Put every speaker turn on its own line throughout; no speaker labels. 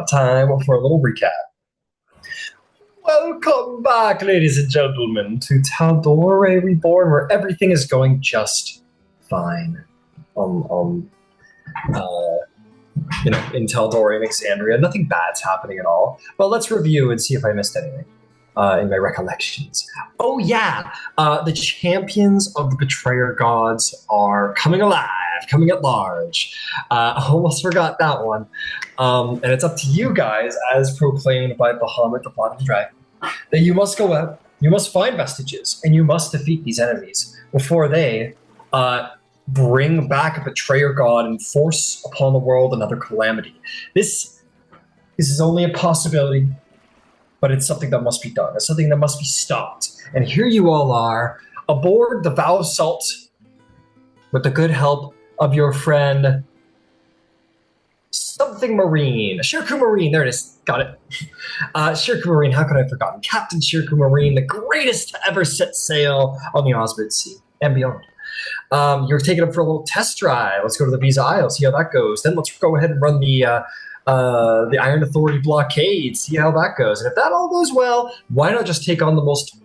time for a little recap. Welcome back, ladies and gentlemen, to Taldorei Reborn, where everything is going just fine. In Taldorei and Exandria, nothing bad's happening at all. But let's review and see if I missed anything in my recollections. Oh yeah, the champions of the Betrayer Gods are coming alive, coming at large. Almost forgot that one. And it's up to you guys, as proclaimed by Bahamut, the Platinum Dragon, that you must go out, you must find vestiges, and you must defeat these enemies before they bring back a Betrayer God and force upon the world another calamity. This is only a possibility, but it's something that must be done. It's something that must be stopped. And here you all are, aboard the Vow of Salt, with the good help of your friend something Marine. Shirku Marine, there it is. Got it. Shirku Marine, how could I have forgotten? Captain Shirku Marine, the greatest to ever set sail on the Osmond Sea and beyond. You're taking them for a little test drive. Let's go to the Visa Isle, see how that goes. Then let's go ahead and run the Iron Authority blockade, see how that goes. And if that all goes well, why not just take on the most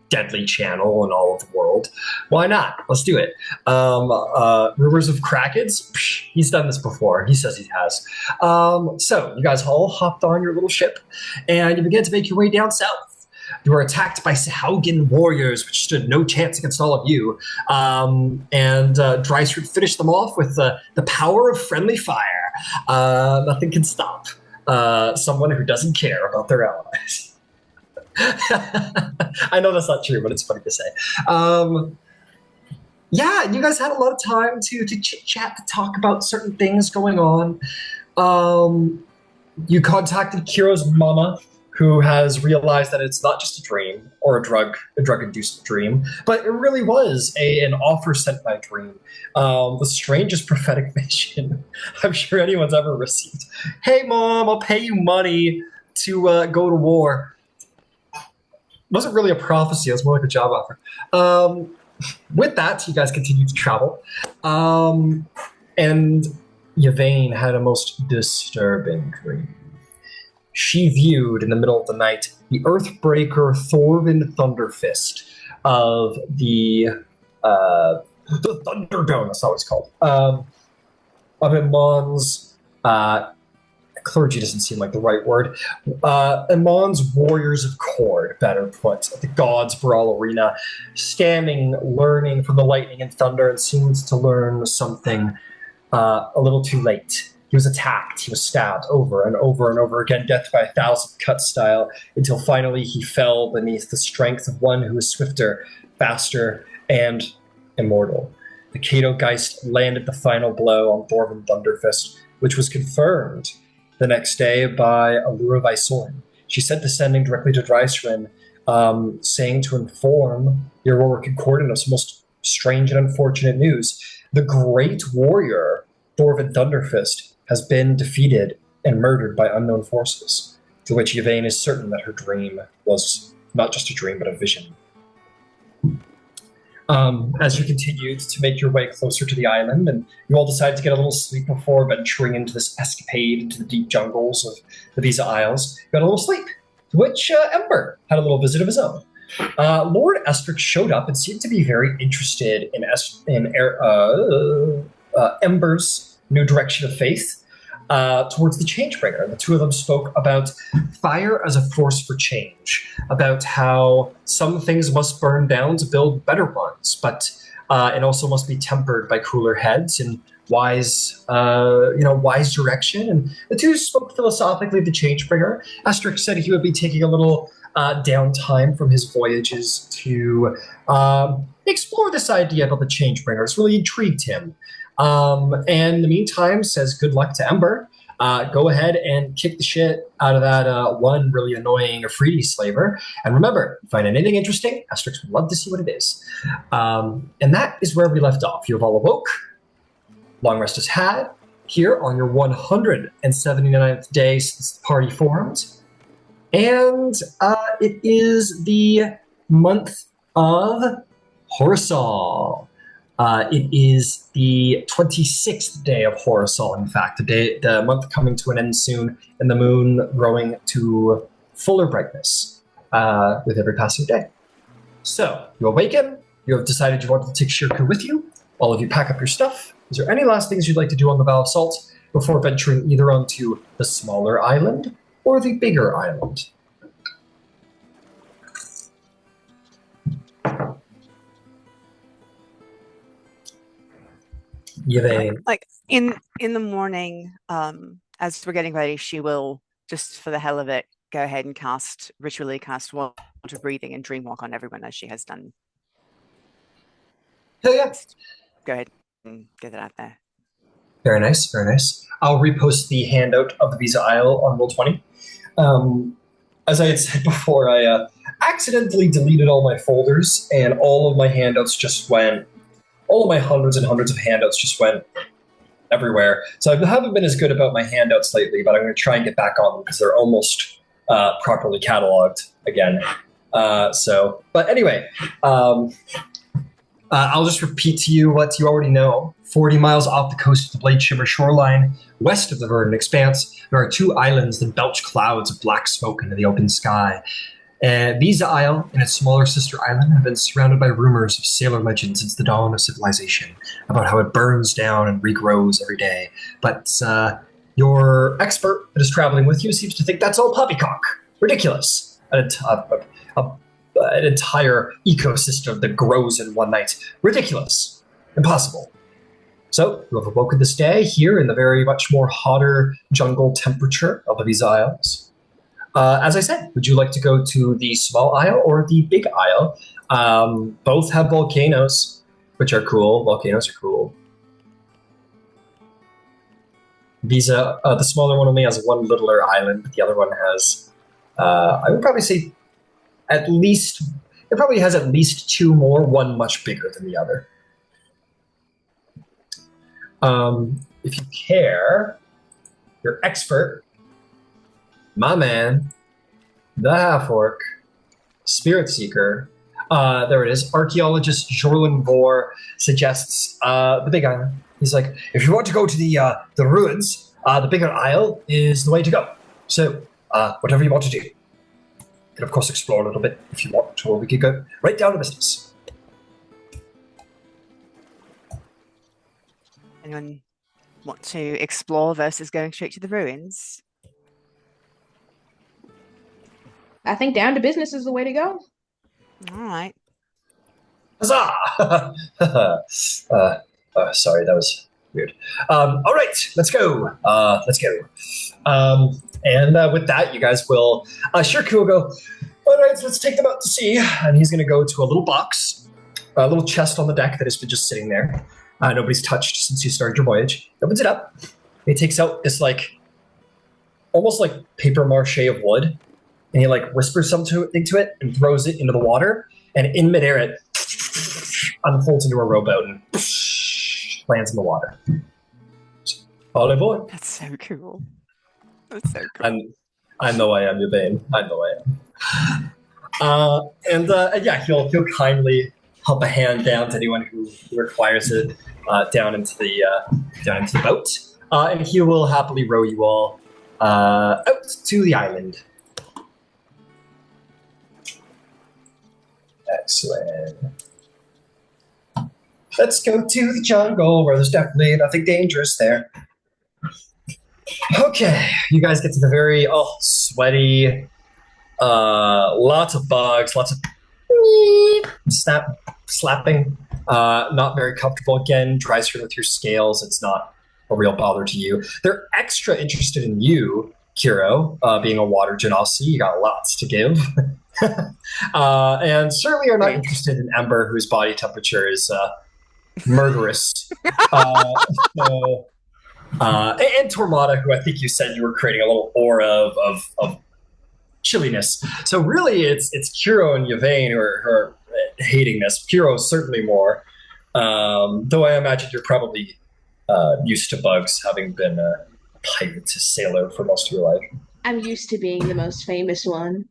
deadly channel in all of the world? Why not? Let's do it. Rumors of Krakens? Psh, he's done this before. He says he has. So you guys all hopped on your little ship, and you began to make your way down south. You were attacked by Sahaugen warriors, which stood no chance against all of you. And Drysrinn finished them off with the power of friendly fire. Nothing can stop someone who doesn't care about their allies. I know that's not true, but it's funny to say. Yeah, you guys had a lot of time to chit-chat, to talk about certain things going on. You contacted Kiro's mama, who has realized that it's not just a dream or a drug-induced dream, but it really was an offer sent by dream. The strangest prophetic vision I'm sure anyone's ever received. Hey, Mom, I'll pay you money to go to war. Wasn't really a prophecy, it was more like a job offer. With that, you guys continued to travel. And Yvain had a most disturbing dream. She viewed in the middle of the night the Earthbreaker Thorvin Thunderfist of the Thunderdome, that's not what it's called. Of Iman's clergy doesn't seem like the right word. Iman's Warriors of Cord, better put, at the Gods Brawl Arena, standing, learning from the lightning and thunder, and seems to learn something a little too late. He was attacked, he was stabbed over and over and over again, death by 1,000 cuts style, until finally he fell beneath the strength of one who was swifter, faster, and immortal. The Kato Geist landed the final blow on Thorvin Thunderfist, which was confirmed the next day by Aurora Concordant. She sent descending directly to Drysrinn, saying to inform the Aurora Concordant of some most strange and unfortunate news. The great warrior, Thorvin Thunderfist, has been defeated and murdered by unknown forces, to which Yvain is certain that her dream was not just a dream, but a vision. As you continued to make your way closer to the island, and you all decided to get a little sleep before venturing into this escapade into the deep jungles of the Visa Isles, you got a little sleep, to which Ember had a little visit of his own. Lord Estric showed up and seemed to be very interested in Ember's new direction of faith towards the Changebringer. The two of them spoke about fire as a force for change, about how some things must burn down to build better ones, but it also must be tempered by cooler heads and wise direction. And the two spoke philosophically of the Changebringer. Estric said he would be taking a little downtime from his voyages to explore this idea about the Changebringer. It's really intrigued him. And in the meantime, says good luck to Ember. Go ahead and kick the shit out of that one really annoying Afridi slaver. And remember, if you find anything interesting, Asterix would love to see what it is. And that is where we left off. You have all awoke. Long rest is had. Here on your 179th day since the party formed. And it is the month of Horsal. It is the 26th day of Horosol, in fact, the month coming to an end soon, and the moon growing to fuller brightness with every passing day. So, you awaken, you have decided you want to take Shirku with you. All of you pack up your stuff. Is there any last things you'd like to do on the Val of Salt before venturing either onto the smaller island or the bigger island? Yvain.
Like in the morning, as we're getting ready, she will, just for the hell of it, go ahead and ritually cast water breathing and dream walk on everyone as she has done.
Hell yeah.
Go ahead and get that out there.
Very nice, very nice. I'll repost the handout of the Visa Isle on Roll20. As I had said before, I accidentally deleted all my folders, and all of my handouts just went, all of my hundreds and hundreds of handouts just went everywhere. So I haven't been as good about my handouts lately, but I'm going to try and get back on them because they're almost properly cataloged again. But anyway, I'll just repeat to you what you already know. 40 miles off the coast of the Blade Shimmer shoreline, west of the Verdant Expanse, there are two islands that belch clouds of black smoke into the open sky. Visa Isle and its smaller sister island have been surrounded by rumors of sailor legends since the dawn of civilization, about how it burns down and regrows every day. But your expert that is traveling with you seems to think that's all poppycock. Ridiculous. An entire ecosystem that grows in one night. Ridiculous. Impossible. So, you have awoken this day here in the very much more hotter jungle temperature of the Visa Isles. As I said, would you like to go to the small isle or the big isle? Both have volcanoes, which are cool. Volcanoes are cool. Visa, the smaller one only has one littler island, but the other one has, I would probably say, it probably has at least two more, one much bigger than the other. If you care, your expert, my man, the half-orc, spirit seeker, there it is, archeologist Jorlin Vor suggests the big island. He's like, if you want to go to the ruins, the bigger isle is the way to go. So, whatever you want to do. You can, of course, explore a little bit if you want, or we could go right down to business.
Anyone want to explore versus going straight to the ruins?
I think down to business is the way to go.
All right.
Huzzah! Sorry, that was weird. All right, let's go. And with that, you guys will... Shirku will go, all right, let's take them out to sea. And he's going to go to a little box, a little chest on the deck that has been just sitting there. Nobody's touched since you started your voyage. He opens it up. He takes out this, almost like paper mache of wood. And he, whispers something to it and throws it into the water. And in midair, it unfolds into a rowboat and lands in the water. All aboard.
That's so cool. That's so cool.
I know I am, Yvain. I know I am. Yeah, he'll kindly help a hand down to anyone who requires it down into the boat, and he will happily row you all out to the island. Excellent. Let's go to the jungle where there's definitely nothing dangerous there. Okay, you guys get to the very sweaty, lots of bugs, lots of slapping, not very comfortable. Again, Drysrinn with your scales, it's not a real bother to you. They're extra interested in you, Kiro, being a water genasi. You got lots to give. And certainly are not interested in Ember, whose body temperature is murderous. And Tormada, who I think you said you were creating a little aura of chilliness. So really, it's Kiro and Yvain who are hating this. Kiro certainly more, though I imagine you're probably used to bugs, having been a pirate sailor for most of your life.
I'm used to being the most famous one.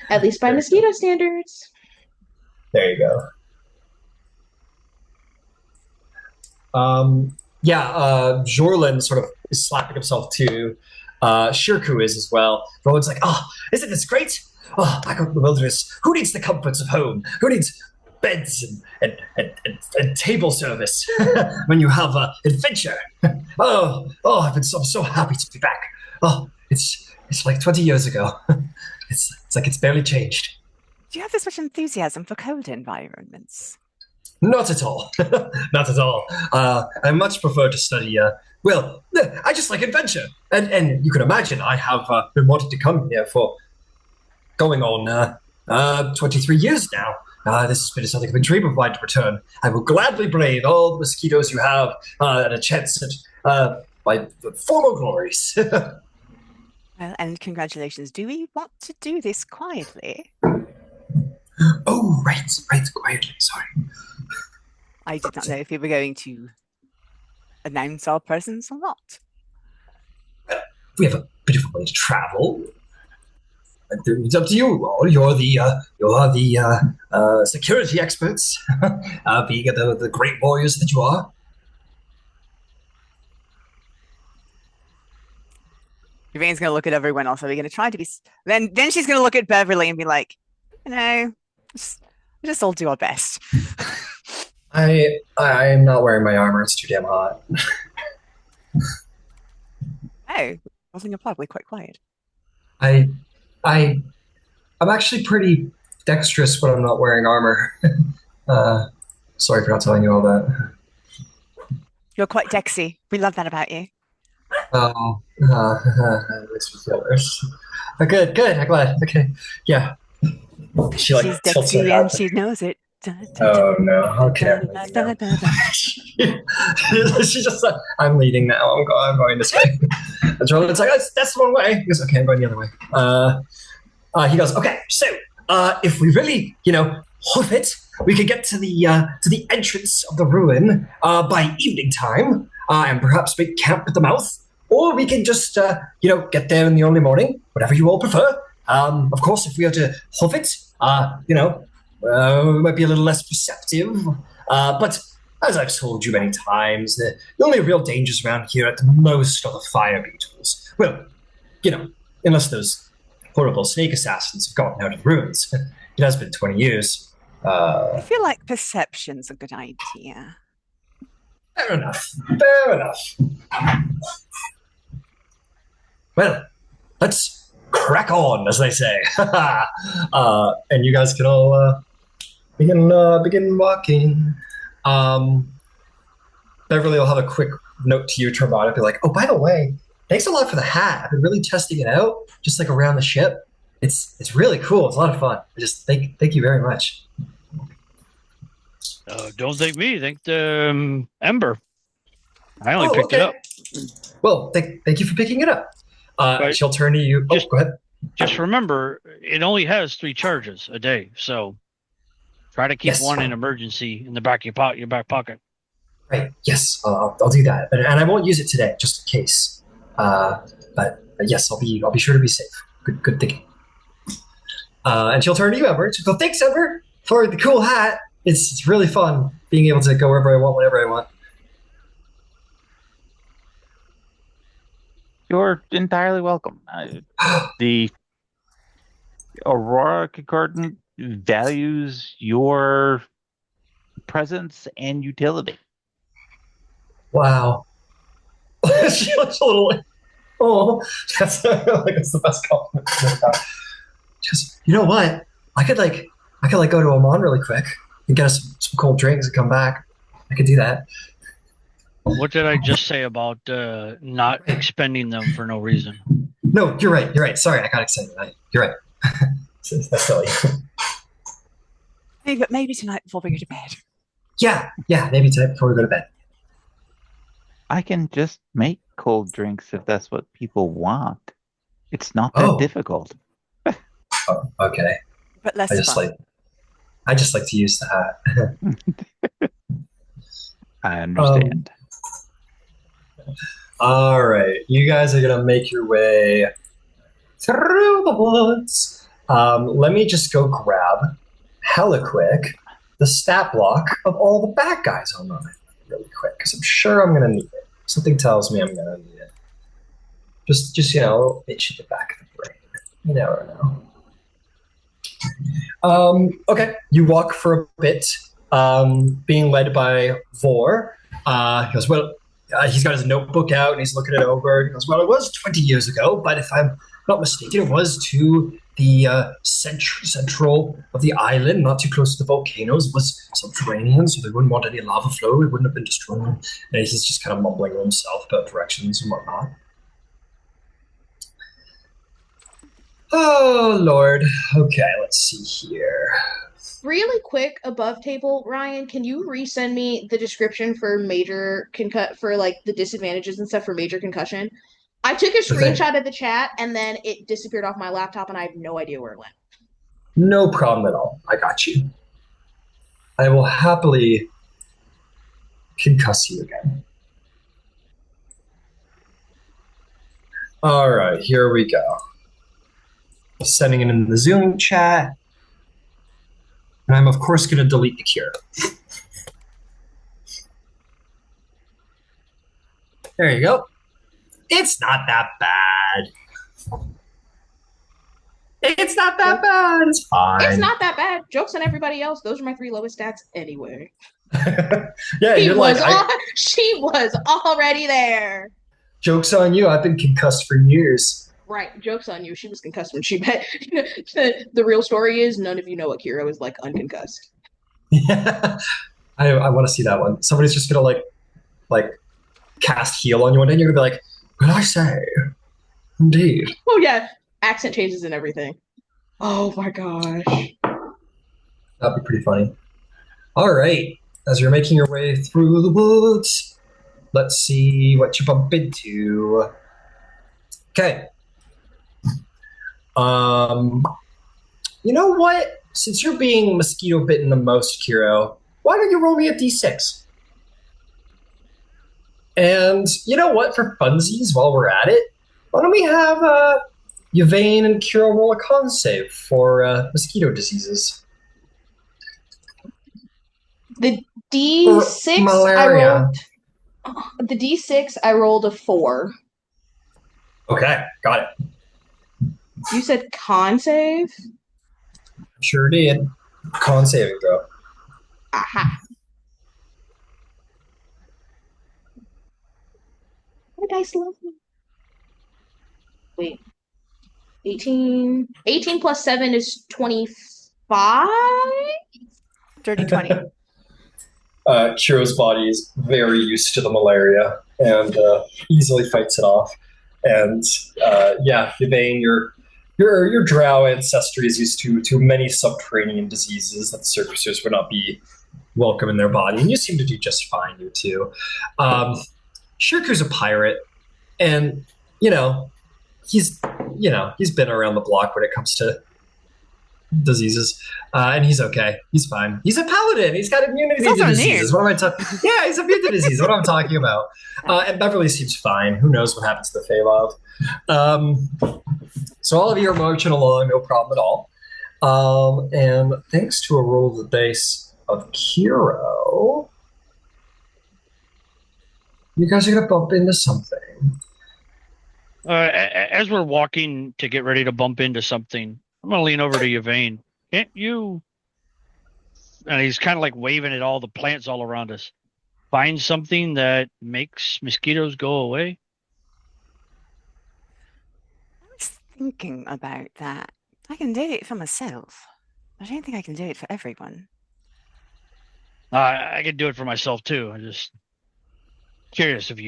At least by mosquito standards.
There you go. Jorlin sort of is slapping himself too. Shirku is as well. Rowan's like, oh, isn't this great? Oh, back up in the wilderness. Who needs the comforts of home? Who needs beds and table service when you have adventure? I'm so happy to be back. Oh, it's like 20 years ago. It's like it's barely changed.
Do you have this much enthusiasm for cold environments?
Not at all. Not at all. I much prefer to study. I just like adventure, and you can imagine I have been wanting to come here for going on 23 years now. This has been something of a dream of mine to return. I will gladly brave all the mosquitoes you have and a chance at my former glories.
Well, and congratulations. Do we want to do this quietly?
Oh, right, quietly, sorry.
I did not know if we were going to announce our presence or not.
We have a bit of a way to travel. It's up to you all. You're the security experts, being the great warriors that you are.
Yvain's going to look at everyone else. Are we going to try to be... Then she's going to look at Beverly and be like, just all do our best.
I'm not wearing my armor. It's too damn hot.
Oh, wasn't you're probably quite quiet.
I'm actually pretty dexterous when I'm not wearing armor. Sorry for not telling you all that.
You're quite dexy. We love that about you.
Oh, that makes me feel worse. Good. I'm glad. Okay, yeah. She's
dexy and she knows it.
Oh no! Okay. She's just like, I'm leading now. I'm going this way. And Jordan's like, that's the wrong way. He goes, okay, I'm going the other way. He goes, okay. So, if we really, hoof it, we could get to the entrance of the ruin by evening time, and perhaps make camp at the mouth, or we can just, get there in the early morning, whatever you all prefer. Of course, if we are to hoof it, we might be a little less perceptive, but as I've told you many times, the only real dangers around here at the most are the fire beetles. Well, unless those horrible snake assassins have gotten out of the ruins. It has been 20 years.
I feel like perception's a good idea.
Fair enough. Well, let's crack on, as they say. And you guys can all begin walking. Beverly will have a quick note to you, Tormada, be like, oh, by the way, thanks a lot for the hat. I've been really testing it out, just like around the ship. It's really cool. It's a lot of fun. Just thank you very much.
Don't thank me. Thank the Ember. I only picked it up.
Well, thank you for picking it up. She'll turn to you. Go ahead.
Just remember, it only has 3 charges a day, so try to keep one in emergency in the back of your back pocket.
Right. Yes, I'll do that, and I won't use it today, just in case. But yes, I'll be sure to be safe. Good thinking. And she'll turn to you, Ember. She'll go, thanks, Ember, for the cool hat. It's really fun being able to go wherever I want, whenever I want.
You're entirely welcome. The Aurora Concordant values your presence and utility.
Wow. She looks a little like, oh, that's the best compliment. Just, you know what? I could go to Oman really quick and get us some cold drinks and come back. I could do that.
What did I just say about not expending them for no reason?
No, you're right. Sorry, I got excited. You're right. That's silly.
Maybe tonight before we go to bed.
Yeah, maybe tonight before we go to bed.
I can just make cold drinks if that's what people want. It's not that difficult.
Oh, okay.
But less fun.
I just like to use the hat.
I understand.
All right, you guys are gonna make your way through the woods. Let me just go grab hella quick the stat block of all the bad guys online. really quick because I'm sure I'm gonna need it. Something tells me I'm gonna need it. Just a little itch at the back of the brain. You never know. Okay, you walk for a bit, being led by Vor. He goes, well, he's got his notebook out and he's looking it over. He goes, well, it was 20 years ago, but if I'm not mistaken, it was to the central of the island, not too close to the volcanoes. It was subterranean, so they wouldn't want any lava flow. It wouldn't have been destroyed. And he's just kind of mumbling to himself about directions and whatnot. Oh, Lord. Okay, let's see here.
Really quick, above table, Ryan, can you resend me the description for the disadvantages and stuff for major concussion? I took a screenshot of the chat and then it disappeared off my laptop and I have no idea where it went.
No problem at all. I got you. I will happily concuss you again. All right, here we go. Sending it in the Zoom chat. And I'm, of course, going to delete the cure. There you go. It's not that bad. It's not that bad. It's fine.
It's not that bad. Joke's on everybody else. Those are my 3 lowest stats anyway.
Yeah,
she was already there.
Joke's on you. I've been concussed for years.
Right, joke's on you. She was concussed when she met. The real story is none of you know what Kira is like unconcussed.
Yeah, I want to see that one. Somebody's just gonna like cast heal on you one day, and you're gonna be like, "What did I say?" Indeed.
Oh yeah, accent changes and everything. Oh my gosh,
that'd be pretty funny. All right, as you're making your way through the woods, let's see what you bump into. Okay. You know what? Since you're being mosquito bitten the most, Kiro, why don't you roll me a d6? And you know what? For funsies, while we're at it, why don't we have Yvain and Kiro roll a con save for mosquito diseases?
The D6
malaria.
The D6 I rolled a 4.
Okay, got it.
You said con save?
Sure did. Con saving throw.
Aha. My dice love me. Wait. 18. 18 plus 7 is 25?
Dirty 20.
Kiro's body is very used to the malaria and easily fights it off. And yeah, Yvain, your drow ancestry is used to many subterranean diseases that the surfacers would not be welcome in their body, and you seem to do just fine, you two. Shirku's a pirate, and he's been around the block when it comes to diseases, and he's okay. He's fine. He's a paladin. He's got immunity to diseases. What am I talking? Yeah, he's immune to disease. What am I talking about? And Beverly seems fine. Who knows what happens to the Feywild? So all of you are marching along, no problem at all. And thanks to a roll of the dice of Kiro, you guys are gonna bump into something.
As we're walking to get ready to bump into something, I'm going to lean over to Yvain. Can't you? And he's kind of like waving at all the plants all around us. Find something that makes mosquitoes go away?
I was thinking about that. I can do it for myself. I don't think I can do it for everyone.
I could do it for myself too. I'm just curious if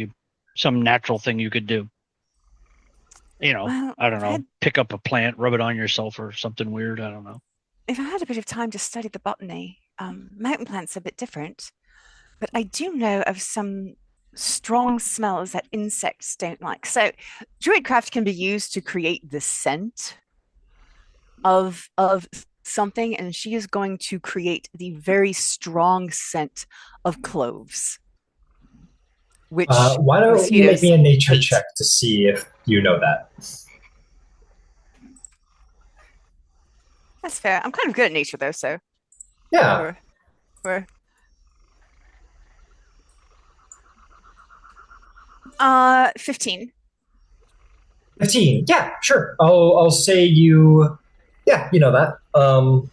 some natural thing you could do.
Well,
I don't know, pick up a plant, rub it on yourself or something weird. I don't know.
If I had a bit of time to study the botany, mountain plants are a bit different, but I do know of some strong smells that insects don't like. So druidcraft can be used to create the scent of something, and she is going to create the very strong scent of cloves. Which
why don't you make me a nature check to see if you know that?
That's fair. I'm kind of good at nature though, so
yeah.
15.
15. Yeah, sure. I'll say you. Yeah, you know that. You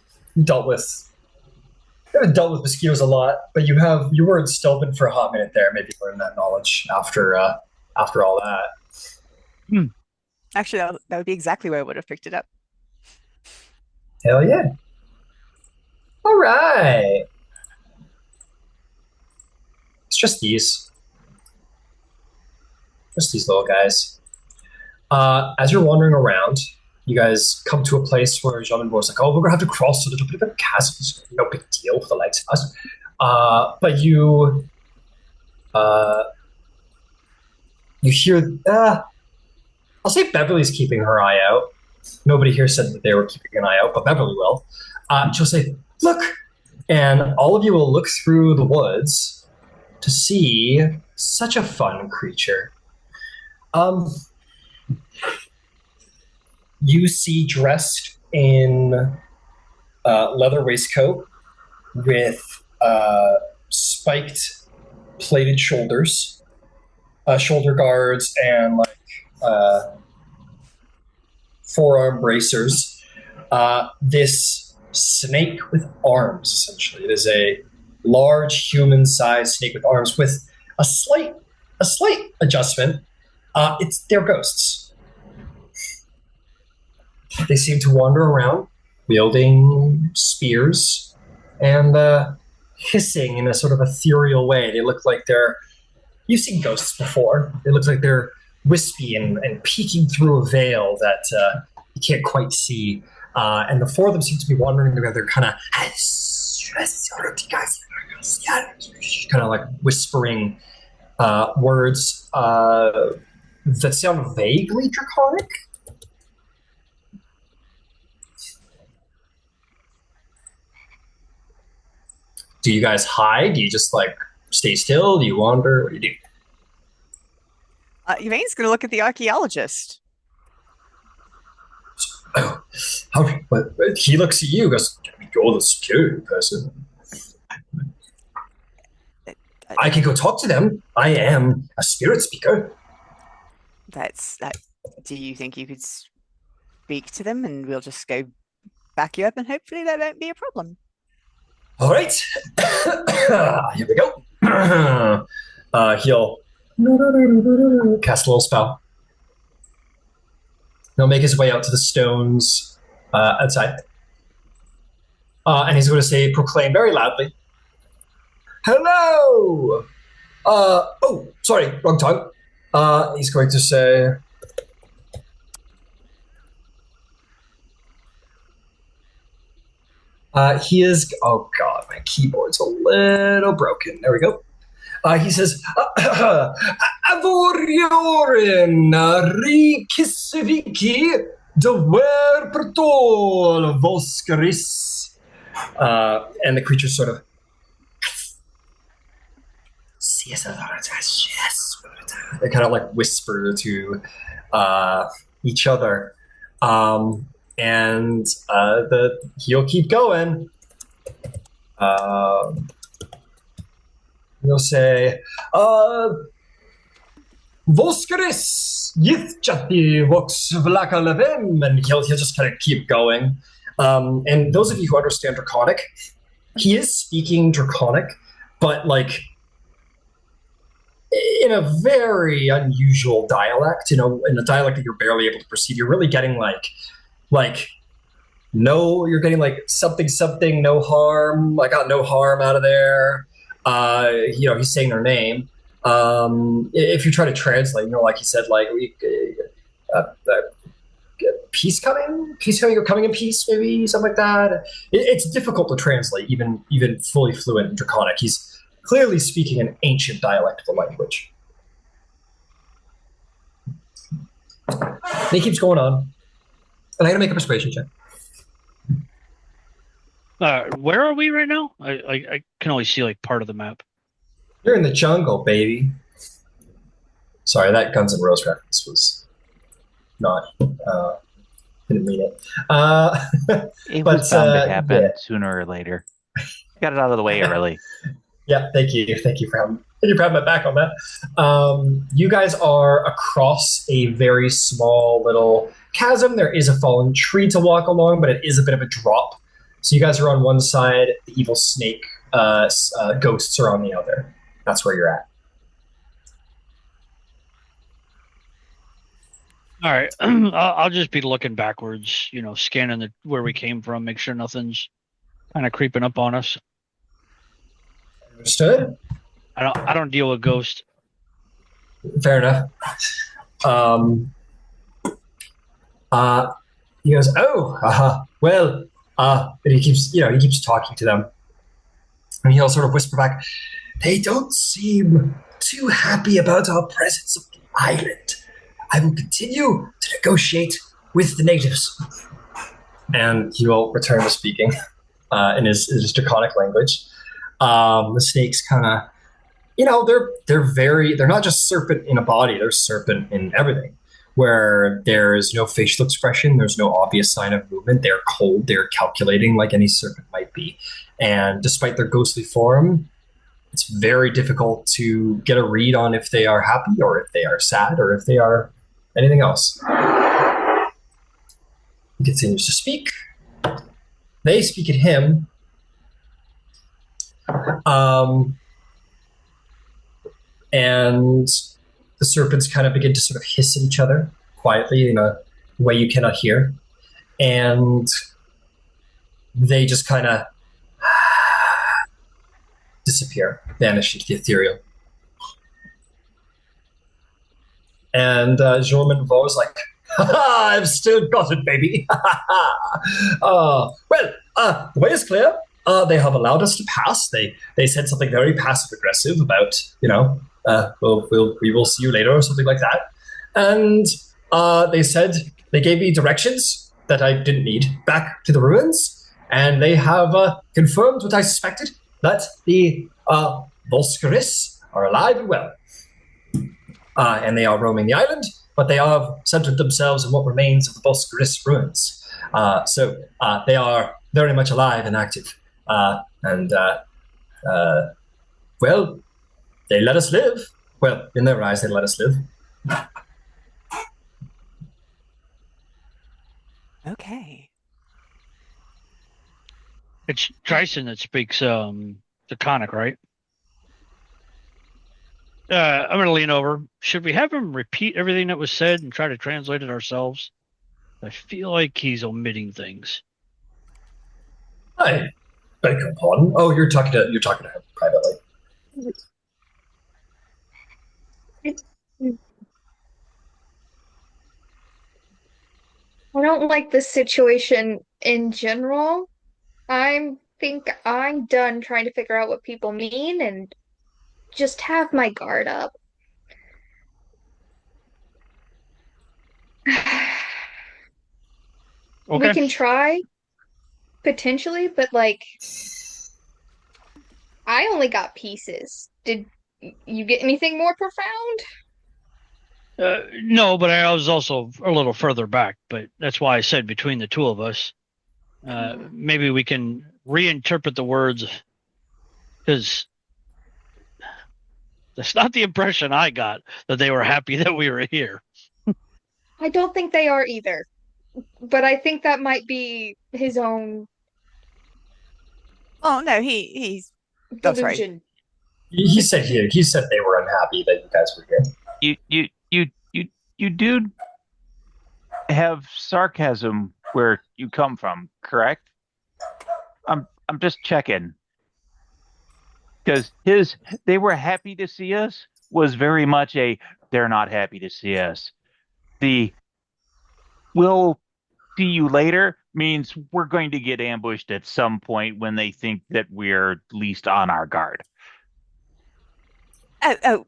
haven't dealt with mosquitoes a lot, but you have. You were in Stilton for a hot minute there. Maybe learn that knowledge after all that.
Actually, that would be exactly where I would have picked it up.
Hell yeah! All right. It's just these little guys. As you're wandering around, you guys come to a place where Jean was like, "Oh, we're gonna have to cross a little bit of a chasm. It's no big deal for the likes of us." But you hear. I'll say Beverly's keeping her eye out. Nobody here said that they were keeping an eye out, but Beverly will. She'll say, "Look," and all of you will look through the woods to see such a fun creature. You see dressed in leather waistcoat with spiked plated shoulders, shoulder guards, and forearm bracers. This snake with arms, essentially. It is a large human-sized snake with arms with a slight adjustment. They're ghosts. They seem to wander around, wielding spears and hissing in a sort of ethereal way. They look like you've seen ghosts before. They look like they're wispy and peeking through a veil that you can't quite see. And the four of them seem to be wandering together, kind of like whispering words that sound vaguely draconic. Do you guys hide? Do you just stay still? Do you wander? What do you do?
Yvain's going to look at the archaeologist.
Oh, but he looks at you, goes, "You're the security person. I can go talk to them. I am a spirit speaker."
Do you think you could speak to them and we'll just go back you up and hopefully that won't be a problem?
All right. Here we go. He'll cast a little spell. He'll make his way out to the stones outside. And he's going to proclaim very loudly, "Hello!" Oh, sorry, wrong tongue. He's going to say, he is, oh god, my keyboard's a little broken. There we go. He says, "Avoriorin rikisviki de werpertol voskaris." And the creature sort of they kind of whisper to each other. And he'll keep going. He'll say, "Voskaris yithchati vox vlaka levem," and he'll just kind of keep going. And those of you who understand Draconic, he is speaking Draconic, but in a very unusual dialect, in a dialect that you're barely able to perceive. You're really getting you're getting something, no harm. I got no harm out of there. He's saying their name. If you try to translate, like he said, peace coming, coming in peace, maybe something like that. It's difficult to translate, even fully fluent in Draconic. He's clearly speaking an ancient dialect of the language. And he keeps going on. And I'm gonna make a persuasion check.
Where are we right now? I can only see part of the map.
You're in the jungle, baby. Sorry, that Guns N' Roses reference was not. Didn't mean it.
It was bound to happen sooner or later. Got it out of the way early.
Yeah, thank you for Can you grab my back on that? You guys are across a very small little chasm. There is a fallen tree to walk along, but it is a bit of a drop. So you guys are on one side. The evil snake ghosts are on the other. That's where you're at.
All right. I'll just be looking backwards, scanning where we came from, make sure nothing's kind of creeping up on us.
Understood.
I don't deal with ghosts.
Fair enough. He goes, well, and he keeps talking to them. And he'll sort of whisper back, they don't seem too happy about our presence of the island. I will continue to negotiate with the natives. And he will return to speaking in his draconic language. The snakes kind of, they're not just serpent in a body, they're serpent in everything. Where there's no facial expression, there's no obvious sign of movement, they're cold, they're calculating like any serpent might be. And despite their ghostly form, it's very difficult to get a read on if they are happy or if they are sad or if they are anything else. He continues to speak. They speak at him. And the serpents kind of begin to sort of hiss at each other quietly in a way you cannot hear. And they just kind of disappear, vanish into the ethereal. And Jorman Vo's like, I've still got it, baby. Well, the way is clear. They have allowed us to pass. They said something very passive-aggressive about, we will see you later or something like that. And they said they gave me directions that I didn't need back to the ruins. And they have confirmed what I suspected, that the Volscaris are alive and well. And they are roaming the island, but they have centered themselves in what remains of the Volscaris ruins. So they are very much alive and active. Well, they let us live. Well, in their eyes, they let us live.
Okay.
It's Drysrinn that speaks Draconic, right? I'm going to lean over. Should we have him repeat everything that was said and try to translate it ourselves? I feel like he's omitting things.
I beg your pardon. Oh, you're talking to him privately.
I don't like this situation in general. I think I'm done trying to figure out what people mean and just have my guard up.
Okay.
We can try, potentially, but I only got pieces. Did you get anything more profound?
No, but I was also a little further back, but that's why I said between the two of us, maybe we can reinterpret the words, because that's not the impression I got, that they were happy that we were here.
I don't think they are either, but I think that might be his own
Oh no, he's oh, sorry.
delusion.
He said they were unhappy that you guys were here.
You do have sarcasm where you come from, correct? I'm just checking. Because they were happy to see us was very much they're not happy to see us. The we'll see you later means we're going to get ambushed at some point when they think that we're at least on our guard.
Oh,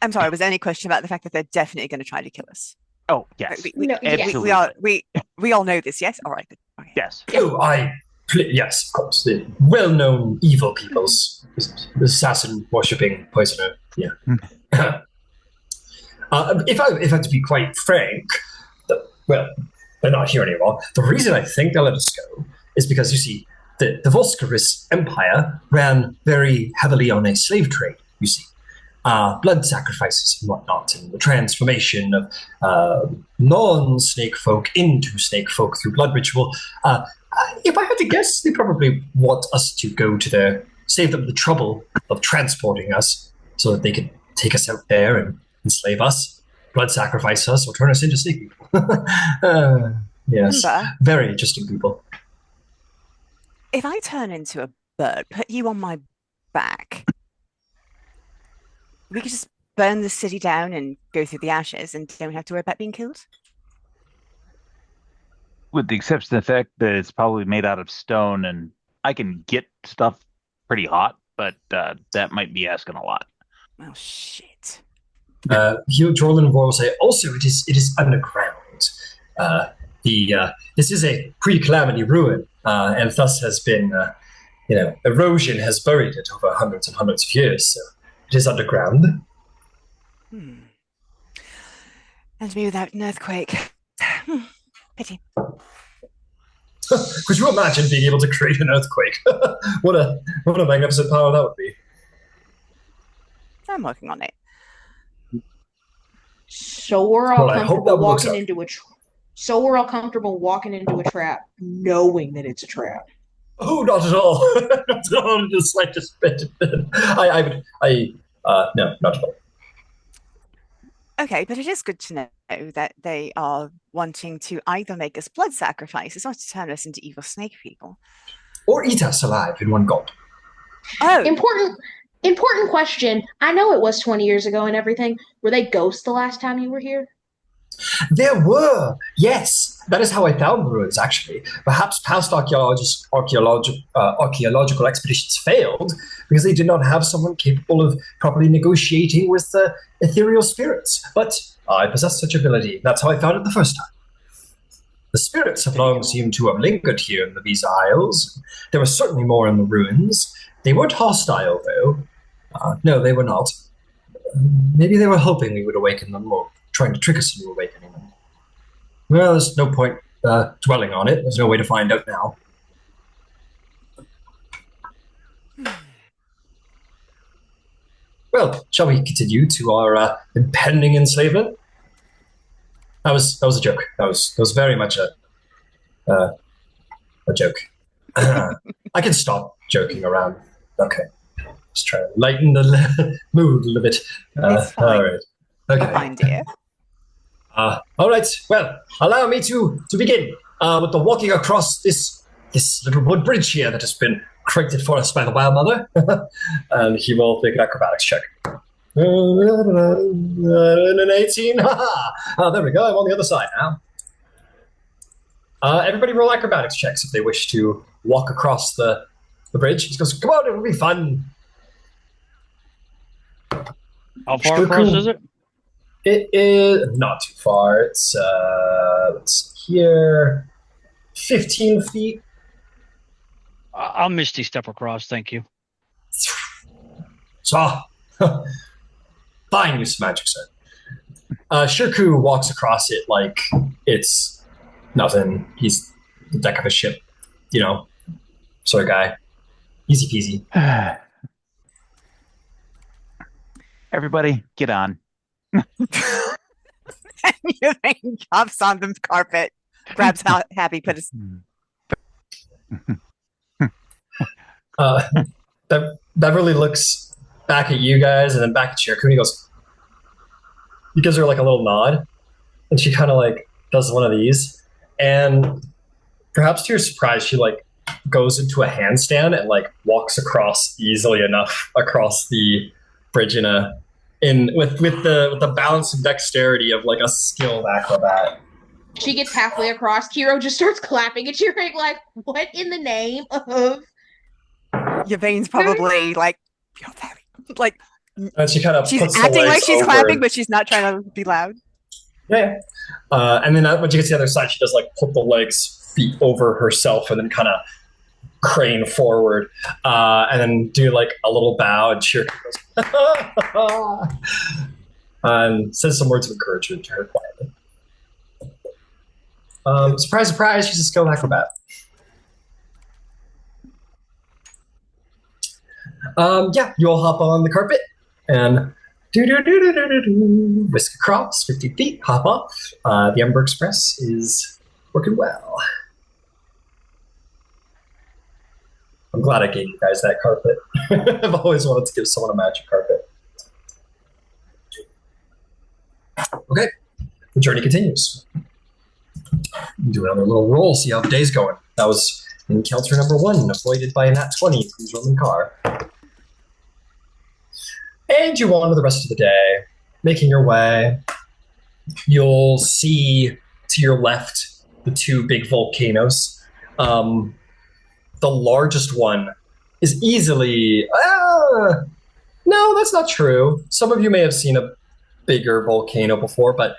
I'm sorry. Was there any question about the fact that they're definitely going to try to kill us?
Oh, yes.
We all know this, yes? All right. Okay.
Yes.
Oh, yes, of course. The well-known evil peoples. Assassin, worshipping, poisoner. Yeah. If I have to be quite frank, they're not here anymore. The reason I think they let us go is because, you see, the Volscaris Empire ran very heavily on a slave trade, you see. blood sacrifices and whatnot, and the transformation of non-snake folk into snake folk through blood ritual. If I had to guess, they probably want us to go to save them the trouble of transporting us so that they could take us out there and enslave us, blood sacrifice us, or turn us into snake people. Yes,
Remember,
very interesting people.
if I turn into a bird, put you on my back, we could just burn the city down and go through the ashes and don't have to worry about being killed.
With the exception of the fact that it's probably made out of stone, and I can get stuff pretty hot, but that might be asking a lot.
Oh, shit.
Jordan will say, also, it is underground. This is a pre-calamity ruin, and thus has been, erosion has buried it over hundreds and hundreds of years, so it is underground.
And me without an earthquake. Pity.
Could you imagine being able to create an earthquake? What a magnificent power that would be.
I'm working on it.
So we're all
Well, I hope
comfortable
that works
walking
out.
into a trap, knowing that it's a trap.
Oh, not at all. Not at all. The slightest bit. No, not at all.
Okay, but it is good to know that they are wanting to either make us blood sacrifices or to turn us into evil snake people.
Or eat us alive in one gulp.
Oh,
Important question. I know it was 20 years ago and everything. Were they ghosts the last time you were here?
There were, yes. That is how I found the ruins, actually. Perhaps past archaeological expeditions failed because they did not have someone capable of properly negotiating with ethereal spirits. But I possess such ability. That's how I found it the first time. The spirits have long seemed to have lingered here in the Visa Isles. There were certainly more in the ruins. They weren't hostile, though. No, they were not. Maybe they were hoping we would awaken them, or trying to trick us into awakening them. Well, there's no point dwelling on it. There's no way to find out now. Well, shall we continue to our impending enslavement? That was a joke. That was very much a joke. I can stop joking around. Okay. Just try to lighten the mood a little bit.
It's fine.
All right. Okay.
fine, dear.
All right. Well, allow me to begin with the walking across this little wood bridge here that has been created for us by the Wild Mother. And he will make an acrobatics check. An 18. There we go. I'm on the other side now. Everybody roll acrobatics checks if they wish to walk across the bridge. He goes, come on, it'll be fun.
How far across is it?
It is not too far. It's let's see here, 15 feet.
I'll Misty step across. Thank you.
So, fine use of magic, sir. Shirku walks across it like it's nothing. He's the deck of a ship, sort of guy. Easy peasy.
Everybody, get on.
Yvain hops on the carpet, grabs Happy, put his.
Beverly looks back at you guys and then back at Shirku, and he gives her like a little nod, and she kind of like does one of these, and perhaps to your surprise, she like goes into a handstand and like walks across easily enough across the bridge with the balance and dexterity of like a skilled acrobat.
She gets halfway across. Kiro just starts clapping and cheering, like, what in the name of?
Yvain's probably like, you're very, like,
And she kind of
she's
puts the
acting like
legs
she's
over.
clapping, but she's not trying to be loud.
Yeah. And then when she gets to the other side, she does like put the legs feet over herself and then kind of crane forward, and then do like a little bow and cheer. And says some words of encouragement to her quietly. Surprise, surprise, she's a skilled acrobat. Yeah, you all hop on the carpet, and Do. Whisk across, 50 feet, hop off. The Ember Express is working well. I'm glad I gave you guys that carpet. I've always wanted to give someone a magic carpet. Okay, the journey continues. Do another little roll, see how the day's going. That was encounter number 1, avoided by a nat 20 from Roman car. And you wander the rest of the day, making your way. You'll see to your left the 2 big volcanoes. The largest one is easily... no, that's not true. Some of you may have seen a bigger volcano before, but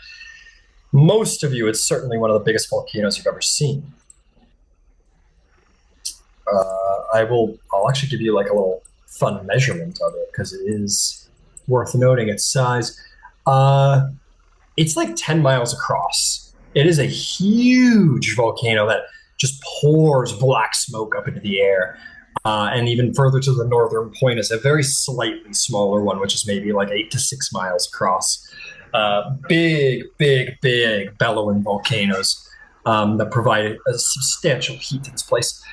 most of you, it's certainly one of the biggest volcanoes you've ever seen. I'll actually give you like a little fun measurement of it because it is worth noting its size. It's like 10 miles across. It is a huge volcano that just pours black smoke up into the air. And even further to the northern point is a very slightly smaller one, which is maybe like 8 to 6 miles across. Big bellowing volcanoes that provide a substantial heat to this place.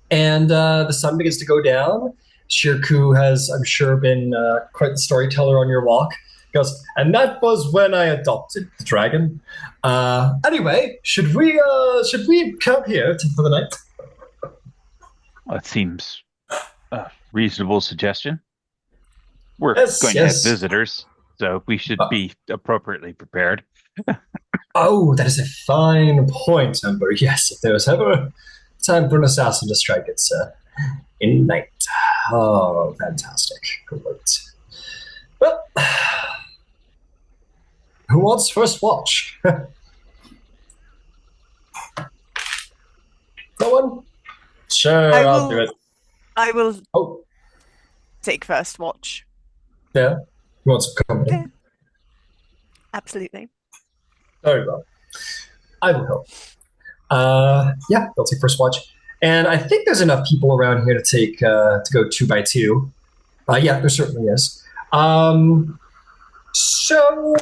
And the sun begins to go down. Shirku has, I'm sure, been quite the storyteller on your walk. He goes, and that was when I adopted the dragon. Anyway, should we camp here for the night?
Well, it seems a reasonable suggestion. We're going to have visitors, so we should be appropriately prepared.
Oh, that is a fine point, Ember. Yes, if there was ever time for an assassin to strike, it's in night. Oh, fantastic. Great. Well, who wants first watch? No one? Sure, I'll do it.
I will take first watch.
Yeah? Who wants to come in?
Yeah. Absolutely.
Very well. I will help. Yeah, they'll take first watch. And I think there's enough people around here to take to go 2 by 2. Yeah, there certainly is. So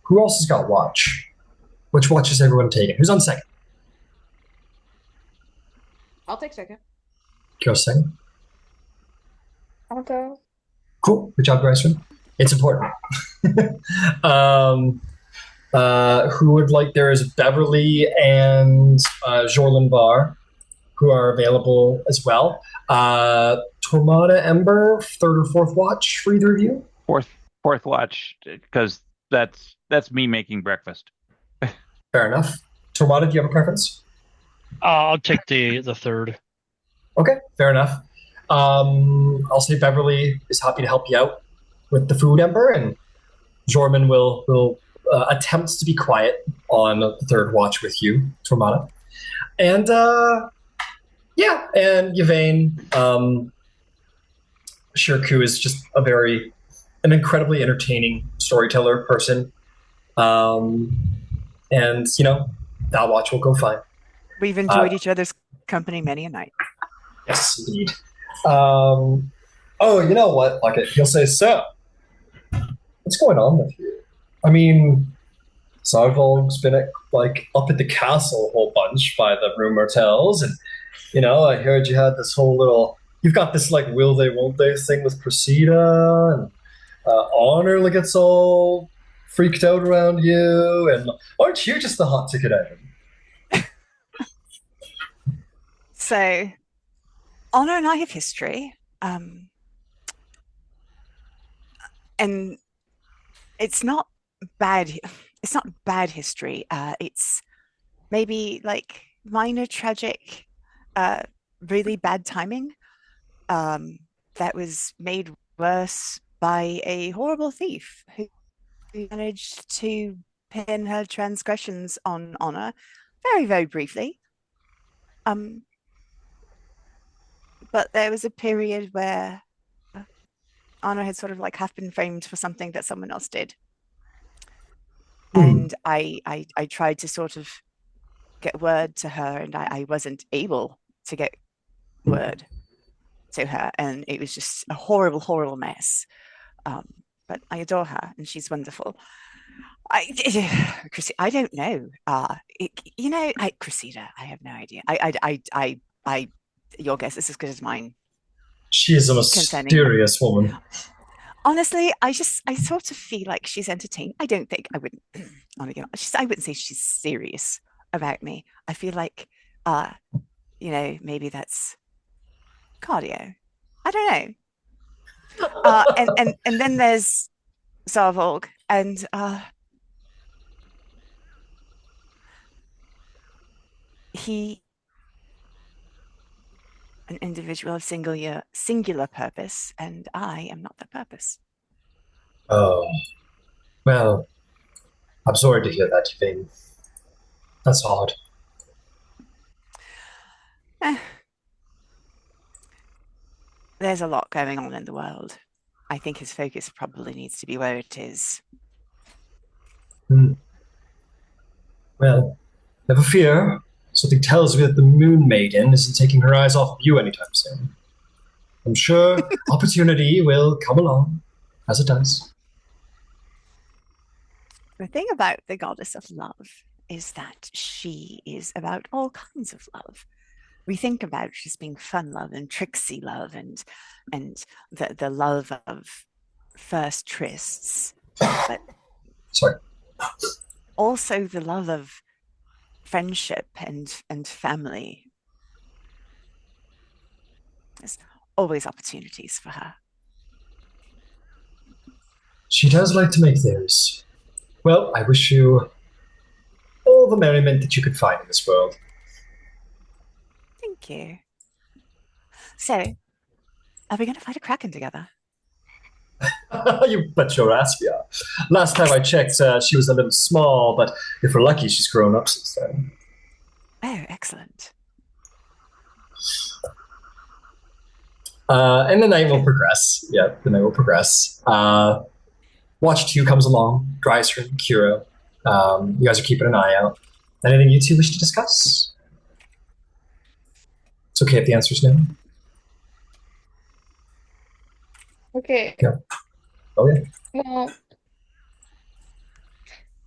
who else has got watch? Which watch is everyone taking? Who's on second?
I'll take second.
Go second.
I'll go.
Cool. Good job, Drysrinn. It's important. Who would like? There is Beverly and Jorlin Bar, who are available as well. Tormada, Ember, 3rd or 4th watch for either of you.
Fourth watch, because that's me making breakfast.
Fair enough. Tormada, do you have a preference?
I'll take the 3rd.
Okay, fair enough. I'll say Beverly is happy to help you out with the food, Ember, and Jorman will attempt to be quiet on the 3rd watch with you, Tormada. And yeah, and Yvain, Shirku is just an incredibly entertaining storyteller person. And, that watch will go fine.
We've enjoyed each other's company many a night.
Yes, indeed. Oh, you know what? Like he'll say, so, what's going on with you? I mean, Sarvolg's been up at the castle a whole bunch by the rumor tells, and, I heard you had this whole you've got this, will they, won't they thing with Proceda, and Honor, gets all freaked out around you, and aren't you just the hot ticket item?
So, Honor and I have history, and it's not bad. It's not bad history. It's maybe minor tragic, really bad timing. That was made worse by a horrible thief who managed to pin her transgressions on Honor very, very briefly. But there was a period where Honor had sort of half been framed for something that someone else did. And I tried to sort of get word to her, and I wasn't able to get word. to her, and it was just a horrible, horrible mess. But I adore her, and she's wonderful. I don't know. Cressida, I have no idea. Your guess is as good as mine.
She is a
Concerning-
mysterious woman.
Honestly, I sort of feel like she's entertained. I wouldn't say she's serious about me. I feel like, maybe that's cardio. I don't know. And then there's Zarvolg, and he, an individual of singular purpose, and I am not that purpose.
Oh, well, I'm sorry to hear that, Yvain. That's odd.
There's a lot going on in the world. I think his focus probably needs to be where it is.
Well, never fear. Something tells me that the Moon Maiden isn't taking her eyes off of you anytime soon. I'm sure opportunity will come along, as it does.
The thing about the goddess of love is that she is about all kinds of love. We think about it as being fun love and tricksy love and the love of first trysts, but
Sorry.
also the love of friendship and family. There's always opportunities for her.
She does like to make theories. Well, I wish you all the merriment that you could find in this world.
Thank you. So, are we going to fight a kraken together?
You bet your ass we are. Last time I checked, she was a little small, but if we're lucky, she's grown up since then.
Oh, excellent.
And the night will progress. Yeah, the night will progress. Watch 2 comes along. Drysrinn, Kiro. You guys are keeping an eye out. Anything you two wish to discuss? It's okay if the answer's no.
Okay.
Yeah. Oh, yeah.
Well,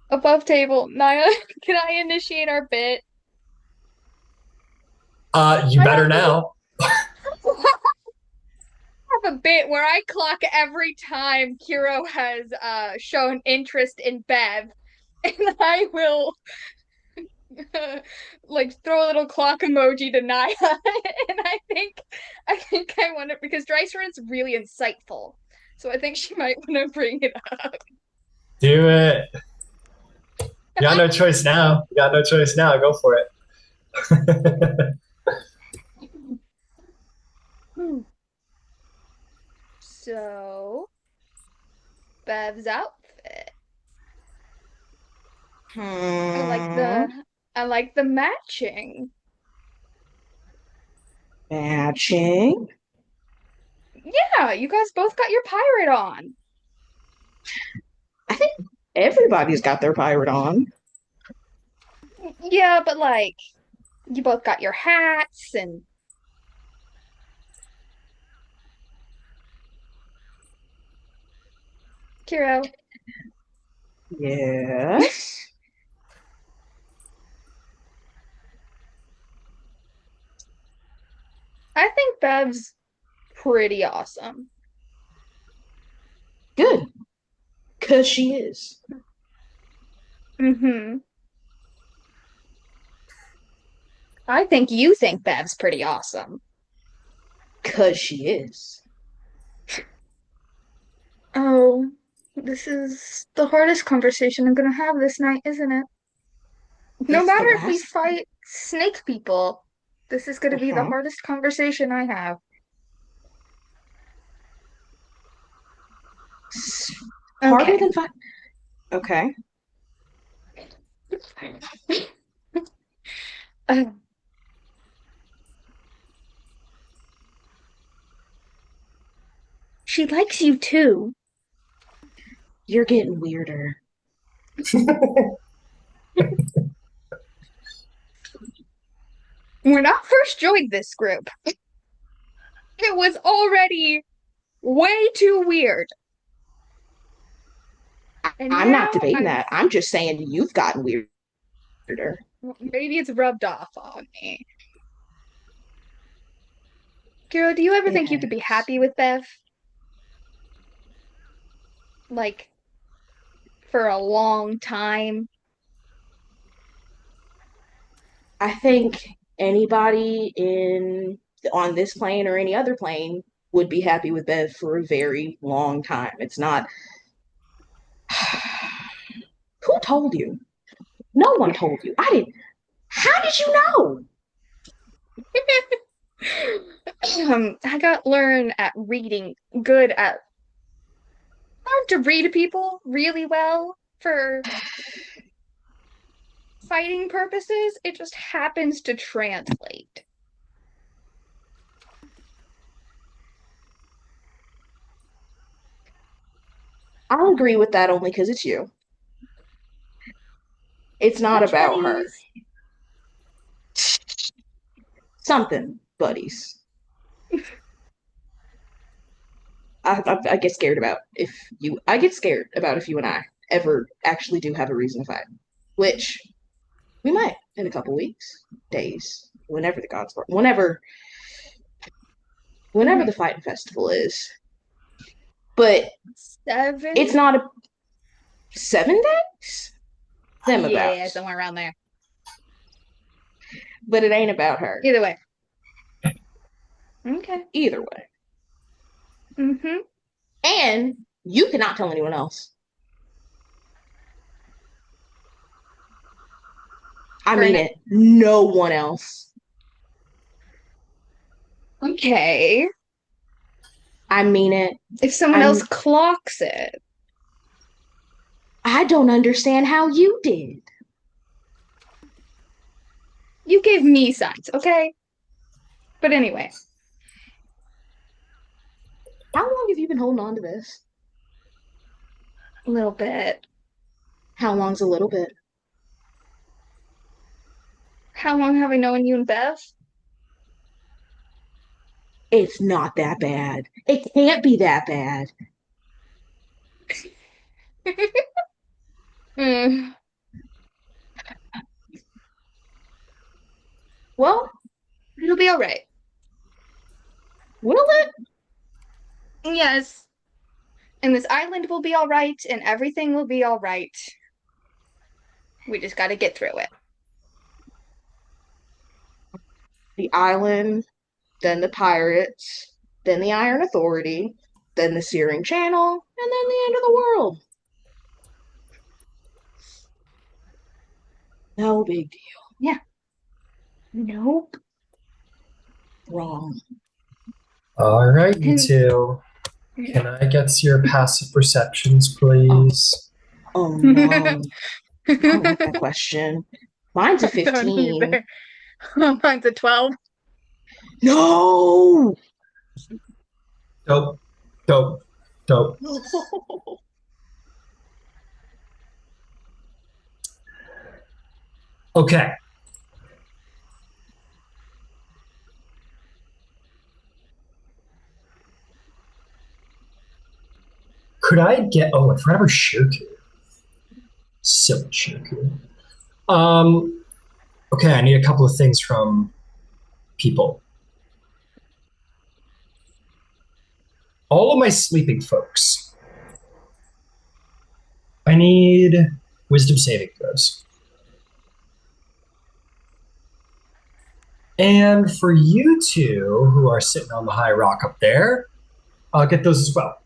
above table, Naya, can I initiate our bit?
You better now.
I have a bit where I clock every time Kiro has shown interest in Bev, and I will like throw a little clock emoji to Naya, and I think I want it because Drysrinn's really insightful, so I think she might want to bring it up.
Do it. You got no choice now. You got no choice now. Go for it.
So, Bev's outfit. I like the matching.
Matching?
Yeah, you guys both got your pirate on.
I think everybody's got their pirate on.
Yeah, but like, you both got your hats and Kiro.
Yes.
I think Bev's pretty awesome.
Good. Because she is.
Mm-hmm. I think you think Bev's pretty awesome.
Because she is.
Oh, this is the hardest conversation I'm gonna have this night, isn't it? No
That's
matter
the
if we
last-
fight snake people, this is gonna be the
Mhm.
hardest conversation I have.
Harder
Okay.
than five. Okay.
Uh, she likes you too.
You're getting weirder.
We're not first joined this group. It was already way too weird. And
I'm not
now
debating that. I'm just saying you've gotten weirder.
maybe it's rubbed off on me. Kira, do you ever think you could be happy with Bev? Like, for a long time?
I think anybody on this plane or any other plane would be happy with Bev for a very long time. It's not. Who told you? No one told you. I didn't. How did you know?
I got learned at reading good at learned to read people really well for fighting purposes. It just happens to translate.
I'll agree with that only because it's you. It's not
Hush
about
buddies.
her. Something, buddies. I get scared about if you. I get scared about if you and I ever actually do have a reason to fight, which we might in a couple weeks, days, whenever the gods work, whenever the fighting festival is. But
7?
it's not a 7 days. Them
Yeah,
about,
somewhere around there.
but it ain't about her.
Either way. Okay.
Either way,
Mm-hmm.
and you cannot tell anyone else. I mean it. No one else.
Okay.
I mean it.
If someone else clocks it.
I don't understand how you did.
You gave me signs, okay? But anyway.
How long have you been holding on to this?
A little bit.
How long's a little bit?
How long have I known you and Bev?
It's not that bad. It can't be that bad. Well,
It'll be all right.
will it?
Yes. And this island will be all right, and everything will be all right. We just got to get through it.
The island, then the pirates, then the Iron Authority, then the Searing Channel, and then the end of the world. No big deal.
Yeah. Nope.
Wrong.
All right, you two. Can I get your passive perceptions, please?
Oh no. I don't like that question. Mine's a 15.
Mine's a 12.
No!
Dope. Dope. Dope. Okay. Could I get... Oh, I forgot about Shirku. Silly Shirku. Okay, I need a couple of things from people. All of my sleeping folks. I need wisdom saving throws. And for you two who are sitting on the high rock up there, I'll get those as well.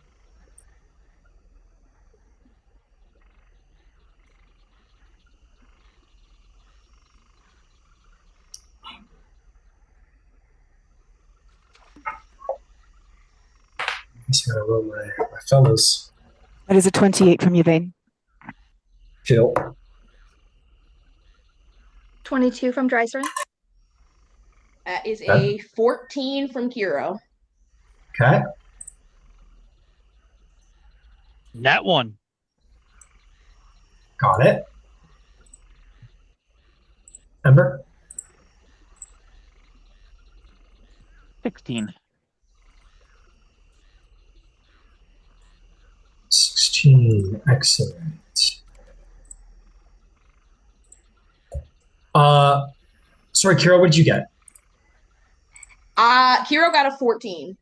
I'm just gonna roll my fellas.
That is a 28 from Yvain.
Phil.
22 from Drysrinn.
That is a 14 from Kiro.
Okay.
That one.
Got it. Ember.
16.
16. Excellent. Sorry, Kira, what did you get?
Kiro got a 14.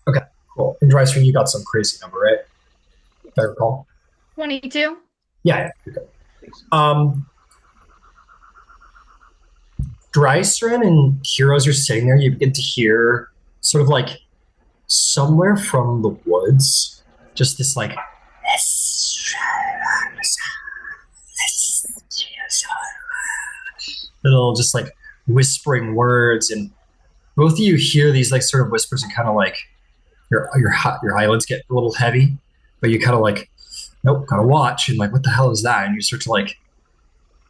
Okay, cool. And Drysrinn, you got some crazy number, right? If I recall.
22.
Yeah, you're good. Drysrinn and Kiro, as you're sitting there, you begin to hear sort of like somewhere from the woods, just this like little just like whispering words, and both of you hear these like sort of whispers, and kind of like your eyelids get a little heavy, but you kind of like, nope, gotta watch, and like, what the hell is that? And you start to like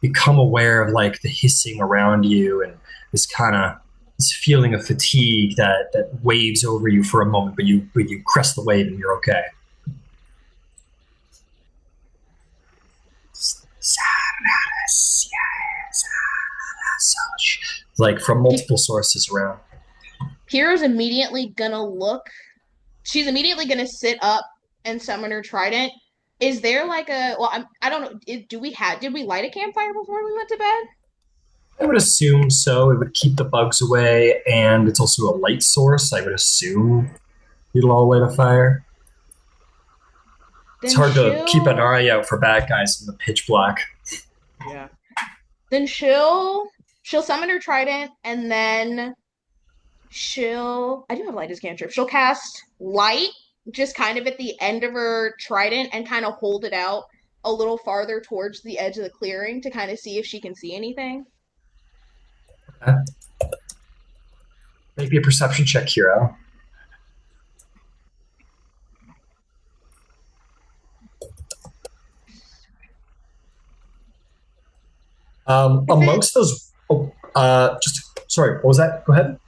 become aware of like the hissing around you, and this kind of this feeling of fatigue that waves over you for a moment, but you crest the wave and you're okay. Like from multiple sources around.
Kiro's immediately gonna look. She's immediately gonna sit up and summon her trident. Is there like a? Well, I don't know. Did we light a campfire before we went to bed?
I would assume so. It would keep the bugs away, and it's also a light source. I would assume it'll all light a fire. It's hard to keep an eye out for bad guys in the pitch black.
Yeah. Then she'll summon her trident, and then I do have light as cantrip. She'll cast light just kind of at the end of her trident and kind of hold it out a little farther towards the edge of the clearing to kind of see if she can see anything.
Okay. Make me a perception check, Kiro. Amongst those, sorry, what was that? Go ahead.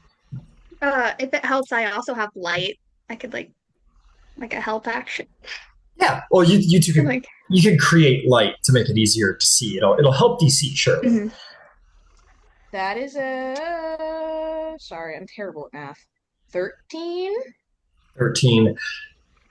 If it helps, I also have light. I could like a help action.
Yeah, well, you two can you can create light to make it easier to see. It'll help DC, sure.
Mm-hmm.
That is sorry, I'm terrible at math. 13.
13.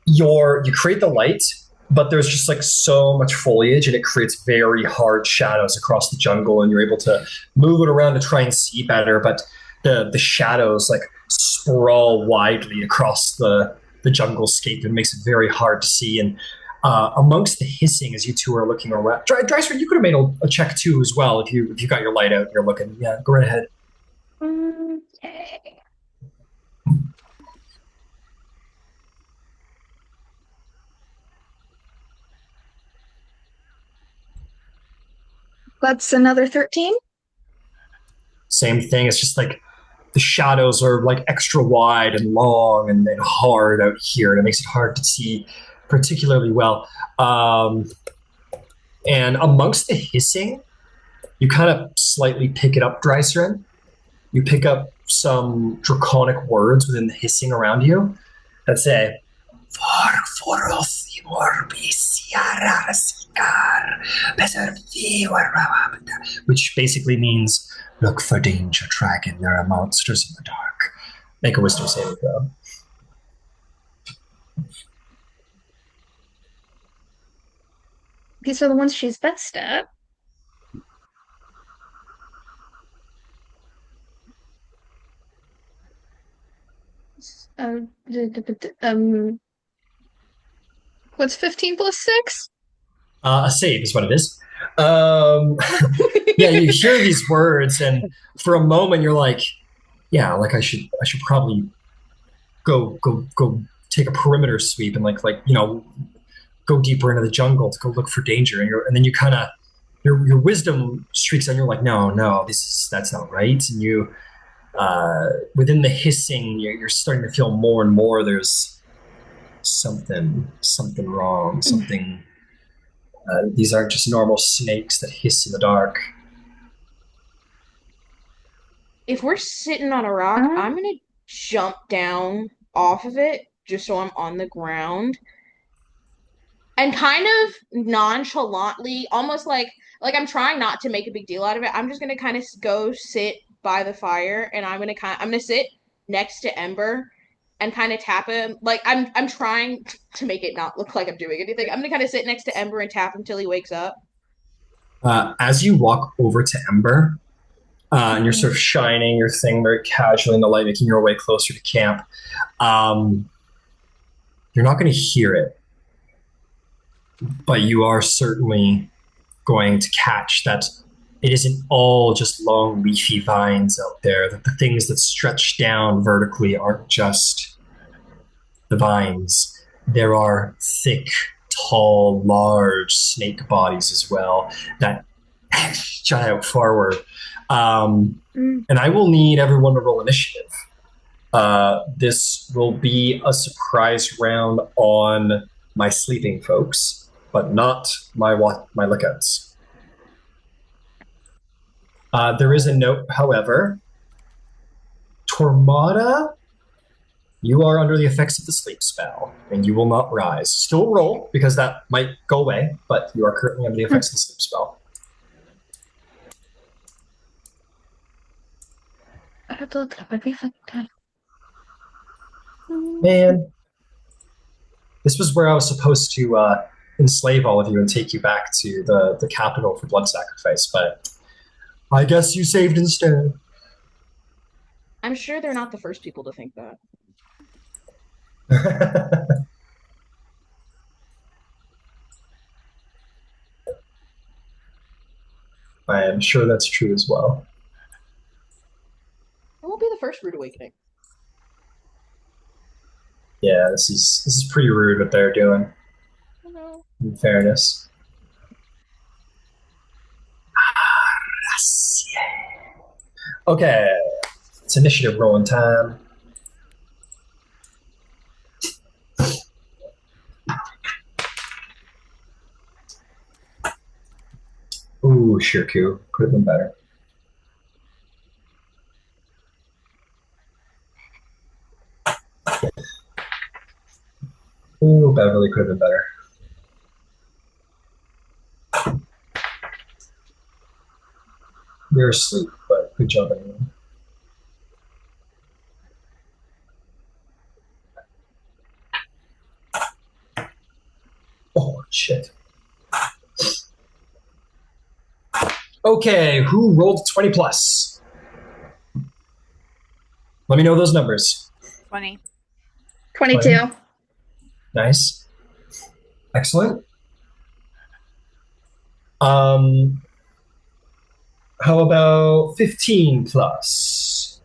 You create the light, but there's just like so much foliage, and it creates very hard shadows across the jungle, and you're able to move it around to try and see better, but the shadows like sprawl widely across the jungle scape, and makes it very hard to see. And amongst the hissing, as you two are looking around, Drysrinn, you could have made a check too as well if you got your light out and you're looking. Yeah, go right ahead.
Okay. That's another 13.
Same thing. It's just like the shadows are like extra wide and long and hard out here, and it makes it hard to see particularly well. And amongst the hissing, you kind of slightly pick it up, Drysrinn. You pick up some draconic words within the hissing around you that say, which basically means, look for danger, dragon. There are monsters in the dark. Make a wisdom saving throw.
These are the ones she's best at. What's 15 plus 6?
A save is what it is. Yeah, you hear these words, and for a moment you're like, yeah, like I should probably go take a perimeter sweep and like go deeper into the jungle to go look for danger, and then you kind of your wisdom streaks and you're like, no, that's not right. And you within the hissing, you're starting to feel more and more there's something wrong, something. These aren't just normal snakes that hiss in the dark.
If we're sitting on a rock, I'm gonna jump down off of it just so I'm on the ground, and kind of nonchalantly, almost like I'm trying not to make a big deal out of it. I'm just gonna kind of go sit by the fire, and I'm gonna sit next to Ember, and kind of tap him. Like I'm trying to make it not look like I'm doing anything. I'm gonna kind of sit next to Ember and tap him till he wakes up.
As you walk over to Ember, and you're sort of shining your thing very casually in the light, making your way closer to camp, you're not going to hear it, but you are certainly going to catch that it isn't all just long leafy vines out there, that the things that stretch down vertically aren't just the vines. There are thick, tall, large snake bodies as well that jut out forward. And I will need everyone to roll initiative. This will be a surprise round on my sleeping folks, but not my lookouts. There is a note, however. Tormada, you are under the effects of the sleep spell, and you will not rise. Still roll, because that might go away, but you are currently under the effects of the sleep spell.
I have to look it up every fucking time.
Man, this was where I was supposed to enslave all of you and take you back to the capital for blood sacrifice, but I guess you saved instead.
I'm sure they're not the first people to think that.
I am sure that's true as well.
It won't be the first rude awakening.
Yeah, this is pretty rude what they're doing.
No.
In fairness. Okay, it's initiative rolling time. Ooh, Shirku. Could have been better. Ooh, Beverly could have been better. You're asleep, but good job anyway. Oh, shit. Okay, who rolled 20 plus? Let me know those numbers.
20.
22.
Nice. Excellent. How about 15 plus?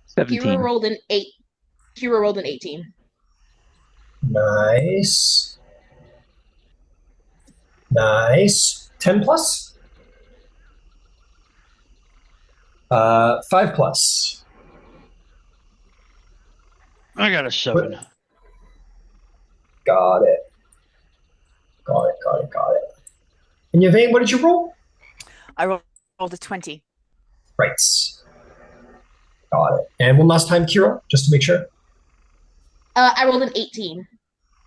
17.
Hero rolled an 8. Hero rolled an 18.
Nice. Nice. 10 plus? 5 plus.
I got a 7.
Got it. Got it. And Yvain, what did you roll?
I rolled a 20.
Right. Got it. And one last time, Kira, just to make sure.
I rolled an 18.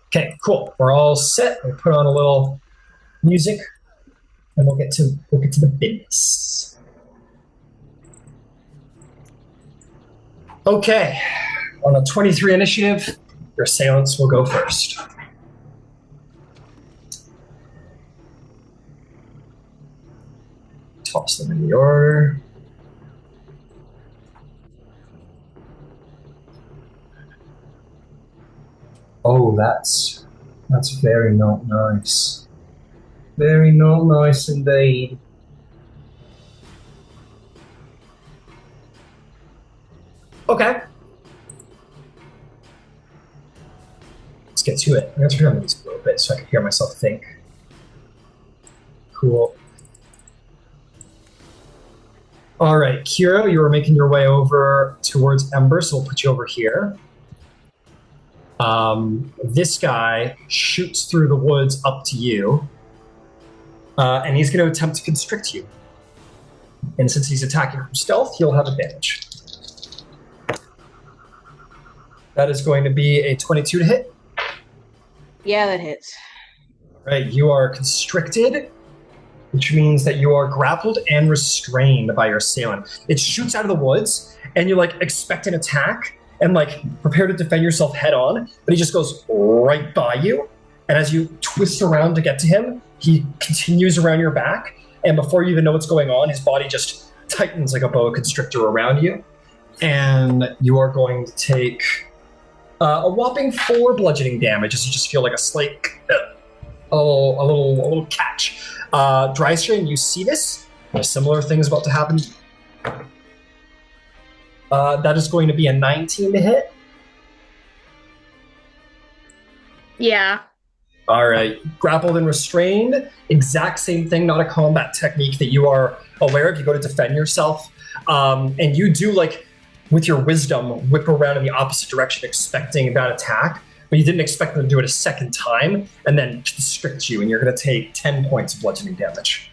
Okay, cool. We're all set. We'll put on a little music, and we'll get to the business. Okay. On a 23 initiative, your assailants will go first. Toss them in the order. Oh, that's very not nice. Very not nice indeed. Okay. Let's get to it. I'm going to turn on the music a little bit so I can hear myself think. Cool. All right, Kira, you were making your way over towards Ember, so we'll put you over here. This guy shoots through the woods up to you, and he's going to attempt to constrict you. And since he's attacking from stealth, he'll have advantage. That is going to be a 22 to hit.
Yeah, that hits.
Right, you are constricted, which means that you are grappled and restrained by your assailant. It shoots out of the woods, and you expect an attack, and like prepare to defend yourself head on, but he just goes right by you. And as you twist around to get to him, he continues around your back, and before you even know what's going on, his body just tightens like a boa constrictor around you. And you are going to take a whopping 4 bludgeoning damage as you just feel like a slight, a little catch. Drysrinn, you see this? A similar thing is about to happen. That is going to be a 19 to hit.
Yeah.
All right. Grappled and restrained. Exact same thing, not a combat technique that you are aware of. You go to defend yourself. And you do, like, with your wisdom, whip around in the opposite direction, expecting that attack. But you didn't expect them to do it a second time, and then constrict you, and you're going to take 10 points of bludgeoning damage.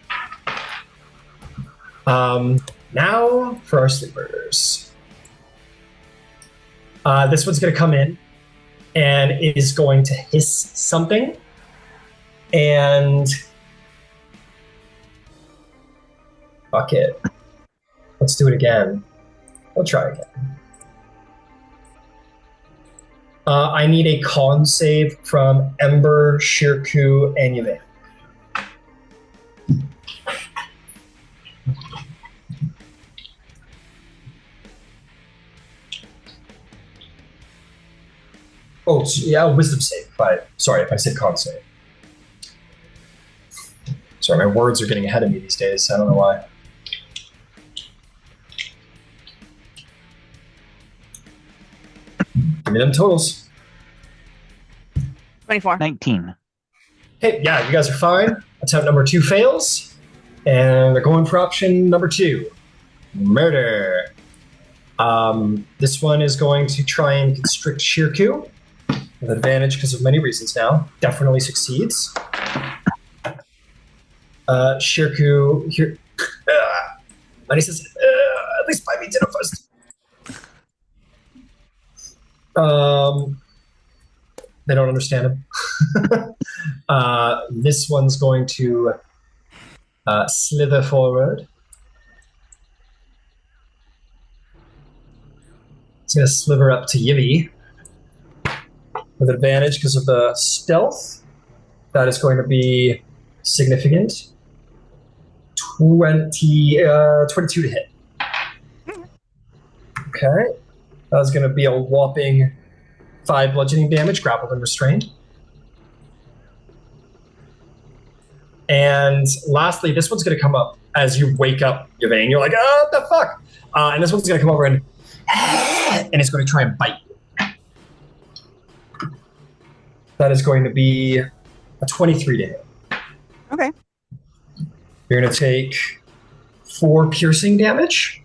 Now for our sleepers. This one's going to come in and is going to hiss something. And fuck it. Let's do it again. We'll try again. I need a con save from Ember, Shirku, and Yvain. Oh, yeah, wisdom save. Sorry if I said con save. Sorry, my words are getting ahead of me these days. I don't know why. Give me them totals.
24.
19.
Hey, yeah, you guys are fine. Attempt number 2 fails. And they're going for option number 2. Murder. This one is going to try and constrict Shirku with advantage because of many reasons now. Definitely succeeds. Shirku here. And he says, at least buy me dinner first. They don't understand him. This one's going to slither forward. It's going to sliver up to Yivy with advantage because of the stealth. That is going to be significant. 22 to hit. Okay. That's going to be a whopping 5 bludgeoning damage, grappled and restrained. And lastly, this one's going to come up as you wake up, Yvain. You're like, oh, what the fuck? And this one's going to come over and it's going to try and bite you. That is going to be a 23 to hit.
Okay.
You're going to take 4 piercing damage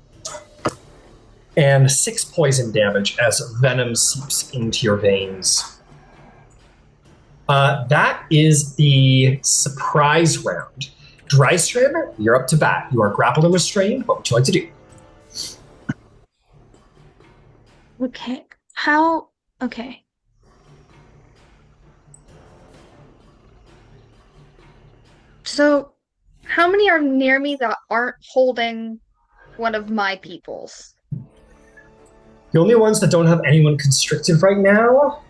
and 6 poison damage as venom seeps into your veins. That is the surprise round. Drysrinn, you're up to bat. You are grappled and restrained. What would you like to do?
Okay. Okay. So, how many are near me that aren't holding one of my peoples?
The only ones that don't have anyone constricted right now,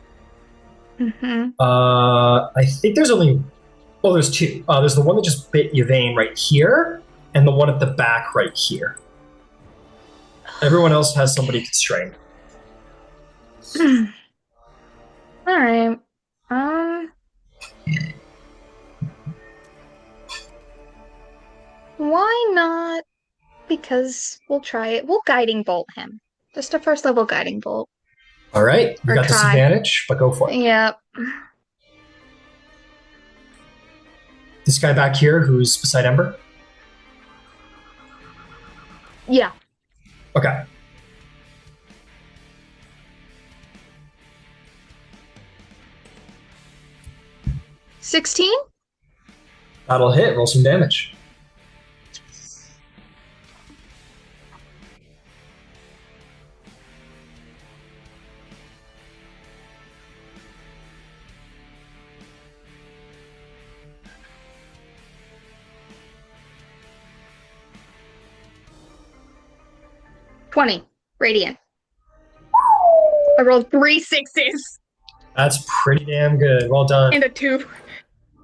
I think there's only... Oh, there's 2. There's the one that just bit Yvain right here, and the one at the back right here. Everyone else has somebody constrained.
Alright. Why not? Because we'll try it. We'll guiding bolt him. Just a first level guiding bolt.
All right, you
Or
got
try.
disadvantage, but go for it.
Yep.
This guy back here, who's beside Ember.
Yeah.
Okay.
$16?
That'll hit. Roll some damage.
$20. Radiant. I rolled 3 6s.
That's pretty damn good. Well done.
And a 2.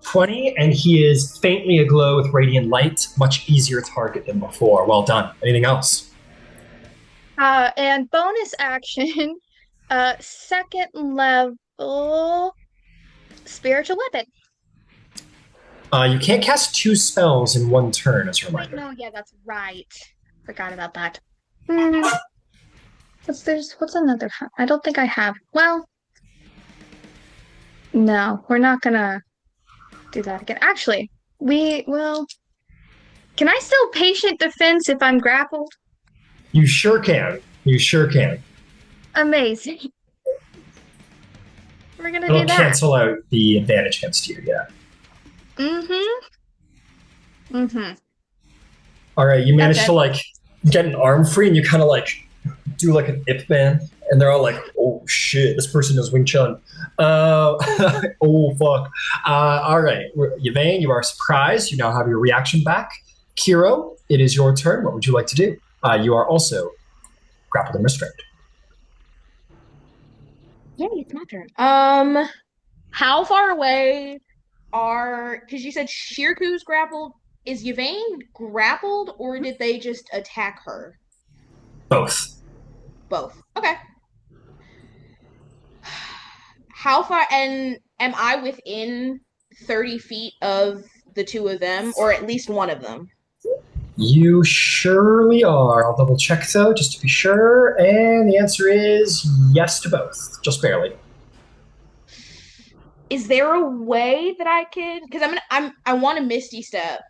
20, and he is faintly aglow with radiant light. Much easier target than before. Well done. Anything else?
And bonus action, second level spiritual weapon.
You can't cast 2 spells in one turn, as a reminder.
No, yeah, that's right. Forgot about that. What's another? I don't think I have. Well, no, we're not gonna do that again. Actually, can I still patient defense if I'm grappled?
You sure can. You sure can.
Amazing. We're gonna
It'll
do that.
cancel out the advantage against you, yeah. All right, you manage to like get an arm free, and you kind of like do like an Ip Man, and they're all like, "Oh shit, this person knows Wing Chun." Oh fuck. All right, Yvain, you are surprised. You now have your reaction back. Kiro, it is your turn. What would you like to do? You are also grappled and restrained.
Yeah, it's my turn. How far away because you said Shirku's grappled. Is Yvain grappled, or did they just attack her?
Both.
Both. Okay. How far, and am I within 30 feet of the two of them, or at least one of them?
You surely are. I'll double check though, just to be sure. And the answer is yes to both, just barely.
Is there a way that I could? Because I want to Misty Step,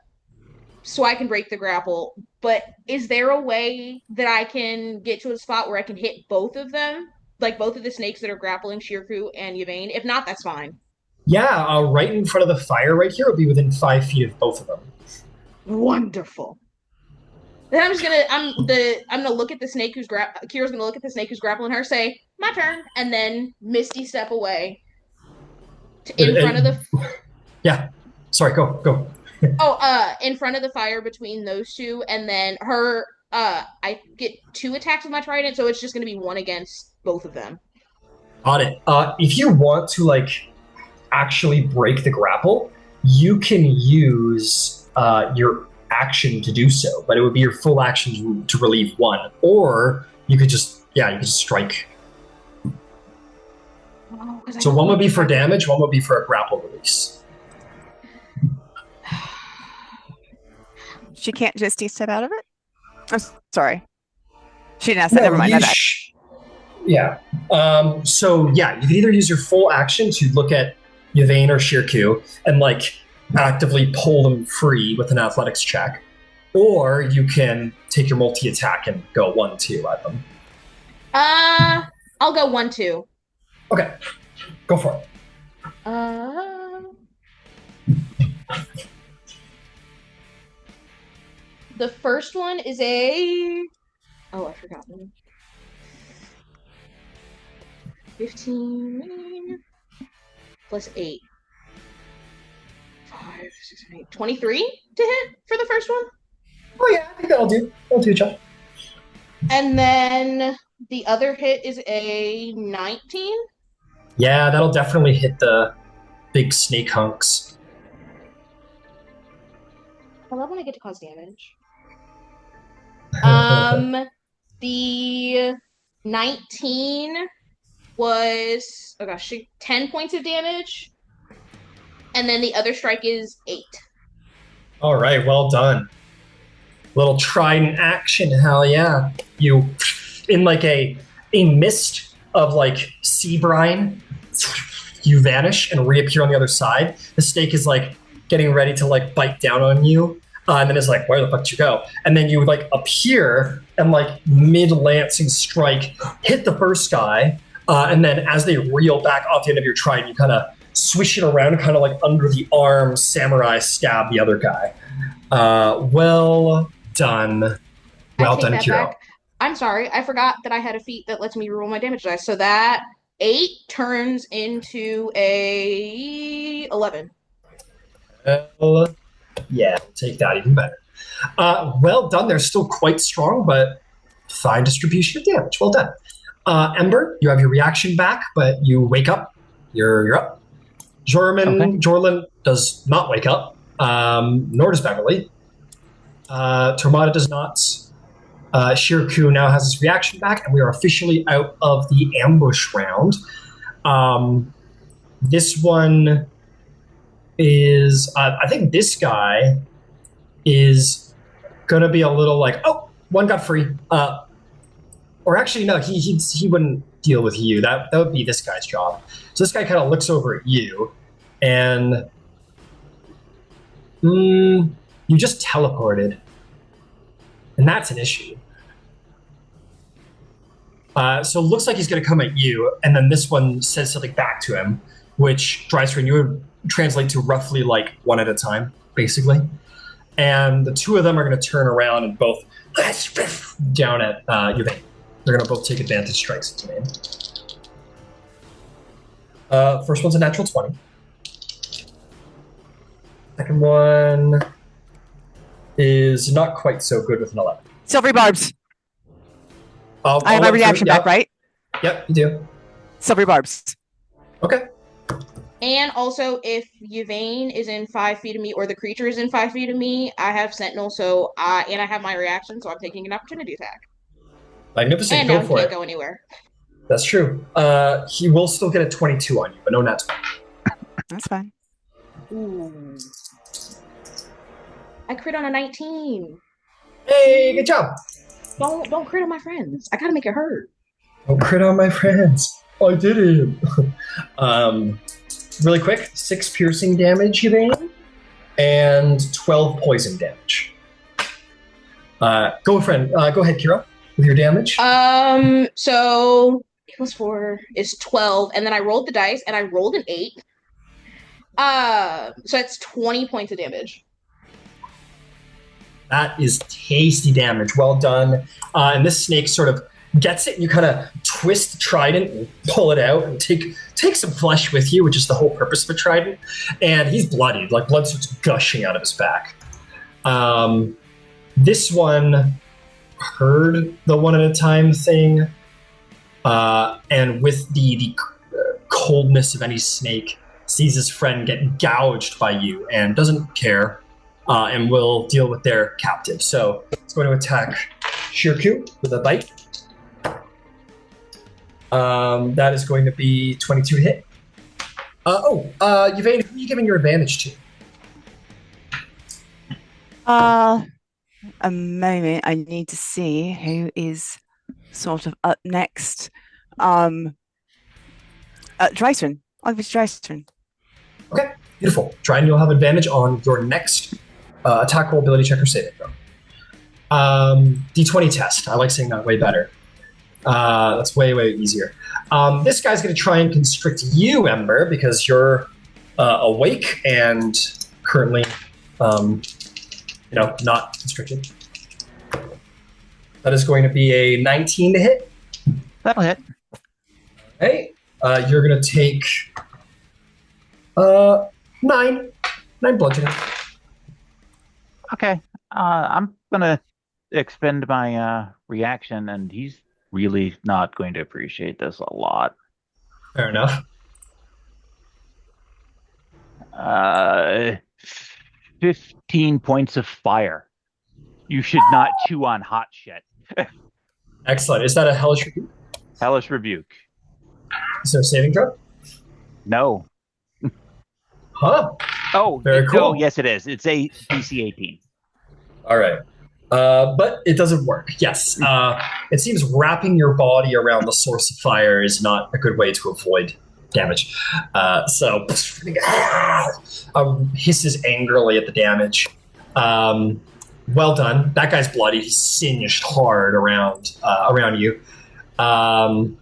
so I can break the grapple. But is there a way that I can get to a spot where I can hit both of them, like both of the snakes that are grappling Shirku and Yvain? If not, that's fine.
Yeah, right in front of the fire right here will be within 5 feet of both of them.
Wonderful. Then I'm gonna look at the snake Kira's gonna look at the snake who's grappling her, say, "My turn," and then Misty step away in front of the.
Yeah, sorry. Go.
In front of the fire between those two, and then her. I get 2 attacks with my trident, so it's just gonna be 1 against both of them.
Got it. If you want to like actually break the grapple, you can use your action to do so, but it would be your full action to relieve 1, or you could just strike. So 1 would be for damage, 1 would be for a grapple release.
She can't just step out of it? Oh, sorry. She didn't ask that. Never mind.
Yeah. You can either use your full action to look at Yvain or Shirku and like actively pull them free with an athletics check, or you can take your multi-attack and go 1-2 at them.
I'll go 1-2.
Okay, go for it.
The first one is I forgot one. 15 plus 8. 5, 6, 7, 8. 23 to hit for the first one.
Oh yeah, I think that'll do. That'll do, John.
And then the other hit is a 19.
Yeah, that'll definitely hit the big snake hunks.
I love when I get to cause damage. The 19 was 10 points of damage. And then the other strike is 8.
All right, well done. Little trident action, hell yeah. You, in like a mist of like sea brine, you vanish and reappear on the other side. The snake is like getting ready to like bite down on you. And then it's like, where the fuck did you go? And then you like appear and like mid-lancing strike, hit the first guy. And then as they reel back off the end of your trident, you kind of swish it around, kind of like under the arm, samurai stab the other guy. Well done. Well done, Kiro.
Back. I'm sorry, I forgot that I had a feat that lets me roll my damage dice. So that 8 turns into a 11.
Well, yeah, take that even better. Well done. They're still quite strong, but fine distribution of damage. Well done. Ember, you have your reaction back, but you wake up. You're up. Jorlin does not wake up, nor does Beverly. Tormada does not. Shirku now has his reaction back, and we are officially out of the ambush round. This one is, I think this guy is going to be a little like, oh, one got free. Or actually, no, he wouldn't deal with you. That would be this guy's job. So this guy kind of looks over at you, and you just teleported. And that's an issue. So it looks like he's going to come at you, and then this one says something back to him, which, Drysrinn, you would translate to roughly like one at a time, basically. And the two of them are going to turn around and both down at Yvain. They're going to both take advantage strikes at Yvain. First one's a natural 20. Second one is not quite so good with an 11.
Silvery barbs. I have my reaction back, right?
Yep, you do.
Silvery barbs.
Okay.
And also, if Yvain is in 5 feet of me, or the creature is in 5 feet of me, I have Sentinel, and I have my reaction, so I'm taking an opportunity attack.
Magnificent,
and
go
now
for
he
it.
can't go anywhere.
That's true. He will still get a 22 on you, but no nat 20.
That's fine.
Ooh. I crit on a 19.
Hey, good job.
Don't crit on my friends. I gotta make it hurt.
Don't crit on my friends. I did it. Really quick, 6 piercing damage, Yvain, and 12 poison damage. Go ahead, Kira, with your damage.
So plus 4 is 12, and then I rolled the dice, and I rolled an 8. So that's 20 points of damage.
That is tasty damage. Well done. And this snake sort of gets it, and you kind of twist the trident and pull it out and take some flesh with you, which is the whole purpose of a trident. And he's bloodied, like blood starts gushing out of his back. This one heard the one at a time thing, and with the coldness of any snake, sees his friend get gouged by you and doesn't care, and will deal with their captive. So it's going to attack Shirku with a bite. That is going to be 22 to hit. Yvain, who are you giving your advantage to?
A moment. I need to see who is sort of up next. Drysrinn. I'll give it to Drysrinn.
Okay, beautiful. Dryden, you'll have advantage on your next attack roll, ability check, or saving throw. D20 test. I like saying that way better. That's way, way easier. This guy's going to try and constrict you, Ember, because you're awake and currently, not constricted. That is going to be a 19 to hit.
That'll hit.
Okay. You're going to take 9 bludgeoning.
Okay. I'm going to expend my reaction, and he's really not going to appreciate this a lot.
Fair enough.
15 points of fire. You should not chew on hot shit.
Excellent. Is that a hellish rebuke?
Hellish rebuke.
Is there a saving throw?
No.
Huh.
Oh,
very cool.
Oh, yes, it is. It's a DC 18.
All right. But it doesn't work. Yes. It seems wrapping your body around the source of fire is not a good way to avoid damage. So hisses angrily at the damage. Well done. That guy's bloody. He's singed hard around you. All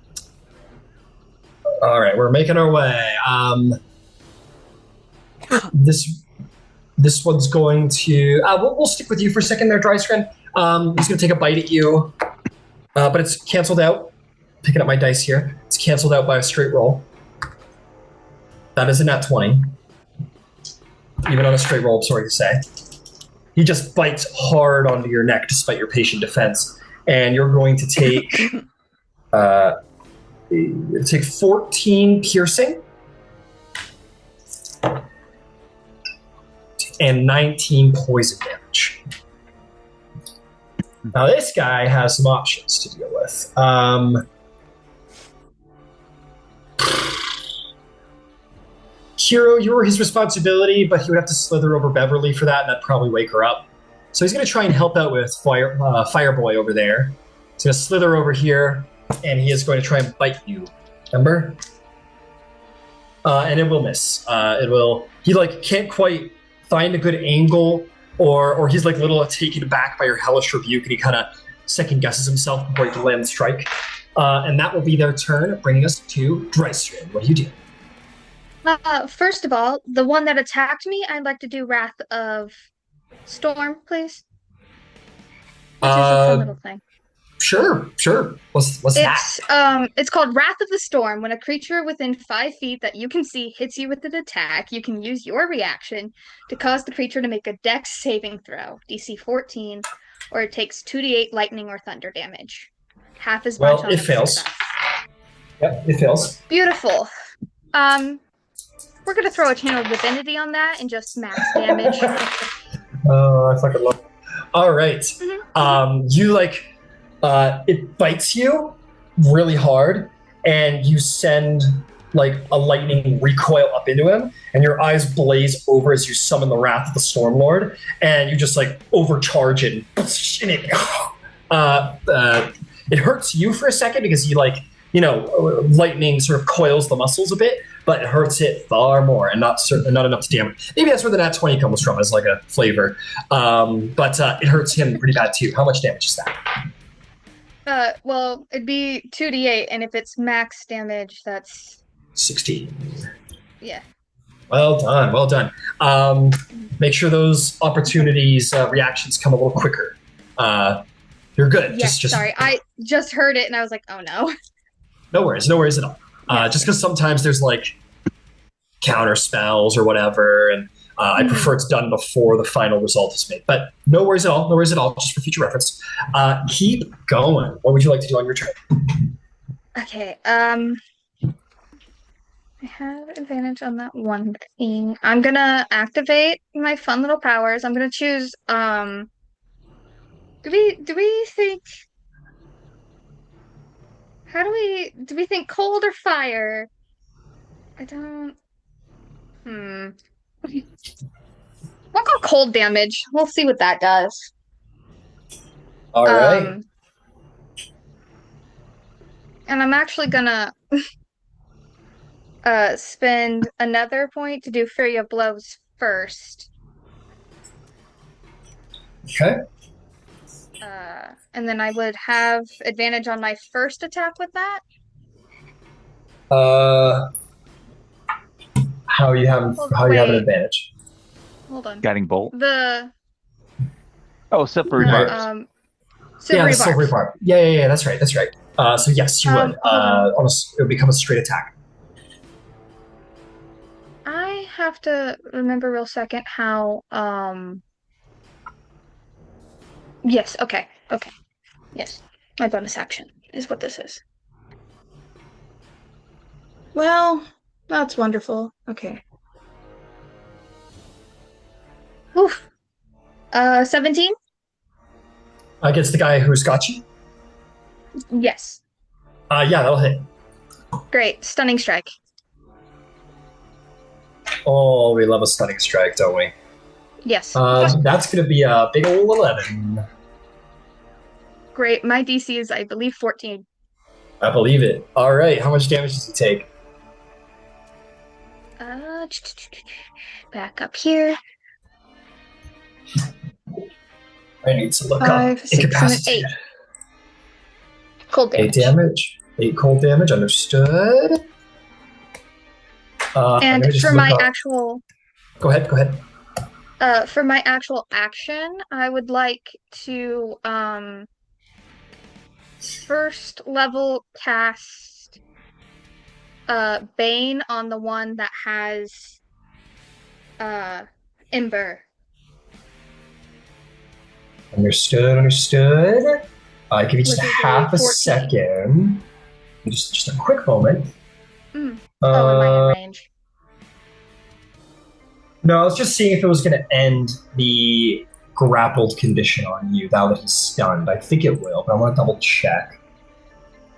right, we're making our way. This one's going to... we'll stick with you for a second there, Drysrinn. He's going to take a bite at you, but it's canceled out. Picking up my dice here. It's canceled out by a straight roll. That is a nat 20. Even on a straight roll, I'm sorry to say. He just bites hard onto your neck despite your patient defense. And you're going to take It'll take 14 piercing and 19 poison damage. Now this guy has some options to deal with. Hero, you were his responsibility, but he would have to slither over Beverly for that, and that'd probably wake her up. So he's going to try and help out with Fireboy over there. He's going to slither over here, and he is going to try and bite you. Remember? And it will miss. He can't quite find a good angle, or he's like a little taken aback by your hellish rebuke, and he kind of second guesses himself before he can land the strike. And that will be their turn, bringing us to Drysrinn. What do you do?
First of all, the one that attacked me, I'd like to do Wrath of Storm, please. Which is a fun little thing.
Sure. What's that?
It's called Wrath of the Storm. When a creature within 5 feet that you can see hits you with an attack, you can use your reaction to cause the creature to make a Dex saving throw, DC 14, or it takes 2d8 lightning or thunder damage. Half as much.
Well, it fails. Yep, it fails.
Beautiful. We're gonna throw a channel of divinity on that and just max damage.
Oh, I fucking love it. All right. It bites you really hard, and you send like a lightning recoil up into him, and your eyes blaze over as you summon the Wrath of the Stormlord, and you just like overcharge it, and it hurts you for a second because lightning sort of coils the muscles a bit, but it hurts it far more, and not enough to damage. Maybe that's where the nat 20 comes from as like a flavor. But it hurts him pretty bad too. How much damage is that?
Well, it'd be 2d8, and if it's max damage, that's
16.
Yeah.
Well done. Make sure those opportunities, reactions come a little quicker. You're good.
Yes, sorry. I just heard it, and I was like, oh no.
No worries at all. Just because sometimes there's like counter spells or whatever, and I prefer it's done before the final result is made. But no worries at all, just for future reference. Keep going. What would you like to do on your turn?
Okay, I have advantage on that one thing. I'm gonna activate my fun little powers. I'm gonna choose, do we think... do we think cold or fire? I don't... We'll go cold damage. We'll see what that does.
All right.
And I'm actually gonna spend another point to do Fury of Blows first.
Okay.
And then I would have advantage on my first attack with that.
How you have an advantage?
Hold on.
Guiding bolt.
Silvery
Slippery barbs.
Silvery barb. Yeah. That's right. So yes, you would. It would become a straight attack.
I have to remember real second how. Yes. Okay. Yes, my bonus action is what this is. Well, that's wonderful. Okay. Oof. 17?
Against the guy who's got you?
Yes.
Yeah, that'll hit.
Great. Stunning strike.
Oh, we love a stunning strike, don't we?
Yes.
That's going to be a big ol' 11.
Great. My DC is, I believe, 14.
I believe it. All right. How much damage does he take?
Back up here.
I need to look
5,
up
6,
incapacitated.
8. Cold damage.
8 cold damage. Understood.
And for my actual...
Go ahead.
For my actual action, I would like to first level cast Bane on the one that has Ember.
Understood. I give you just half a second. Just a quick moment.
Am I in range?
No, I was just seeing if it was going to end the grappled condition on you now that he's stunned. I think it will, but I want to double check.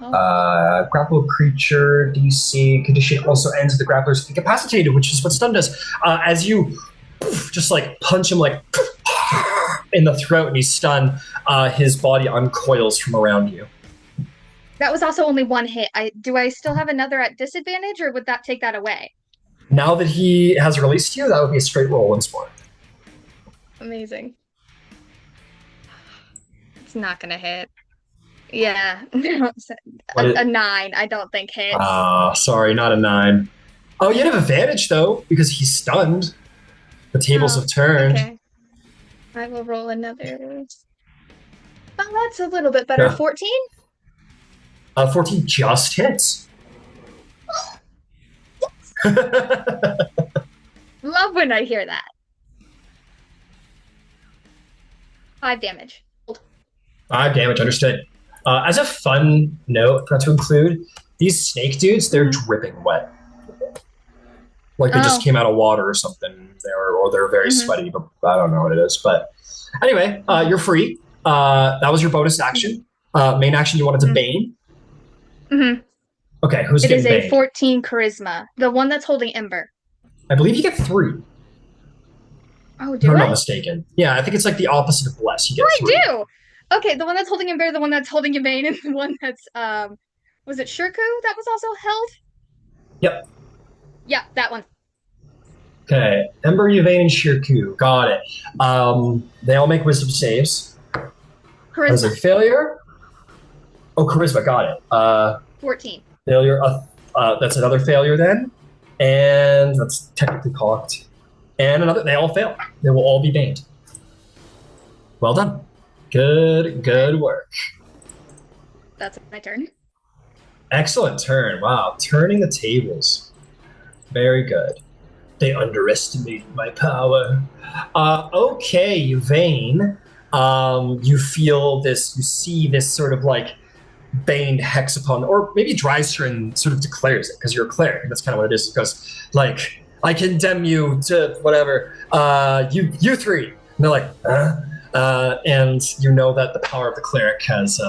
Grappled creature, DC, condition also ends with the grappler's incapacitated, which is what stun does. As you just like punch him like in the throat and he's stunned, his body uncoils from around you.
That was also only one hit. Do I still have another at disadvantage, or would that take that away?
Now that he has released you, that would be a straight roll once more.
Amazing. It's not gonna hit. Yeah. A 9, I don't think hits.
Sorry, not a 9. Oh, you have advantage though, because he's stunned. The tables have turned.
Okay. I will roll another. Oh, that's a little bit better. 14?
14 just hits.
Love when I hear that. 5 damage.
5 damage, understood. As a fun note, forgot to include, these snake dudes, they're dripping wet. Like they just came out of water or something, or they're very sweaty, but I don't know what it is. But anyway, you're free. That was your bonus action. Main action, you wanted to Bane?
Mm-hmm.
Okay, who's
getting
Bane?
It is a 14 charisma. The one that's holding Ember.
I believe you get 3.
Oh, do I?
If I'm not mistaken. Yeah, I think it's like the opposite of bless. You get 3.
I do! Okay, the one that's holding Ember, the one that's holding Yvain, and the one that's, was it Shirku that was also held?
Yep.
Yeah, that one.
Okay, Ember, Yvain, and Shirku. Got it. They all make wisdom saves.
Charisma.
That was a failure. Oh, charisma, got it.
14.
Failure. That's another failure then. And that's technically cocked. And another, they all fail. They will all be baned. Well done. Good work.
That's my turn.
Excellent turn. Wow, turning the tables. Very good. They underestimated my power. Okay, Yvain. You feel this, you see this sort of like baned hex upon, or maybe Drysrinn sort of declares it, because you're a cleric, and that's kind of what it is. It goes, like, I condemn you to whatever, you 3. And they're like, and you know that the power of the cleric has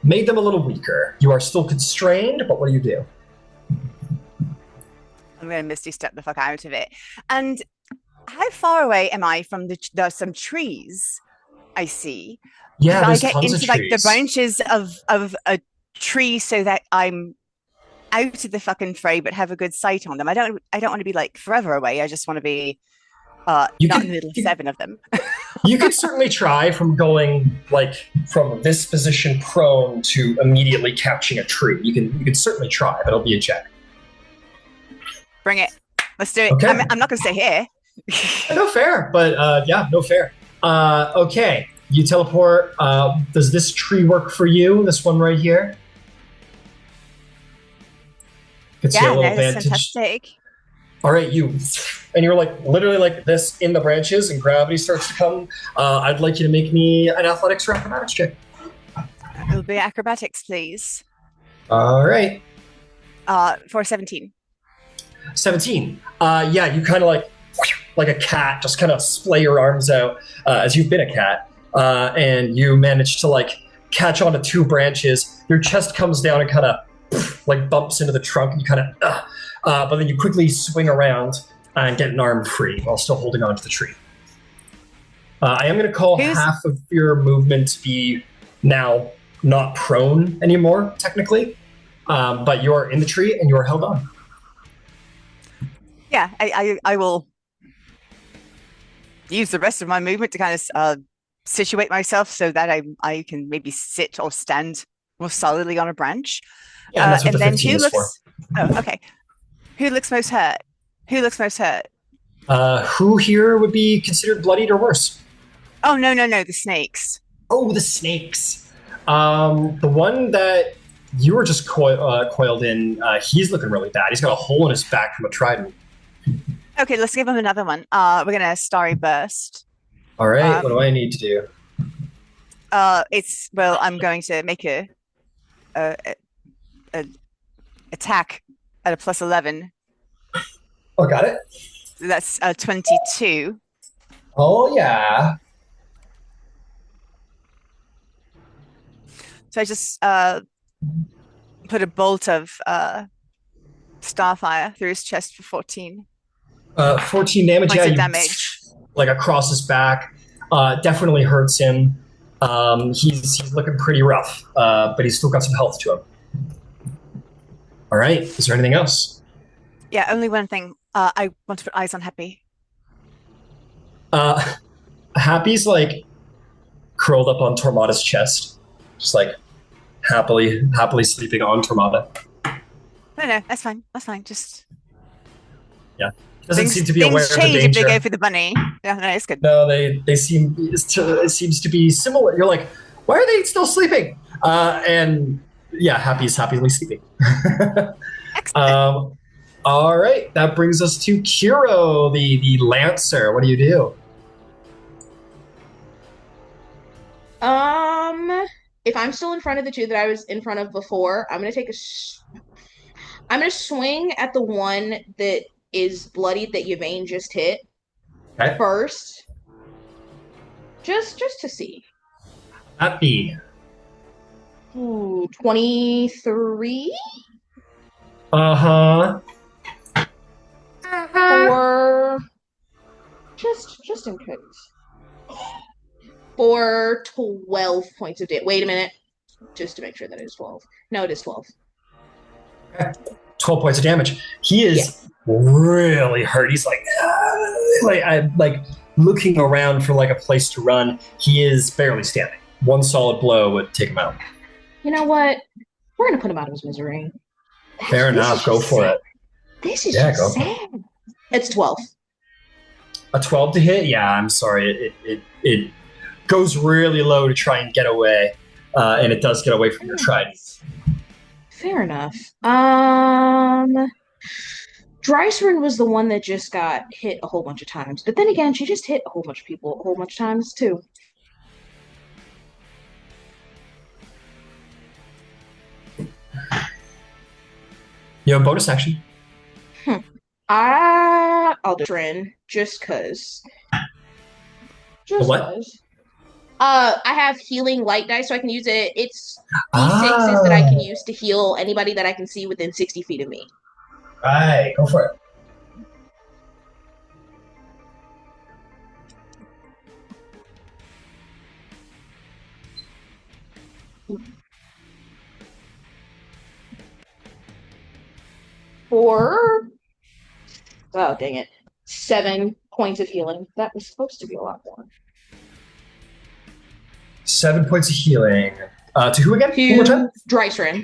made them a little weaker. You are still constrained, but what do you do?
I'm going to Misty step the fuck out of it. And how far away am I from there's some trees I see?
Yeah,
I
there's
get
tons
into
of
like
trees.
the branches of a tree so that I'm out of the fucking fray but have a good sight on them. I don't want to be like forever away. I just want to be not in the middle of 7 of them.
You could certainly try from going like from this position prone to immediately catching a tree. You can certainly try, but it'll be a check.
Bring it. Let's do it.
Okay.
I'm not going to stay here.
No fair, but no fair. Okay, you teleport. Does this tree work for you? This one right here? It's
Yeah,
your
no,
advantage.
that's fantastic.
All right, and you're like literally like this in the branches, and gravity starts to come. I'd like you to make me an athletics or acrobatics check.
It'll be acrobatics, please.
All right.
For 17.
17. Yeah, you kind of like a cat, just kind of splay your arms out as you've been a cat, and you manage to like catch onto 2 branches. Your chest comes down and kind of like bumps into the trunk, and you kind of, but then you quickly swing around and get an arm free while still holding onto the tree. I am going to call half of your movement to be now not prone anymore, technically, but you're in the tree and you're held on.
Yeah, I will use the rest of my movement to kind of situate myself so that I can maybe sit or stand more solidly on a branch.
Yeah, that's what
and
the
then
15 is for.
Oh, okay. Who looks most hurt?
Who here would be considered bloodied or worse?
Oh, no, the snakes.
Oh, the snakes. The one that you were just coiled in, he's looking really bad. He's got a hole in his back from a trident.
Okay, let's give him another one. We're going to Starry Burst.
All right, what do I need to do?
I'm going to make attack at a plus 11.
Oh, got it.
That's 22.
Oh, yeah.
So I just put a bolt of starfire through his chest for 14.
14 damage.
Points
Yeah,
of damage.
Like across his back. Definitely hurts him. He's looking pretty rough, but he's still got some health to him. All right. Is there anything else?
Yeah, only one thing. I want to put eyes on Happy.
Happy's like curled up on Tormada's chest, just like happily sleeping on Tormada.
No, that's fine. That's fine. Just
Doesn't seem to be aware of the
change if
danger.
they go for the bunny. Yeah, no, it's good.
No, they seem it seems to be similar. You're like, why are they still sleeping? And yeah, Happy's happily sleeping.
Excellent.
All right, that brings us to Kiro, the Lancer. What do you do?
If I'm still in front of the two that I was in front of before, I'm gonna I'm gonna swing at the one that is bloodied that Yvain just hit first, just to see.
Happy.
Ooh, 23.
Uh-huh.
For just in case. For 12 points of damage. Wait a minute. Just to make sure that it is 12. No, it is 12.
Okay. 12 points of damage. He is really hurt. He's like looking around for like a place to run. He is barely standing. One solid blow would take him out.
You know what? We're gonna put him out of his misery.
Fair enough. Go for it.
This is just sad. It's 12.
A 12 to hit? Yeah, I'm sorry. It goes really low to try and get away, and it does get away from your trident.
Fair enough. Drysrinn was the one that just got hit a whole bunch of times. But then again, she just hit a whole bunch of people a whole bunch of times, too.
You have a bonus action.
I'll do Trin, just cause.
What?
Cause. I have healing light dice, so I can use it. It's D6s that I can use to heal anybody that I can see within 60 feet of me.
Right, go for it.
Oh, dang it. 7 points of healing. That was supposed to be a lot more.
7 points of healing. To who again? One more time?
Drysrinn.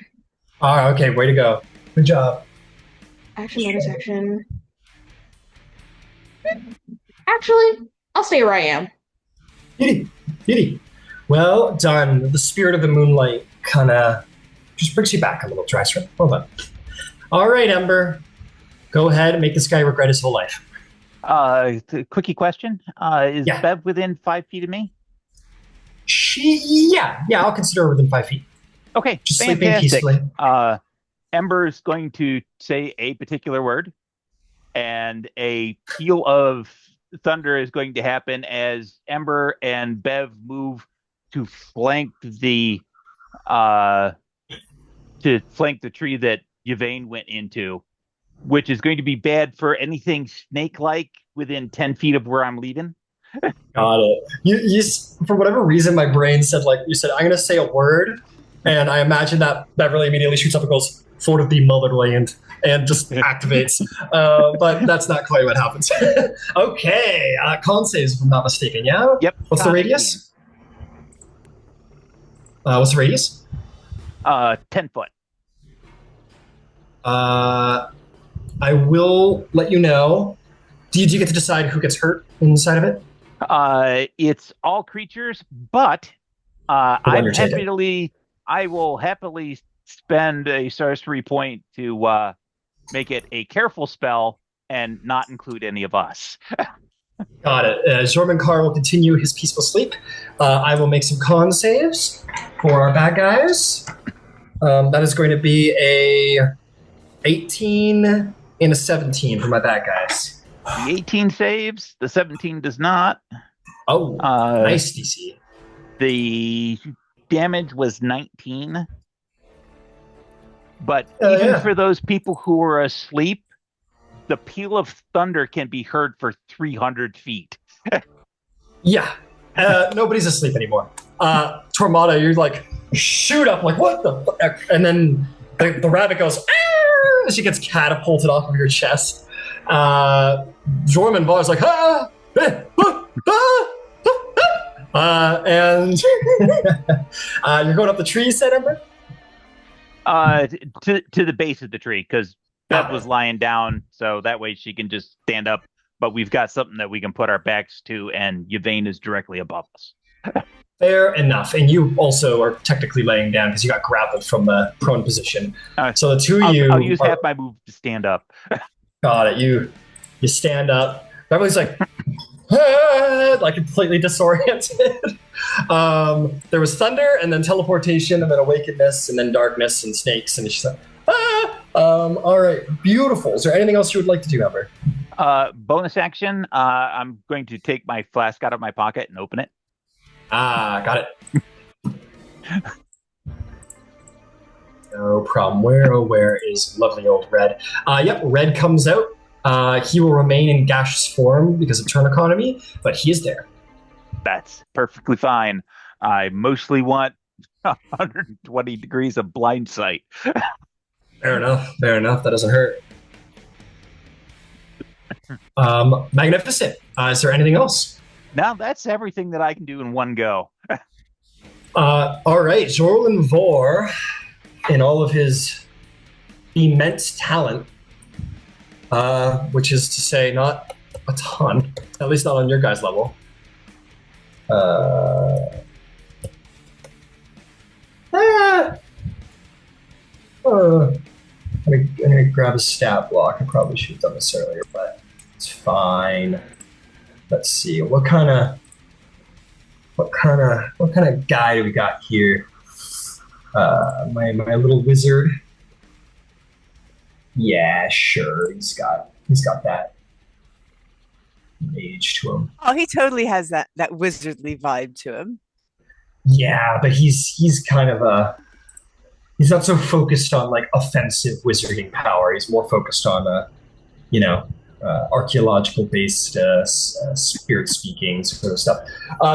Okay, way to go. Good job.
Action, bonus action. Actually, I'll stay where I am.
Beauty. Well done. The spirit of the moonlight kind of just brings you back a little, Drysrinn. Well done. All right, Ember. Go ahead and make this guy regret his whole life.
Quickie question. Is Bev within 5 feet of me?
I'll consider her within 5 feet.
Okay,
just
fantastic.
Sleeping peacefully.
Ember is going to say a particular word, and a peal of thunder is going to happen as Ember and Bev move to flank the tree that Yvain went into, which is going to be bad for anything snake-like within 10 feet of where I'm leaving.
Got it. You for whatever reason, my brain said, I'm going to say a word, and I imagine that Beverly immediately shoots up and goes, "For the motherland," and just activates. But that's not quite what happens. Okay, con saves, if I'm not mistaken, yeah?
Yep.
What's the radius? What's the radius?
10 foot.
I will let you know. Do you get to decide who gets hurt inside of it?
It's all creatures, but I will happily spend a sorcery point to make it a careful spell and not include any of us.
Got it. Jormankar will continue his peaceful sleep. I will make some con saves for our bad guys. That is going to be a 18 and a 17 for my bad guys.
The 18 saves, the 17 does not.
Oh, nice DC.
The damage was 19. But even for those people who are asleep, the peal of thunder can be heard for 300 feet.
Yeah. Nobody's asleep anymore. Tormada, you're like, shoot up, like, what the fuck? And then the rabbit goes, ah! She gets catapulted off of your chest. Jorman Var's like, ah! And you're going up the tree, said Ember?
To the base of the tree, because Bev was lying down, so that way she can just stand up. But we've got something that we can put our backs to, and Yvain is directly above us.
Fair enough. And you also are technically laying down because you got grappled from the prone position. So the two of you...
I'll use half my move to stand up.
Got it. You stand up. Beverly's like... ah, like completely disoriented. There was thunder, and then teleportation, and then awakeness, and then darkness, and snakes, and she's like, ah! All right, beautiful. Is there anything else you would like to do, Ember?
Bonus action, I'm going to take my flask out of my pocket and open it.
Got it. No problem. Where is lovely old Red? Yep, Red comes out. He will remain in gaseous form because of turn economy, but he is there.
That's perfectly fine. I mostly want 120 degrees of blind sight.
Fair enough. That doesn't hurt. Magnificent. Is there anything else?
Now that's everything that I can do in one go.
All right, Jorlin Vor, in all of his immense talent, which is to say not a ton, at least not on your guys' level. I'm gonna grab a stat block. I probably should have done this earlier, but it's fine. Let's see. What kind of guy do we got here? My little wizard. Yeah, sure. He's got that age to him.
Oh, he totally has that wizardly vibe to him.
Yeah, but he's kind of he's not so focused on like offensive wizarding power. He's more focused on archaeological based spirit speaking sort of stuff.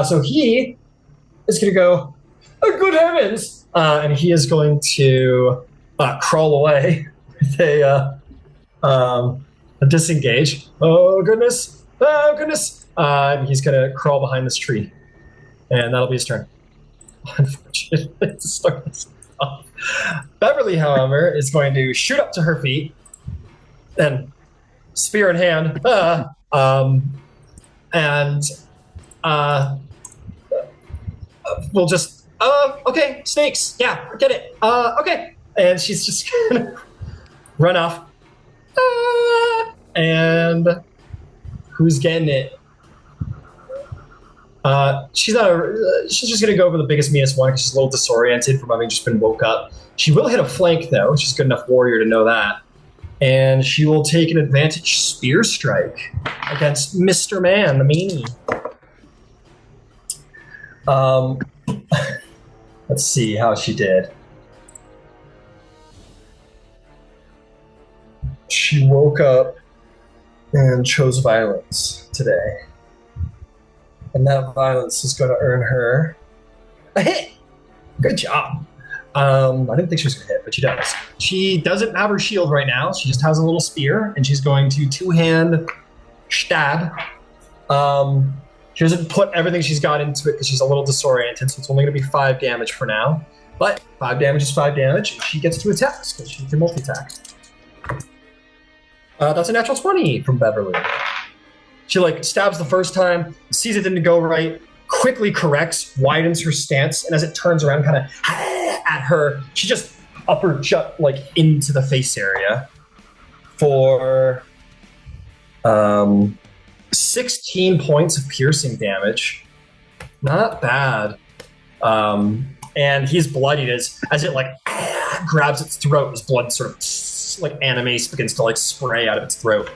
So he is going to go, oh, good heavens, and he is going to crawl away with a disengage. Oh goodness! And he's going to crawl behind this tree, and that'll be his turn. Unfortunately, to start this off. Beverly, however, is going to shoot up to her feet and spear in hand, and we'll just okay, snakes, yeah, get it, okay, and she's just gonna run off, and who's getting it? She's just gonna go for the biggest, meanest one because she's a little disoriented from having just been woke up. She will hit a flank though. She's a good enough warrior to know that. And she will take an advantage spear strike against Mr. Man, the meanie. Let's see how she did. She woke up and chose violence today. And that violence is going to earn her a hit. Good job. I didn't think she was going to hit, but she does. She doesn't have her shield right now. She just has a little spear, and she's going to two-hand stab. She doesn't put everything she's got into it because she's a little disoriented, so it's only going to be 5 damage for now. But 5 damage is 5 damage, and she gets 2 attacks because she can multi-attack. That's a natural 20 from Beverly. She stabs the first time, sees it didn't go right, quickly corrects, widens her stance, and as it turns around kind of at her, she just uppercut into the face area for 16 points of piercing damage. Not bad. And he's bloodied as it grabs its throat as blood sort of like animates, begins to like spray out of its throat.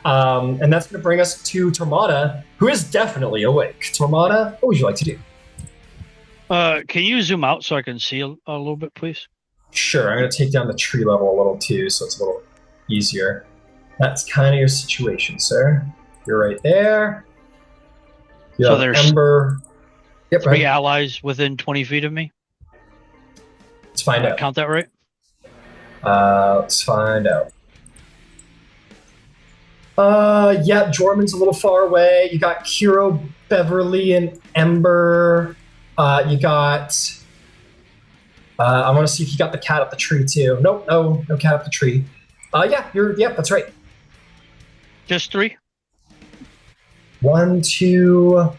And that's going to bring us to Tormada, who is definitely awake. Tormada, what would you like to do?
Can you zoom out so I can see a little bit, please?
Sure, I'm going to take down the tree level a little too, so it's a little easier. That's kind of your situation, sir. You're right there. You have
there's
Ember. Yep,
3 allies within 20 feet of me.
Let's find out.
Count that right?
Let's find out. Yeah, Jorman's a little far away. You got Kiro, Beverly, and Ember. You got... I want to see if you got the cat up the tree, too. Nope, no cat up the tree. Yeah, that's right.
Just 3?
1, 2...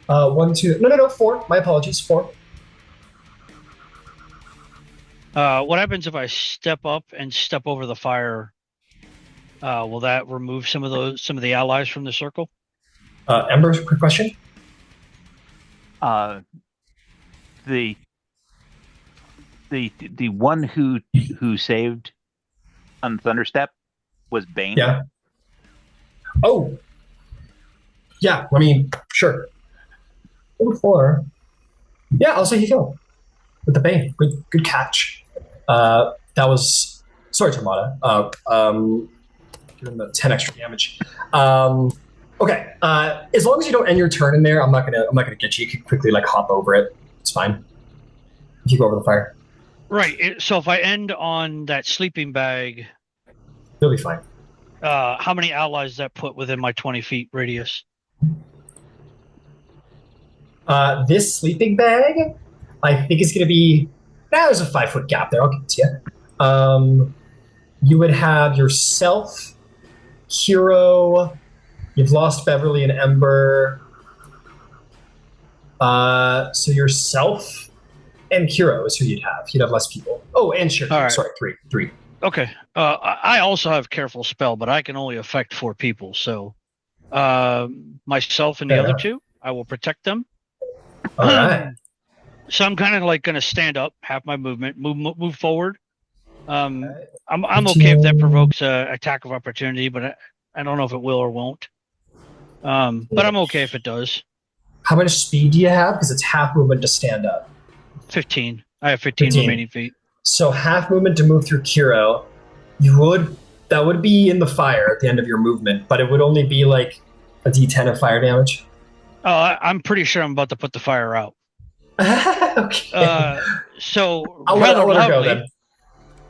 1, 2... No, 4. My apologies, 4.
What happens if I step up and step over the fire? Will that remove some of the allies from the circle?
Ember, quick question.
The one who saved on Thunderstep was Bane.
Yeah. Oh. Yeah, I mean, sure. 4. Yeah, I'll say you go with the Bane. Good catch. That was Tormada. Give him the 10 extra damage. Okay. As long as you don't end your turn in there, I'm not gonna get you. You can quickly like hop over it. It's fine. If you go over the fire.
Right. So if I end on that sleeping bag,
you'll be fine.
How many allies does that put within my 20 feet radius?
This sleeping bag, I think is going to be... there's a 5-foot gap there. I'll give it to you. You would have yourself, Hero. You've lost Beverly and Ember. So yourself and Kiro is who you'd have. You'd have less people. Oh, and sure. Right. Sorry, 3.
Okay. I also have Careful Spell, but I can only affect 4 people. So myself and the other 2, I will protect them.
All right.
So I'm kind of like going to stand up, half my movement, move forward. I'm okay if that provokes an attack of opportunity, but I don't know if it will or won't. But I'm okay if it does.
How much speed do you have? Because it's half movement to stand up.
15. I have 15 remaining feet.
So half movement to move through Kiro. That would be in the fire at the end of your movement, but it would only be like a D10 of fire damage.
I'm pretty sure I'm about to put the fire out.
Okay.
So
I'll let her go then.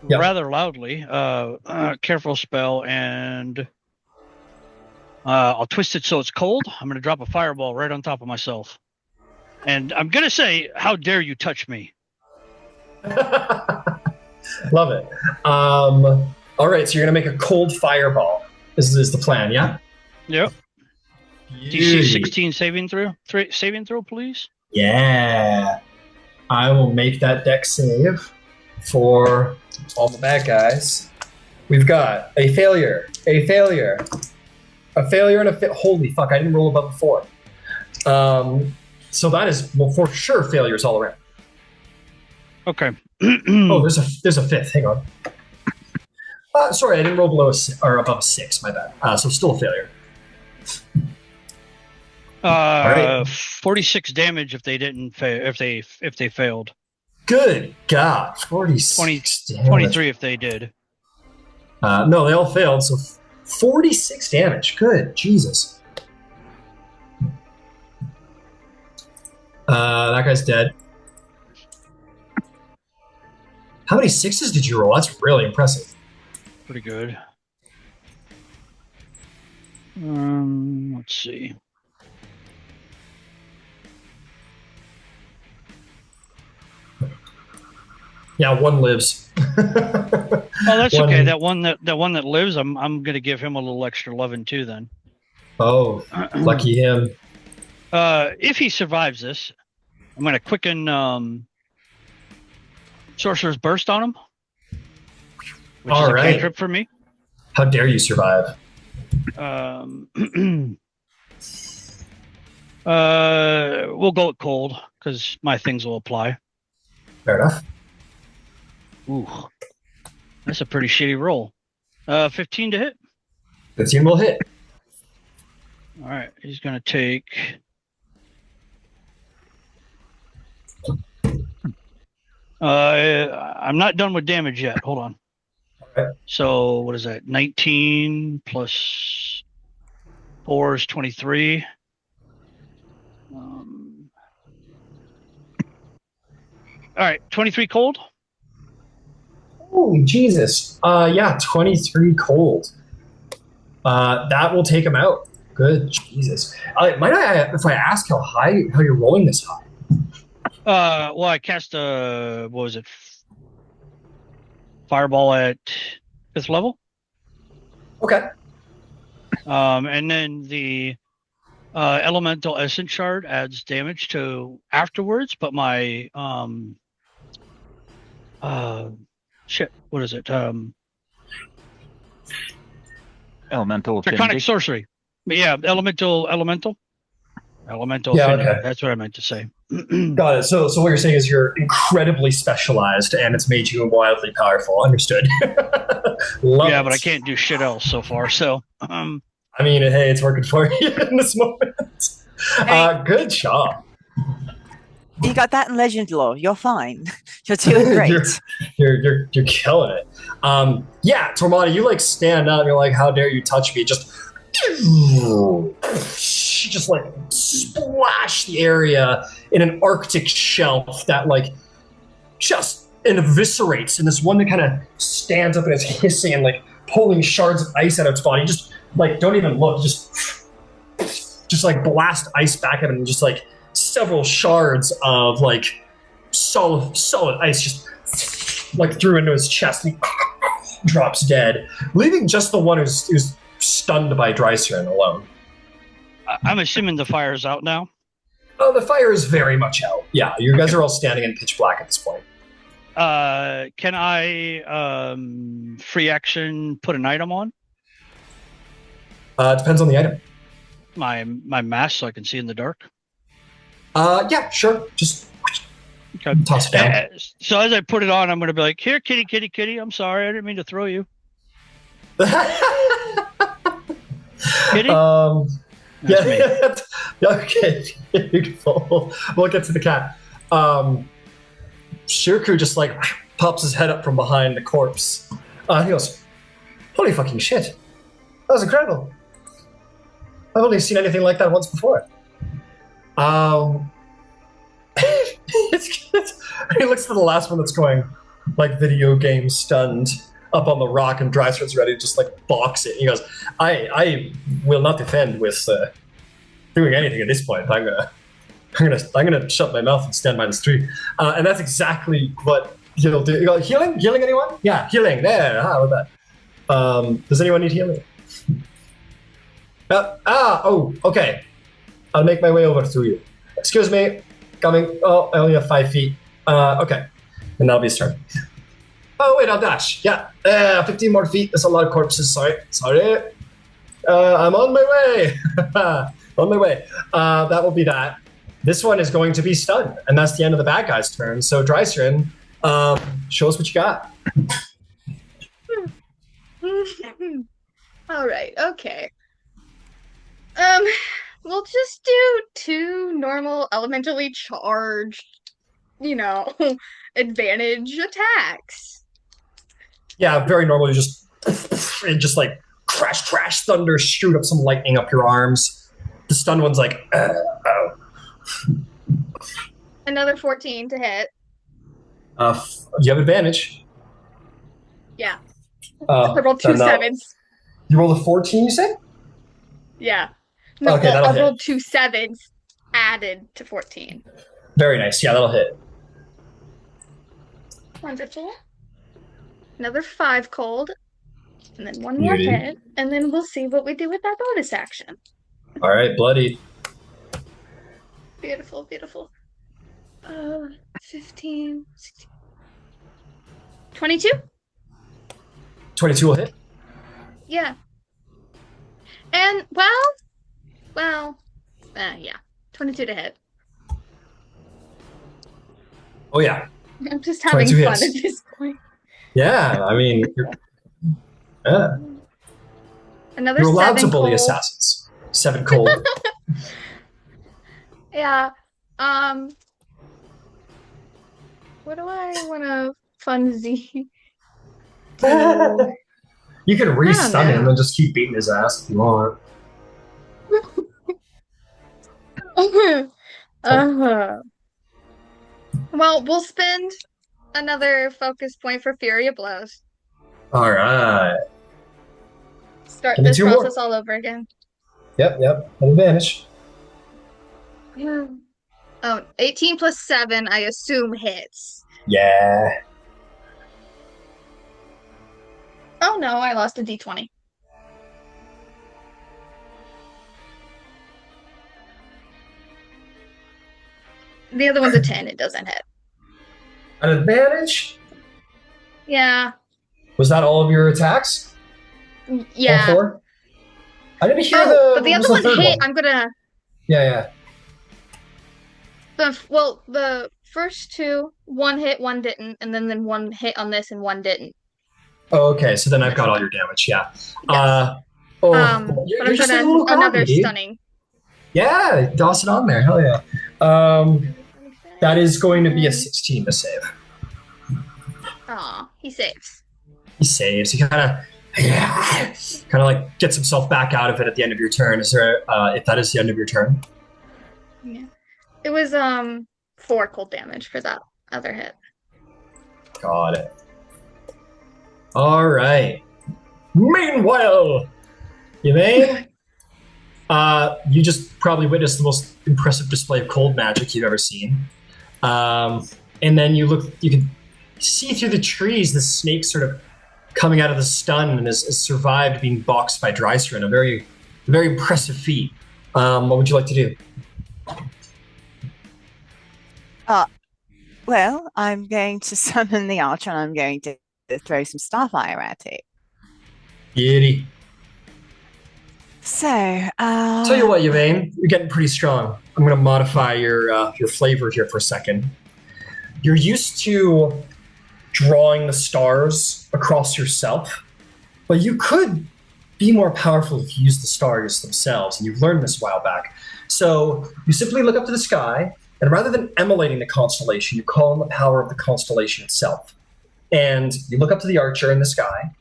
Yep.
Rather loudly, Careful Spell, and I'll twist it so it's cold. I'm going to drop a fireball right on top of myself. And I'm going to say, how dare you touch me?
Love it. All right, so you're going to make a cold fireball. This is the plan, yeah?
Yep. DC 16 saving throw, please.
Yeah. I will make that dex save for all the bad guys. We've got a failure, and a holy fuck, I didn't roll above a 4. So that is, well, for sure failures all around.
Okay.
Oh, there's a 5th. Hang on. Sorry, I didn't roll below or above a 6. My bad. So still a failure.
Right. 46 damage if they didn't if they failed.
Good God, 46 damage.
23 if they did.
No, they all failed. So 46 damage. Good Jesus. That guy's dead. How many 6s did you roll? That's really impressive.
Pretty good. Let's see.
Yeah, 1 lives.
Oh, that's okay. That one that lives, I'm gonna give him a little extra loving too. Then.
Oh, lucky him.
If he survives this, I'm gonna quicken Sorcerer's Burst on him, which is a cantrip for me.
How dare you survive?
We'll go with cold because my things will apply.
Fair enough.
Ooh, that's a pretty shitty roll. 15 to hit.
15 will hit.
All right, he's gonna take. I'm not done with damage yet. Hold on.
Okay.
So what is that? 19 plus 4 is 23. All right, 23 cold.
Oh, Jesus. Yeah, 23 cold. That will take him out. Good Jesus. Might I, if I ask how you're rolling this high?
Well, I cast what was it? Fireball at 5th level.
Okay.
And then the elemental essence shard adds damage to afterwards, but my shit, what is it?
Elemental
Draconic
affinity.
sorcery. But yeah, elemental.
Yeah,
affinity.
okay.
That's what I meant to say.
Got it. So what you're saying is you're incredibly specialized and it's made you wildly powerful. Understood. Love
Yeah,
it.
but I can't do shit else so far. So,
I mean, hey, it's working for you in this moment. Good job.
You got that in Legend Lore. You're fine. You're doing great.
You're killing it. Yeah, Tormada, you like stand up. You're like, how dare you touch me? Just like splash the area in an Arctic shelf that like just eviscerates, and this one that kind of stands up and is hissing and like pulling shards of ice out of its body. Just like don't even look. Just like blast ice back at him, and just like several shards of like solid ice just like through into his chest, and he drops dead, leaving just the one who's stunned by Drysrinn alone.
I'm assuming the fire's out now.
Oh, the fire is very much out. Yeah, you guys are all standing in pitch black at this point.
Can I free action put an item on?
Depends on the item.
My mask so I can see in the dark.
Yeah, sure. Just toss it down.
So as I put it on, I'm going to be like, here, kitty. I'm sorry. I didn't mean to throw you. Kitty?
Yeah. Okay. Beautiful. We'll get to the cat. Shirku just like pops his head up from behind the corpse. He goes, holy fucking shit. That was incredible. I've only seen anything like that once before. He looks for the last one that's going like video game stunned up on the rock, and Drysrinn's ready to just like box it. He goes, I will not defend with doing anything at this point. I'm gonna shut my mouth and stand by this tree. And that's exactly what he'll do. You go, healing anyone? Yeah, healing. There. How about that? Does anyone need healing? Okay. I'll make my way over to you. Excuse me. Coming. Oh, I only have 5 feet. Okay. And that'll be his turn. Oh, wait, I'll dash. Yeah. 15 more feet. That's a lot of corpses. Sorry. I'm on my way. On my way. That will be that. This one is going to be stunned, and that's the end of the bad guy's turn. So, Drysrinn, show us what you got.
All right. Okay. We'll just do 2 normal elementally charged, advantage attacks.
Yeah, very normal. You just like crash, thunder, shoot up some lightning up your arms. The stunned one's like, oh.
Another 14 to hit.
You have advantage.
Yeah. I rolled 2 7s.
You rolled a 14, you said?
Yeah. No,
okay,
I rolled 2 7s added to 14.
Very nice. Yeah, that'll hit.
Wonderful. Another 5 cold. And then 1 more hit. And then we'll see what we do with that bonus action.
All right, bloody.
Beautiful. 15, 16. 22?
22 will hit?
Yeah. And, yeah. 22 to hit.
Oh, yeah.
I'm just having fun
hits.
at this point.
Yeah, I mean, yeah.
Another
You're allowed
7
to bully
cold.
assassins. 7 cold.
Yeah. What do I want to fun Z?
You can re-stun him
know.
and just keep beating his ass if you want.
Well, we'll spend another focus point for Fury of Blows.
All right.
Start
Give me
this
2 more.
process all over again.
Yep. An advantage.
Yeah. Oh, 18 plus 7, I assume hits.
Yeah.
Oh no, I lost a d20. The other one's a 10, it doesn't hit.
An advantage?
Yeah.
Was that all of your attacks?
Yeah.
All 4? I didn't hear
but the other one hit. I'm gonna.
Yeah.
The first 2, 1 hit, 1 didn't, and then 1 hit on this and 1 didn't.
Oh, okay. So then I've got all your damage. Yeah.
Yes.
But
I'm
just
gonna
a little
another
cocky, dude.
stunning.
Yeah, toss it on there. Hell yeah. That is going to be a 16 to save.
Aw, he saves.
He saves. He kind of like gets himself back out of it at the end of your turn. Is there? If that is the end of your turn.
Yeah. It was 4 cold damage for that other hit.
Got it. All right. Meanwhile, Yvain, you just probably witnessed the most impressive display of cold magic you've ever seen. And then you can see through the trees the snake sort of coming out of the stun and has survived being boxed by Drysrinn. A very impressive feat. What would you like to do?
Well, I'm going to summon the archer and I'm going to throw some starfire at it.
Giddy.
So,
Tell you what, Yvain, you're getting pretty strong. I'm going to modify your flavor here for a second. You're used to drawing the stars across yourself, but you could be more powerful if you use the stars themselves, and you've learned this a while back. So you simply look up to the sky, and rather than emulating the constellation, you call on the power of the constellation itself. And you look up to the archer in the sky,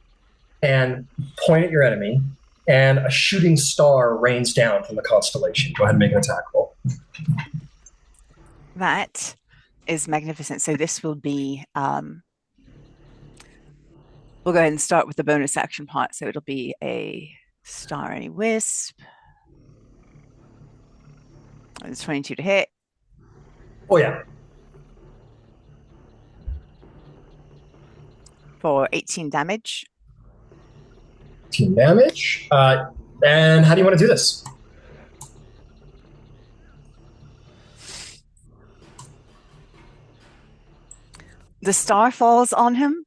and point at your enemy, and a shooting star rains down from the constellation. Go ahead and make an attack roll.
that is magnificent. So this will be, we'll go ahead and start with the bonus action part. So it'll be a starry wisp. It's 22 to hit.
Oh, yeah.
For 18 damage.
18 damage. And how do you want to do this?
The star falls on him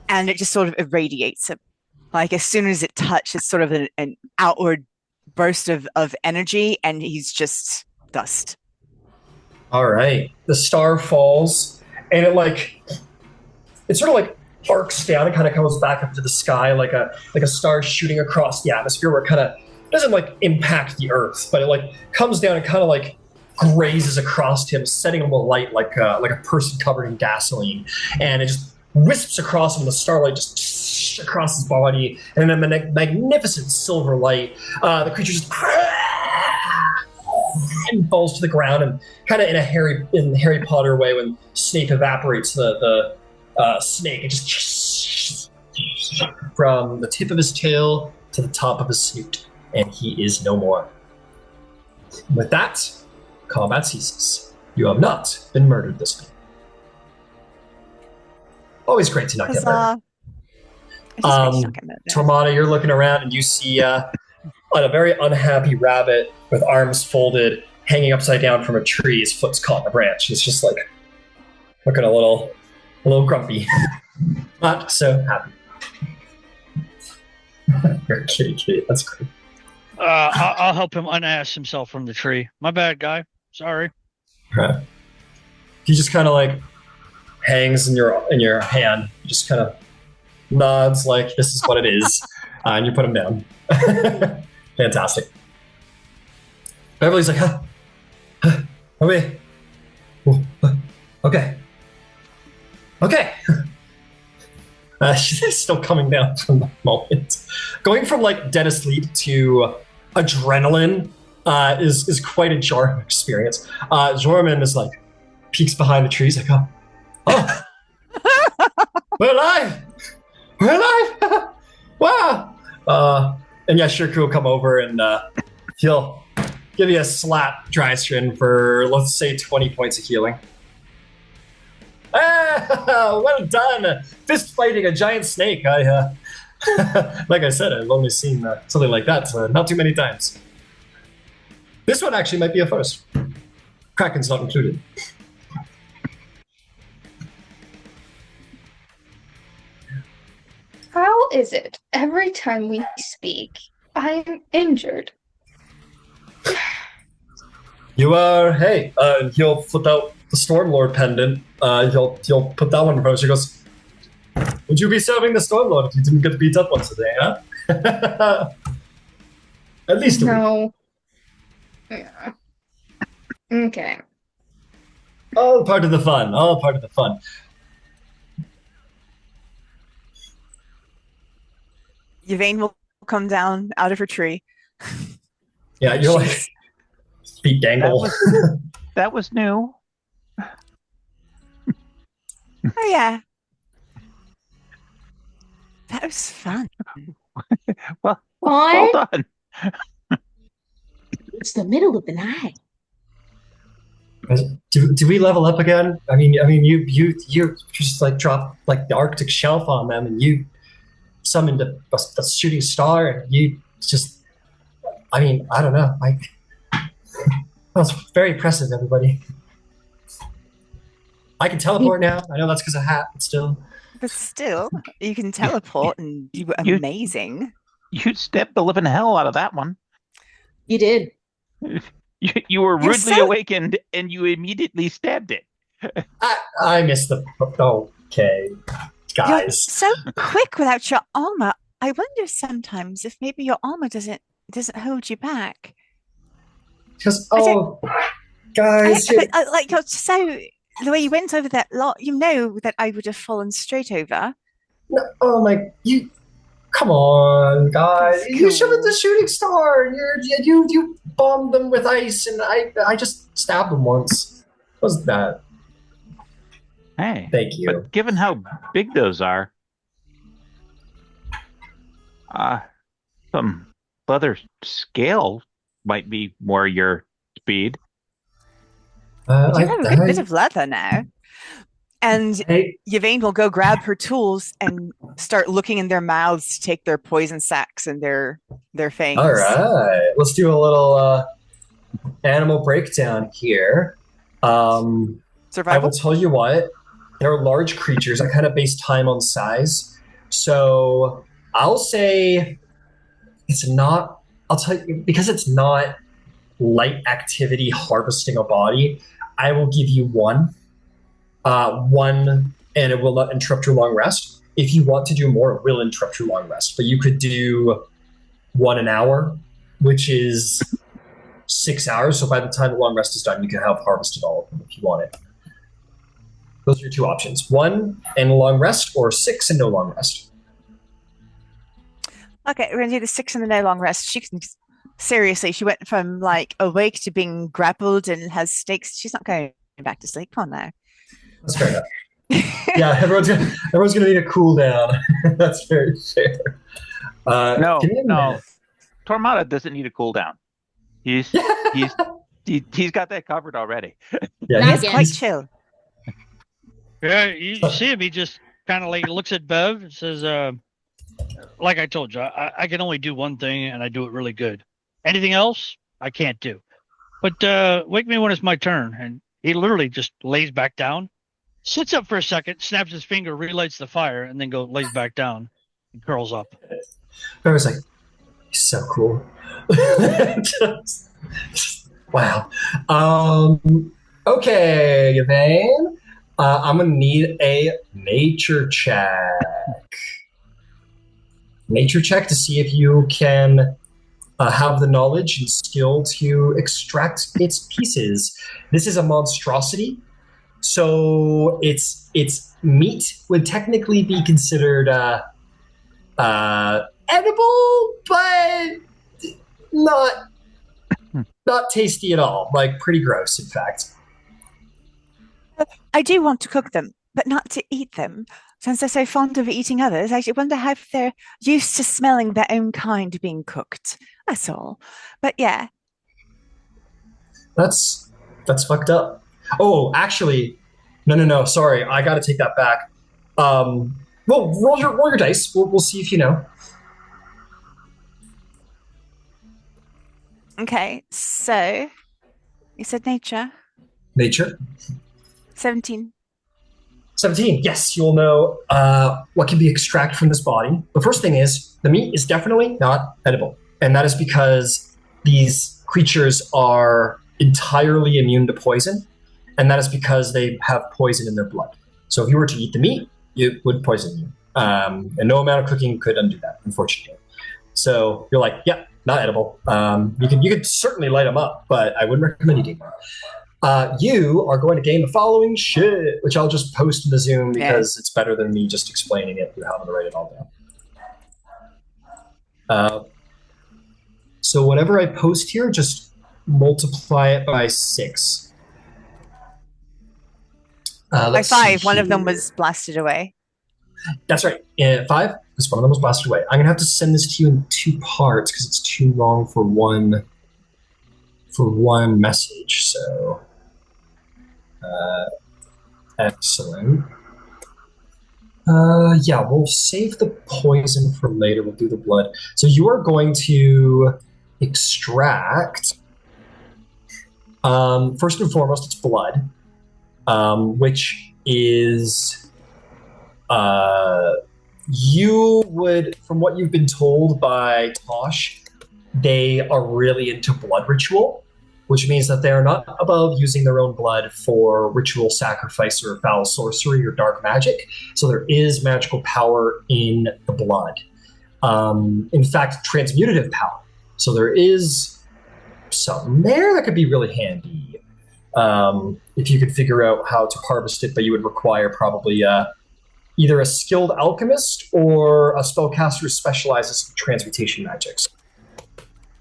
and it just sort of irradiates him. Like as soon as it touches, sort of an outward burst of energy, and he's just dust.
All right. The star falls, and it sort of like arcs down and kind of comes back up to the sky like a star shooting across the atmosphere, where it kind of doesn't like impact the earth, but it like comes down and kind of like grazes across him, setting him alight like a person covered in gasoline, and it just wisps across him. The starlight just across his body, and then the magnificent silver light. The creature just and falls to the ground, and kind of in Harry Potter way, when Snape evaporates the snake, it just from the tip of his tail to the top of his snoot, and he is no more. With that, combat ceases. You have not been murdered this time. Always great to not get murdered. Tormada, you're looking around and you see a very unhappy rabbit with arms folded, hanging upside down from a tree. His foot's caught in a branch. He's just like looking a little grumpy, not so happy. You're a kitty. That's great.
I'll help him unass himself from the tree. My bad, guy. Sorry.
Right. He just kind of like hangs in your hand. Just kind of nods like this is what it is, and you put him down. Fantastic. Beverly's like, okay, okay. She's still coming down from that moment. Going from like dead asleep to adrenaline is quite a jarring experience. Jorman is like peeks behind the trees, like, oh, we're alive, wow. And yeah, Shirku will come over and he'll give you a slap, Drysrinn, for let's say 20 points of healing. Well done! Fist fighting a giant snake. I, like I said, I've only seen something like that not too many times. This one actually might be a first. Kraken's not included.
How is it every time we speak, I'm injured?
You are, hey, he'll flip out the Stormlord pendant. He'll put that one in front of you. He goes, would you be serving the Stormlord if you didn't get beat up once a day, huh? At least a week.
No. Yeah. Okay.
All part of the fun. All part of the fun.
Yvain will come down out of her tree.
Yeah, you're like, feet dangle.
That was new.
Oh yeah, that was fun.
Well,
Fun?
well done.
It's the middle of the night.
Do we level up again? I mean, you just like drop like the Arctic shelf on them, and you summoned a shooting star, and you just, I mean, I don't know. That was very impressive, everybody. I can teleport now. I know that's because of hat, but still.
But still, you can teleport, and you were amazing.
You stepped the living hell out of that one.
You did.
You were
You're
rudely
so-
awakened, and you immediately stabbed it.
I missed the. Okay,
You're
guys.
so quick without your armor. I wonder sometimes if maybe your armor doesn't hold you back.
Just
I
guys.
Like you're so the way you went over that lot, you know that I would have fallen straight over.
Oh my! You come on, guys!
That's
You
cool.
shoved the shooting star. You bombed them with ice, and I just stabbed them once. Wasn't that?
Hey,
Thank you.
but given how big those are, some leather scale might be more your speed.
You have a good bit of leather now. And
Hey,
Yvain will go grab her tools and start looking in their mouths to take their poison sacs and their fangs.
all right, let's do a little animal breakdown here. I will
Survival?
tell you what, they're large creatures. I kind of base time on size. So I'll say it's not, I'll tell you, because it's not light activity harvesting a body, I will give you one, and it will not interrupt your long rest. If you want to do more, it will interrupt your long rest. But you could do 1 an hour, which is 6 hours. So by the time the long rest is done, you can have harvested all of them if you want it. Those are your two options: 1 and a long rest, or 6 and no long rest.
Okay, we're gonna do the 6 and the no long rest. Seriously, she went from like awake to being grappled and has stakes. She's not going back to sleep. Come on now.
That's fair enough. Yeah, everyone's gonna need a cool down. That's very fair.
No,
give me a
no.
minute.
Tormada doesn't need a cooldown. He's got that covered already.
Yeah,
Not
he's
again.
Quite chill.
Yeah, you see him. He just kind of like looks at Bev and says, like I told you, I can only do one thing, and I do it really good. Anything else, I can't do. But wake me when it's my turn. And he literally just lays back down, sits up for a second, snaps his finger, relights the fire, and then lays back down and curls up.
I was like, he's so cool. Wow. Okay, Yvain. I'm gonna need a nature check. Nature check to see if you can have the knowledge and skill to extract its pieces. This is a monstrosity, so its meat would technically be considered edible, but not tasty at all. Like pretty gross, in fact.
I do want to cook them, but not to eat them. Since they're so fond of eating others, I wonder how they're used to smelling their own kind being cooked. That's all. But yeah.
That's fucked up. Oh, actually, no. Sorry, I got to take that back. Well, roll your dice. We'll see if you know.
Okay, so you said nature.
Nature.
17.
17. Yes, you'll know what can be extracted from this body. The first thing is the meat is definitely not edible, and that is because these creatures are entirely immune to poison, and that is because they have poison in their blood. So if you were to eat the meat, it would poison you, and no amount of cooking could undo that, unfortunately. So you're like, yeah, not edible. You could certainly light them up, but I wouldn't recommend eating them. You are going to gain the following shit, which I'll just post in the Zoom because it's better than me just explaining it. You having to write it all down. So whatever I post here, just multiply it by 6.
By 5, one of them was blasted away.
That's right. 5, because one of them was blasted away. I'm going to have to send this to you in 2 parts because it's too long for one message. So, excellent. Yeah, we'll save the poison for later. We'll do the blood. So you are going to extract, first and foremost, it's blood, which is... you would, from what you've been told by Tosh, they are really into blood ritual, which means that they are not above using their own blood for ritual sacrifice or foul sorcery or dark magic. So there is magical power in the blood. In fact, transmutative power. So there is something there that could be really handy if you could figure out how to harvest it, but you would require probably either a skilled alchemist or a spellcaster who specializes in transmutation magics.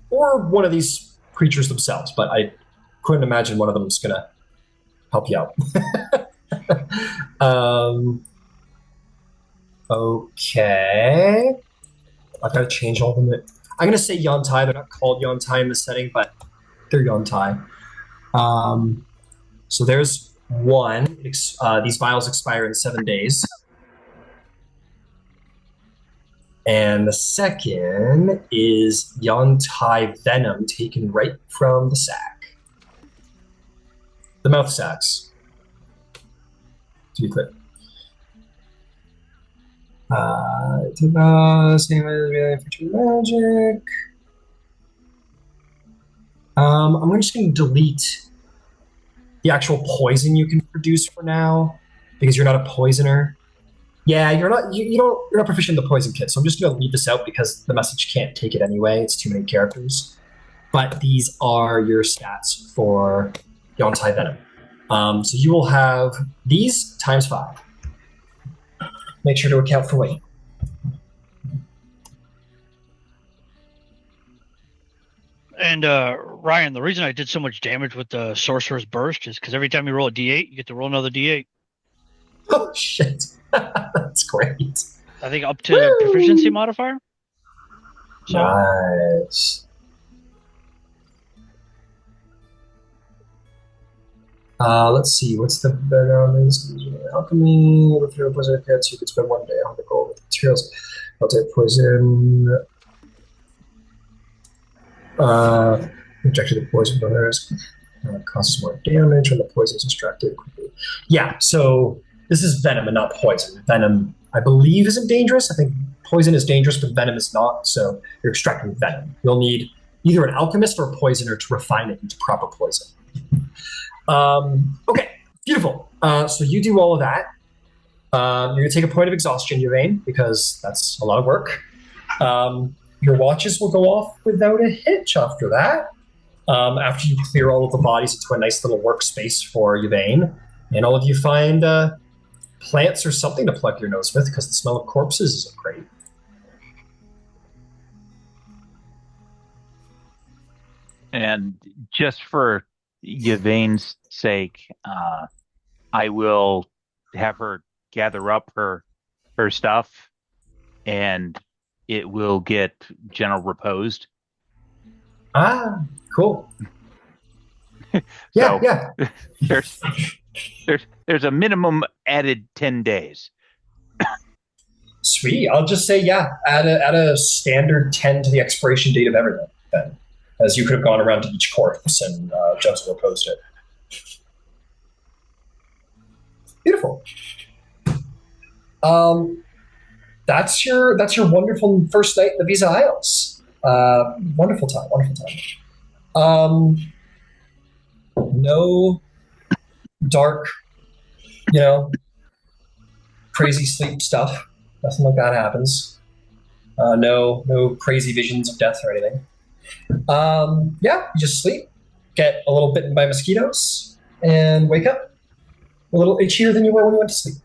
Or one of these creatures themselves, but I couldn't imagine one of them is going to help you out. Okay. I've got to change all of them. I'm going to say Yontai. They're not called Yontai in this setting, but they're Yontai. So there's one. These vials expire in 7 days. And the second is Yontai venom taken right from the sack. The mouth sacks, to be clear. Same as for magic. I'm just going to delete the actual poison you can produce for now, because you're not a poisoner. Yeah, you're not proficient in the poison kit, so I'm just going to leave this out because the message can't take it anyway. It's too many characters. But these are your stats for Yontai Venom. So you will have these times 5. Make sure to account for weight.
And Ryan, the reason I did so much damage with the Sorcerer's Burst is because every time you roll a D8, you get to roll another D8.
Oh, shit. That's great.
I think up to proficiency modifier. So,
nice. Let's see. What's the background? Alchemy. With your poison kits, you could spend 1 day on the gold with materials. I'll take poison. Injected the poison bonus. Causes more damage when the poison is extracted quickly. Yeah, so this is venom and not poison. Venom, I believe, isn't dangerous. I think poison is dangerous, but venom is not. So you're extracting venom. You'll need either an alchemist or a poisoner to refine it into proper poison. Okay, Beautiful. So you do all of that. You're going to take a point of exhaustion, Yvain, because that's a lot of work. Your watches will go off without a hitch after that. After you clear all of the bodies into a nice little workspace for Yvain, and all of you find plants or something to plug your nose with, because the smell of corpses isn't great.
And just for Yvain's sake, I will have her gather up her stuff, and it will get general reposed.
Ah, cool. Yeah.
There's a minimum added 10 days.
Sweet. I'll just say, add a standard 10 to the expiration date of everything, then. As you could have gone around to each corpse and just reposed it. Beautiful. That's your wonderful first night in the Visa Isles. Wonderful time. No dark, crazy sleep stuff. Nothing like that happens. No crazy visions of death or anything. You just sleep, get a little bitten by mosquitoes, and wake up a little itchier than you were when you went to sleep.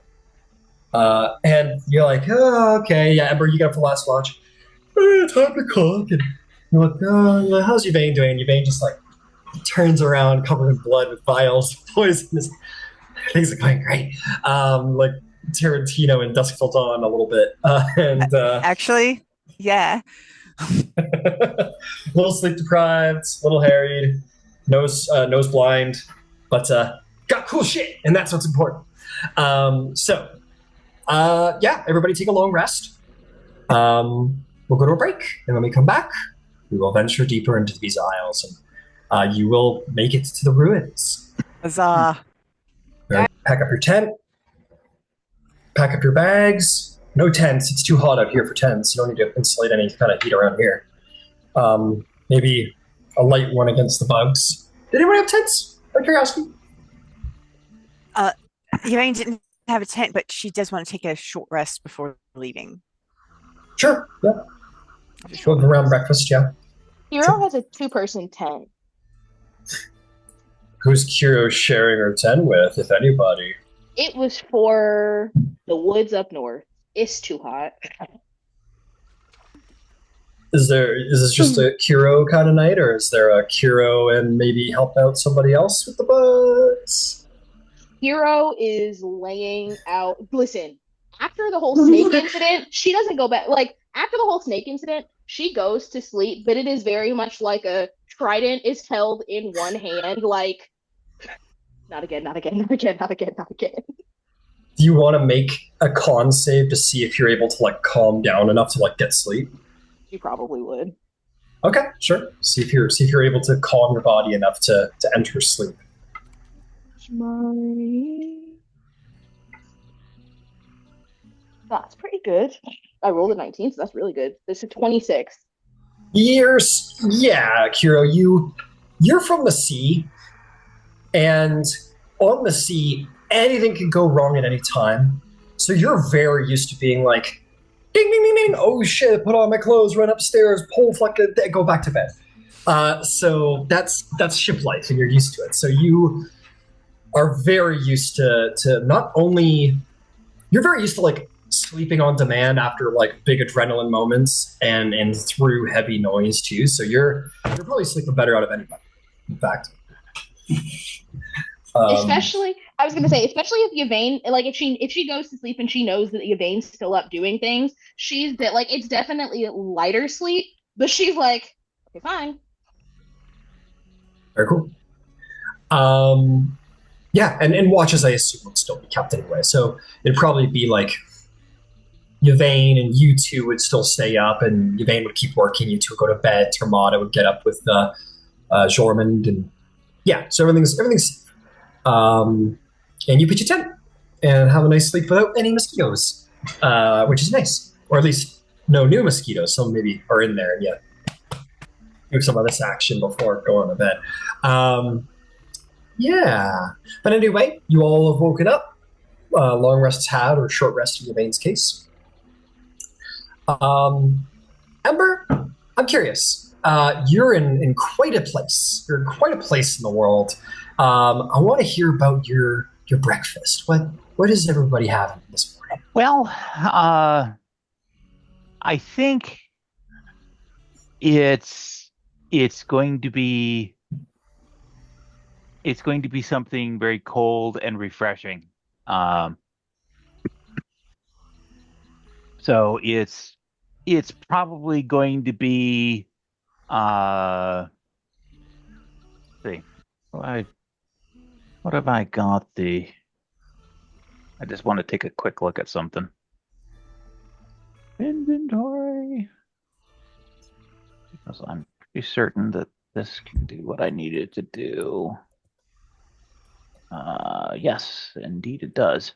And you're like, oh, okay, yeah, Ember, you got up for the last watch. Time to cook. And you're like, oh, how's Yvain doing? Yvain just like turns around covered in blood with vials of poison. Things are going great. Like Tarantino in Dusk Till Dawn a little bit.
Actually, yeah.
A little sleep deprived, a little harried, nose blind, but got cool shit, and that's what's important. Everybody take a long rest. We'll go to a break, and when we come back, we will venture deeper into these isles, and you will make it to the ruins.
Huzzah.
Right, pack up your tent, pack up your bags. No tents. It's too hot out here for tents. You don't need to insulate any kind of heat around here. Maybe a light one against the bugs. Did anyone have tents? Out of curiosity.
Yvain didn't have a tent, but she does want to take a short rest before leaving.
Sure. Yeah. Go around breakfast. Yeah.
Hero has a 2-person tent.
Who's Kiro sharing her tent with, if anybody?
It was for the woods up north. It's too hot.
Is this just a Kiro kind of night, or is there a Kiro and maybe help out somebody else with the bugs?
Hero is laying out. Listen, after the whole snake incident, she doesn't go back. Like, after the whole snake incident, she goes to sleep, but it is very much like a trident is held in one hand, like, not again.
Do you want to make a con save to see if you're able to like calm down enough to like get sleep?
You probably would.
Okay, sure. See if you're able to calm your body enough to enter sleep.
That's pretty good. I rolled a 19, so that's really good. This is 26.
Years, yeah, Kiro. You're from the sea, and on the sea, anything can go wrong at any time. So you're very used to being like, ding, ding, ding, ding. Oh shit! Put on my clothes, run upstairs, pull fucking, go back to bed. So that's ship life, and you're used to it. So you are very used to not only you're very used to like sleeping on demand after like big adrenaline moments and through heavy noise too. So you're probably sleeping better out of anybody. In fact.
Especially if Yvain, like if she goes to sleep and she knows that Yvain's still up doing things, it's definitely lighter sleep, but she's like, okay, fine.
Very cool. And watches I assume would still be kept anyway. So it'd probably be like Yvain and you two would still stay up, and Yvain would keep working, you two would go to bed, Tormada would get up with Jormund, and so everything's and you pitch a tent and have a nice sleep without any mosquitoes, which is nice. Or at least no new mosquitoes. Some maybe are in there and do some of this action before going to bed. Yeah. But anyway, you all have woken up. Long rests had, or short rest in Yvain's case. Ember, I'm curious. You're in quite a place. You're in quite a place in the world. I want to hear about your breakfast. What is everybody having this morning?
Well, I think it's going to be something very cold and refreshing. So it's probably going to be let's see. What have I got? I just want to take a quick look at something. Inventory. Because I'm pretty certain that this can do what I need it to do. Yes, indeed it does.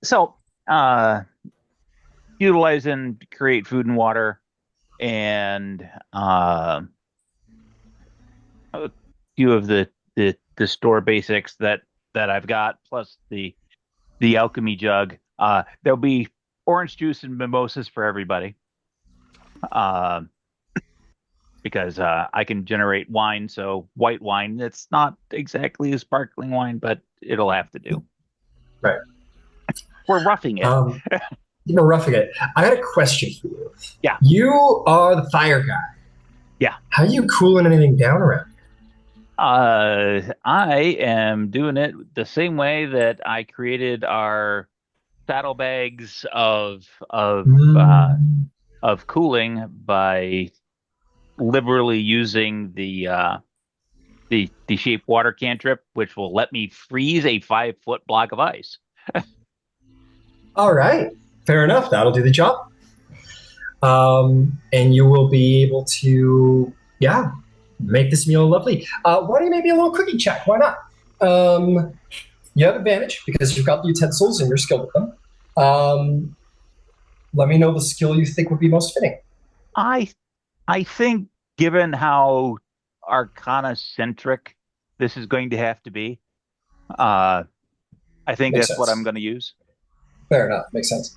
So utilizing create food and water and a few of the store basics that I've got, plus the alchemy jug. There'll be orange juice and mimosas for everybody. Because I can generate wine, so white wine. It's not exactly a sparkling wine, but it'll have to do.
Right.
We're roughing it.
We're roughing it. I got a question for you.
Yeah.
You are the fire guy.
Yeah.
How are you cooling anything down around here?
I am doing it the same way that I created our saddlebags of cooling by liberally using the shape water cantrip, which will let me freeze a 5-foot block of ice.
All right, fair enough. That'll do the job. And you will be able to, make this meal lovely. Why don't you maybe a little cooking check? Why not? You have advantage because you've got the utensils and you're skilled with them. Let me know the skill you think would be most fitting.
I think, given how Arcana-centric this is going to have to be, I think
Makes
that's
sense.
what I'm going to use.
Fair enough. Makes sense.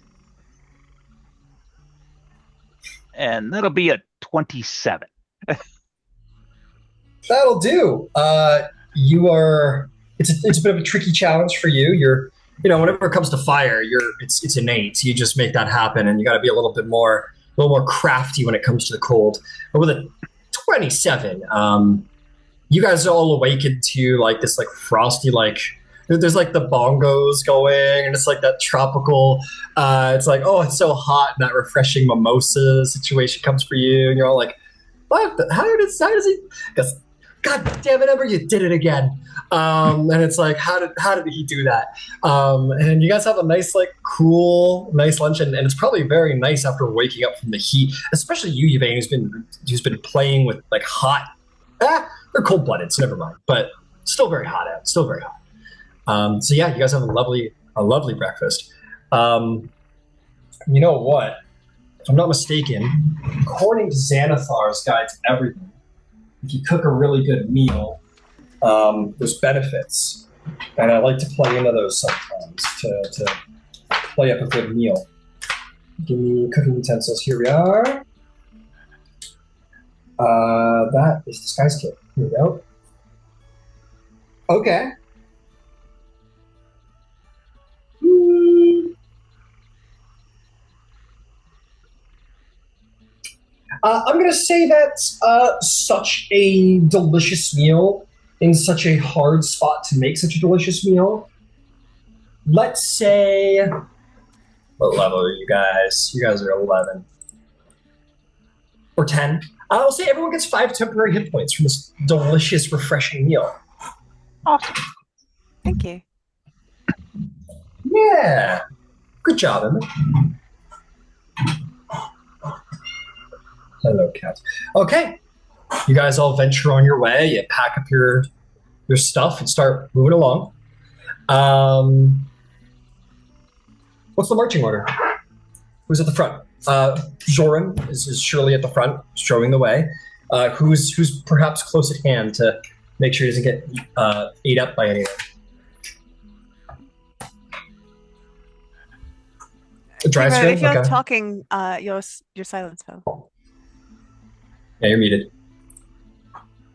And that'll be a 27.
That'll do. It's a bit of a tricky challenge for you. Whenever it comes to fire, it's innate. You just make that happen, and you got to be a little more crafty when it comes to the cold. But with a 27, you guys are all awakened to like this like frosty there's like the bongos going, and it's like that tropical. It's like, oh, it's so hot, and that refreshing mimosa situation comes for you, and you're all like, what? How does he? Because, God damn it, Ember, you did it again. And it's like, how did he do that? And you guys have a nice, cool, nice lunch, and it's probably very nice after waking up from the heat, especially you, Yvain, who's been playing with hot. They're cold-blooded, so never mind. But still very hot out. Still very hot. So yeah, you guys have a lovely breakfast. You know what? If I'm not mistaken, according to Xanathar's Guide to Everything, if you cook a really good meal, there's benefits, and I like to play into those sometimes to play up a good meal. Give me cooking utensils. Here we are. That is disguise kit. Here we go. Okay. I'm going to say that such a delicious meal in such a hard spot to make such a delicious meal. Let's say, what level are you guys? You guys are 11. Or 10. I'll say everyone gets 5 temporary hit points from this delicious, refreshing meal.
Awesome. Thank you.
Yeah. Good job, Emma. Hello, cat. Okay. You guys all venture on your way. You pack up your stuff and start moving along. What's the marching order? Who's at the front? Zoran is surely at the front, showing the way. Who's perhaps close at hand to Make sure he doesn't get ate up by anything. Drysrinn,
If you're
okay.
talking, your silence fell.
Yeah, you're muted.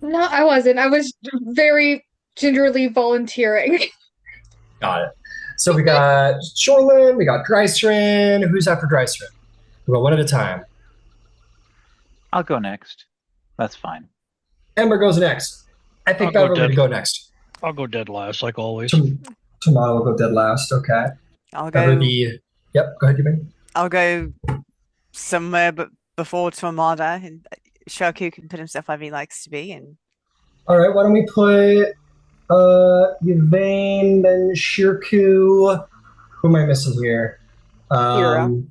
No, I wasn't. I was very gingerly volunteering.
Got it. So we got Shoreland, we got Drysrinn. Who's after Drysrinn? We'll go one at a time.
I'll go next. That's fine.
Ember goes next. I think
I'll go
Beverly would go next.
I'll go dead last, like always.
Tormada will go dead last. Okay.
I'll go.
Beverly. Yep. Go ahead, Yubin.
I'll go somewhere but before Tormada, and Shaku can put himself wherever he likes to be. And
All right. Why don't we put Yvain, then Shirku. Who am I missing here? Kira.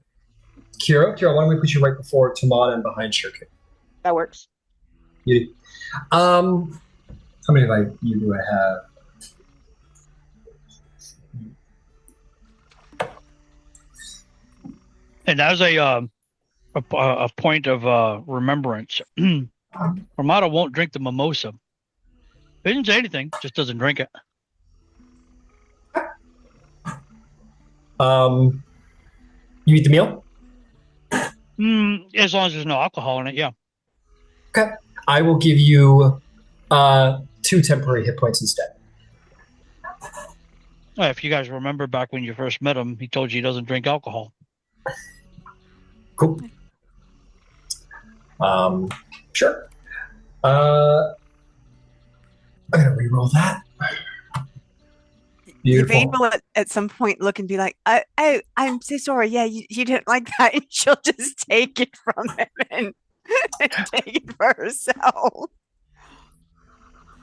Kira, why don't we put you right before Tormada and behind Shirku?
That works.
You. How many of you do I have?
And as a point of remembrance, Armada won't drink the mimosa. He didn't say anything, just doesn't drink it.
You eat the meal?
As long as there's no alcohol in it, yeah.
Okay. I will give you 2 temporary hit points instead.
If you guys remember back when you first met him, he told you he doesn't drink alcohol.
Cool. Sure. I'm gonna reroll that. Beautiful.
Yvain will at some point look and be like, oh, I'm so sorry. Yeah, you don't like that. And she'll just take it from him and take it for herself.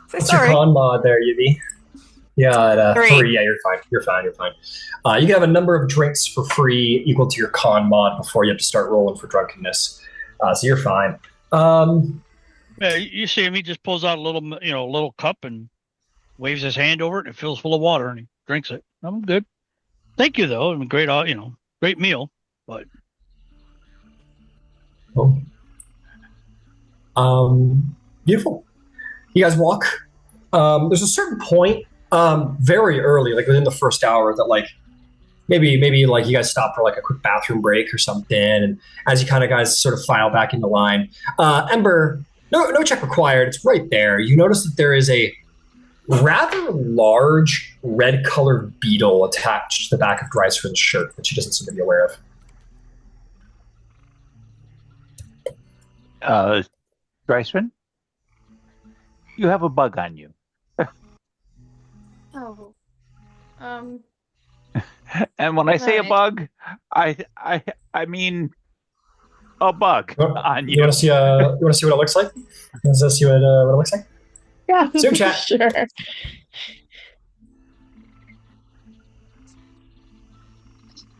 So
What's
sorry.
your con mod there, Yubi? Yeah, at
3.
3. Yeah, you're fine. You're fine. You can have a number of drinks for free equal to your con mod before you have to start rolling for drunkenness. So you're fine.
Yeah, you see him. He just pulls out a little cup and waves his hand over it, and it fills full of water, and he drinks it. I'm good. Thank you, though. I mean, great, great meal. But
Beautiful. You guys walk. There's a certain point, very early, like within the first hour, that like maybe like you guys stop for like a quick bathroom break or something, and as you kind of guys sort of file back into line, Ember, no check required. It's right there. You notice that there is a rather large red-colored beetle attached to the back of Drysrinn's shirt that she doesn't seem to be aware of.
Drysrinn, you have a bug on you.
Oh.
And when I say a
Right.
bug, I mean a bug on you.
You want to see what it looks like? You want to see what it looks like?
Yeah.
Zoom chat.
Sure.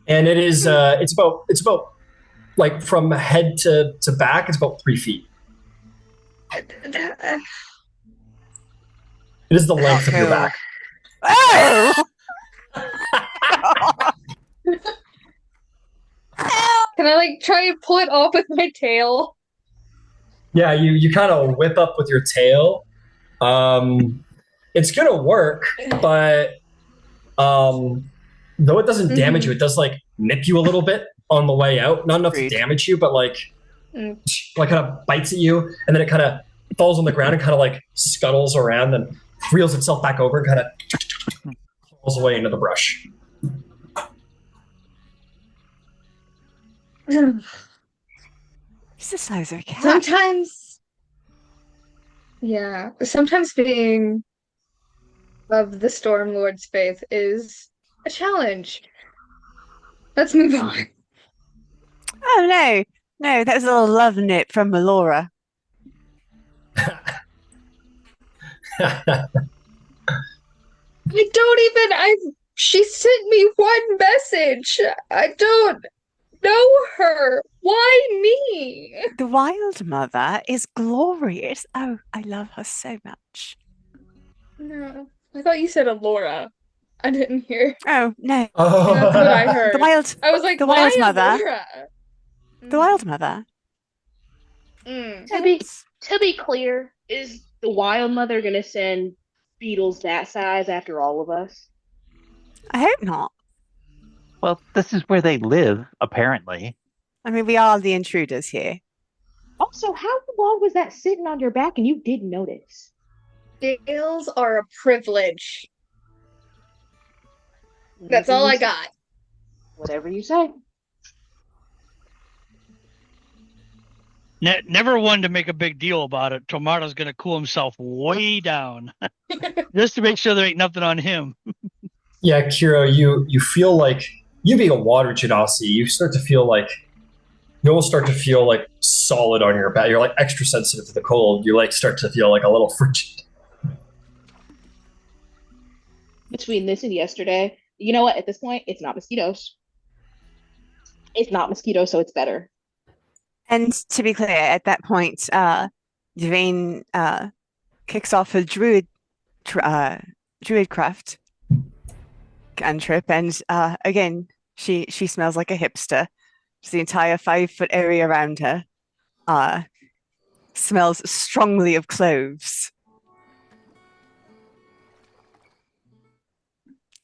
And it is it's about like from head to back, it's about 3 feet. It is the length of your back.
Oh!
Can I like try and pull it off with my tail?
Yeah, you kind of whip up with your tail. It's gonna work, but though it doesn't damage you, it does like nip you a little bit on the way out. Not enough to damage you, but like kind of bites at you, and then it kind of falls on the ground and kind of like scuttles around and reels itself back over and kind of falls away into the brush.
He's the size of a cat.
Sometimes being of the Storm Lord's faith is a challenge. Let's move on.
Oh no, that was a little love nip from Melora.
She sent me one message. I don't know her. Why me?
The Wild Mother is glorious. Oh, I love her so much.
No, I thought you said Alora. I didn't hear.
Oh no,
That's what I heard. I was like,
the
why
Wild Mother.
Alora?
The Wild Mother.
To be clear, is the Wild Mother gonna send beetles that size after all of us?
I hope not.
Well, this is where they live, apparently.
I mean, we are the intruders here.
Also, how long was that sitting on your back and you didn't notice?
Scales are a privilege. That's all I got.
Whatever you say.
Never one to make a big deal about it. Tormada's going to cool himself way down just to make sure there ain't nothing on him.
Yeah, Kira, you feel like, you being a water genasi, you almost start to feel like solid on your back. You're like extra sensitive to the cold. You like start to feel like a little frigid.
Between this and yesterday, you know what? At this point, it's not mosquitoes. It's not mosquitoes, so it's better.
And to be clear, at that point, Devane kicks off her druidcraft cantrip, and again, she smells like a hipster. Just the entire 5-foot area around her smells strongly of cloves.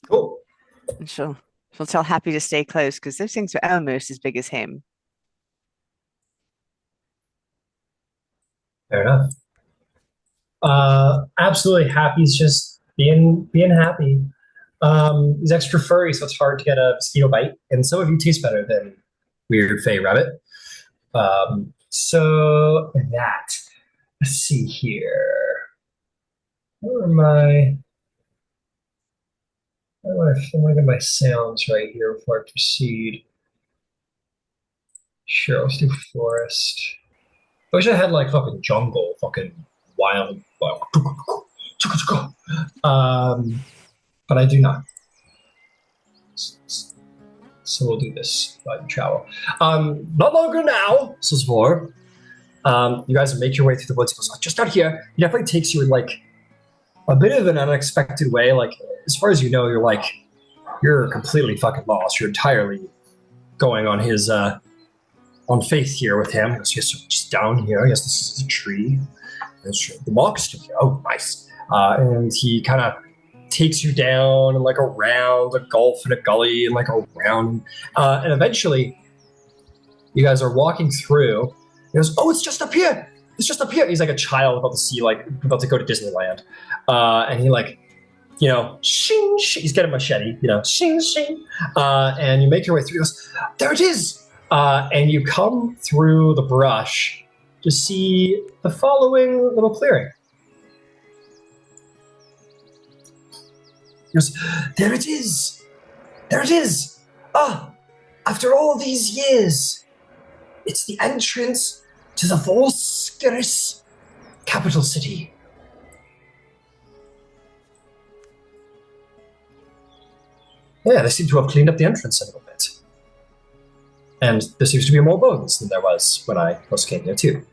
Cool.
And she'll tell Happy to stay close because those things are almost as big as him.
Fair enough. Absolutely, Happy's just being happy. He's extra furry, so it's hard to get a mosquito bite, and some of you taste better than weird fey rabbit. So that. Let's see here. Where am I? How do I get my sounds right here before I proceed? Sure, let's do forest. I wish I had like fucking jungle, fucking wild, but I do not. So we'll do this while you travel. Not longer now, says Vor. You guys make your way through the woods. He goes, just out here. He definitely takes you in like a bit of an unexpected way. Like, as far as you know, you're completely fucking lost. You're entirely going on his on faith here with him. He goes, yes, just down here. Yes, this is a tree. The mark is still here. Oh, nice. And he kind of takes you down and like around a gulf and a gully and like around. And eventually, you guys are walking through. He goes, oh, it's just up here. It's just up here. He's like a child about to see, like, about to go to Disneyland. And he like, you know, shing, shing. He's got a machete, you know, shing, shing. And you make your way through. He goes, there it is. And you come through the brush to see the following little clearing. He goes, there it is. There it is. Ah, after all these years, it's the entrance to the Volscaris capital city. Yeah, they seem to have cleaned up the entrance a little bit. And there seems to be more bones than there was when I first came here, too.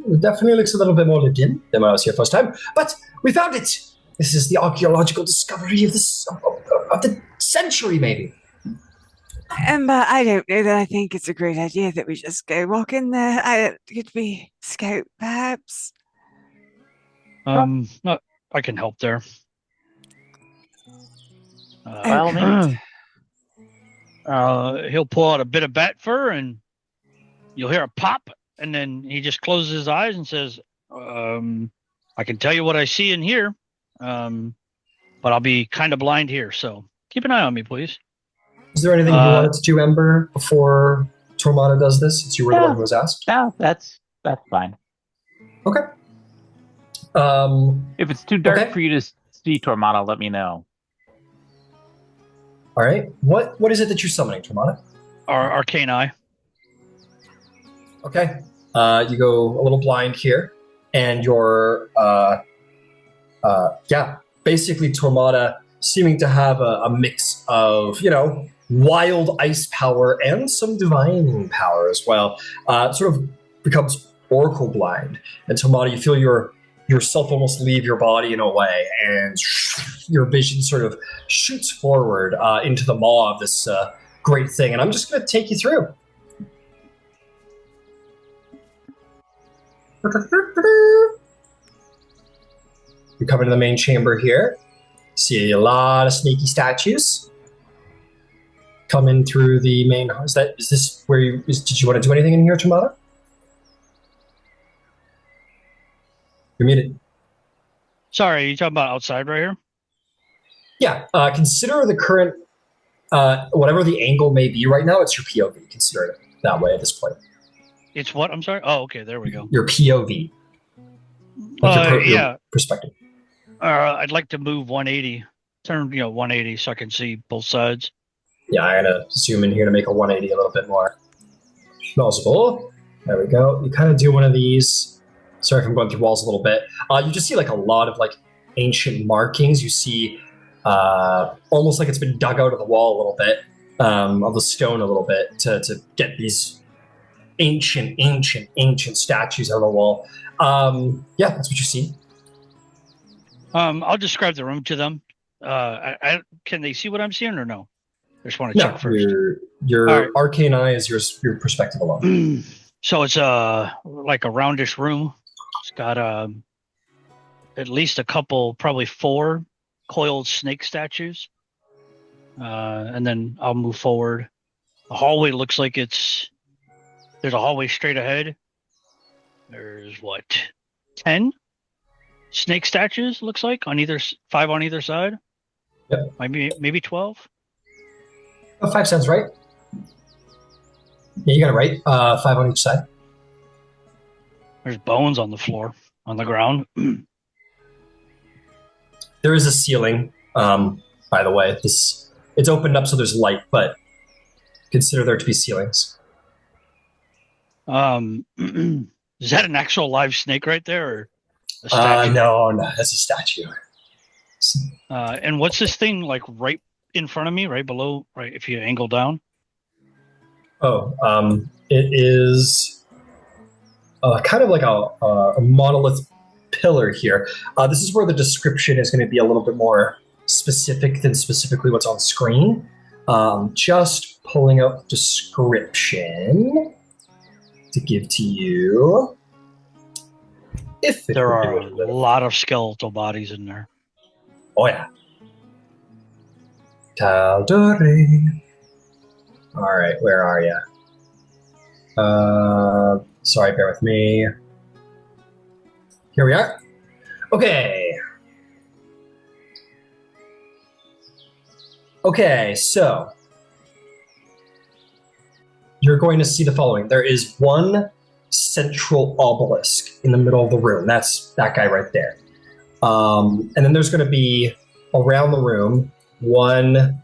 It definitely looks a little bit more lived in than when I was here first time, but we found it! This is the archaeological discovery of the century, maybe.
But I don't know that I think it's a great idea that we just go walk in there. Could we scout, perhaps?
No, I can help there. He'll pull out a bit of bat fur and you'll hear a pop, and then he just closes his eyes and says, I can tell you what I see in here, but I'll be kind of blind here, so keep an eye on me, please.
Is there anything you wanted to do, Ember, before Tormada does this, since you were the one who was asked?
No, that's fine.
Okay.
If it's too dark for you to see Tormada, let me know.
All right. What is it that you're summoning, Tormada?
Arcane Eye.
Okay. You go a little blind here, and you're, basically Tormada seeming to have a mix of, you know, wild ice power and some divine power as well. Sort of becomes oracle blind, and Tormada, you feel yourself almost leave your body in a way, and your vision sort of shoots forward into the maw of this great thing. And I'm just going to take you through. You come into the main chamber here. See a lot of sneaky statues. Come in through the main. Is this where you? Did you want to do anything in here, Tormada? You're muted.
Sorry, you talking about outside right here?
Yeah. Consider the current, whatever the angle may be right now. It's your POV. Consider it that way at this point.
It's what? I'm sorry. Oh, okay. There we go.
Your POV. Like your perspective.
I'd like to move 180. Turn 180 so I can see both sides.
Yeah, I'm gonna zoom in here to make a 180 a little bit more noticeable. There we go. You kind of do one of these. Sorry if I'm going through walls a little bit. You just see like a lot of like ancient markings. You see almost like it's been dug out of the wall a little bit, of the stone a little bit to get these ancient statues out of the wall. Yeah, that's what you see.
I'll describe the room to them. Can they see what I'm seeing or no? I just want to check first.
Your
right.
arcane eye is your perspective alone.
So it's like a roundish room. It's got at least a couple, probably 4 coiled snake statues. And then I'll move forward. The hallway looks like there's a hallway straight ahead. There's 10 snake statues, looks like, 5 on either side.
Yep.
Maybe 12.
5 sounds right. Yeah, you got it right. 5 on each side.
There's bones on the floor, on the ground.
There is a ceiling, by the way. It's opened up so there's light, but consider there to be ceilings.
Is that an actual live snake right there, or a statue?
No, that's a statue.
And what's this thing like right in front of me, right below, right if you angle down?
Oh, it is kind of like a monolith pillar here. This is where the description is going to be a little bit more specific than specifically what's on screen. Just pulling up description to give to you. If
there are a lot of skeletal bodies in there.
Oh yeah. Taldorei. All right, where are you? Sorry, bear with me. Here we are. Okay. Okay, so you're going to see the following. There is one central obelisk in the middle of the room. That's that guy right there. And then there's going to be around the room 1,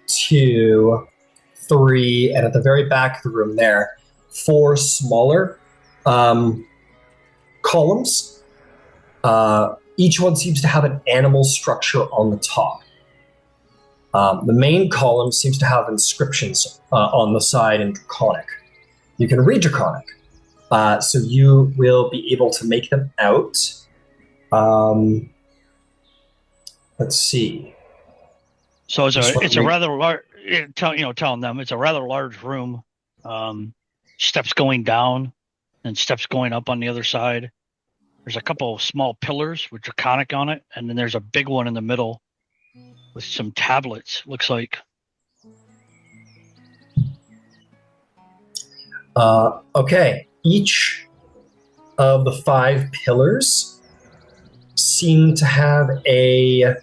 2, 3, and at the very back of the room there, 4 smaller columns. Each one seems to have an animal structure on the top. The main column seems to have inscriptions on the side in Draconic. You can read Draconic, so you will be able to make them out. Let's see.
So it's a rather large. Telling them it's a rather large room. Steps going down, and steps going up on the other side. There's a couple of small pillars with Draconic on it, and then there's a big one in the middle with some tablets, looks like.
Okay. Each of the 5 pillars seem to have a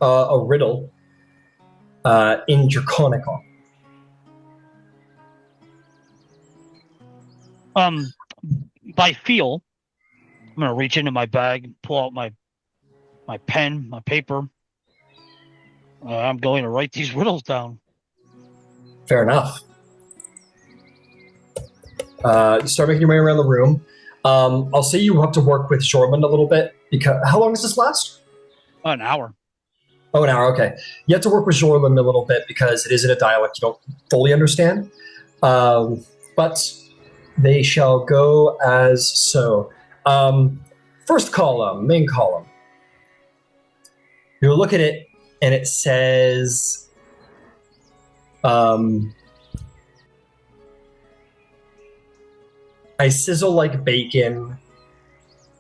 riddle in Draconic on.
By feel, I'm going to reach into my bag and pull out my pen, my paper. I'm going to write these riddles down.
Fair enough. You start making your way around the room. I'll say you have to work with Jormund a little bit. Because how long does this last?
An hour.
Oh, an hour, okay. You have to work with Jormund a little bit because it is in a dialect you don't fully understand. But they shall go as so. First column, main column. You look at it, and it says, I sizzle like bacon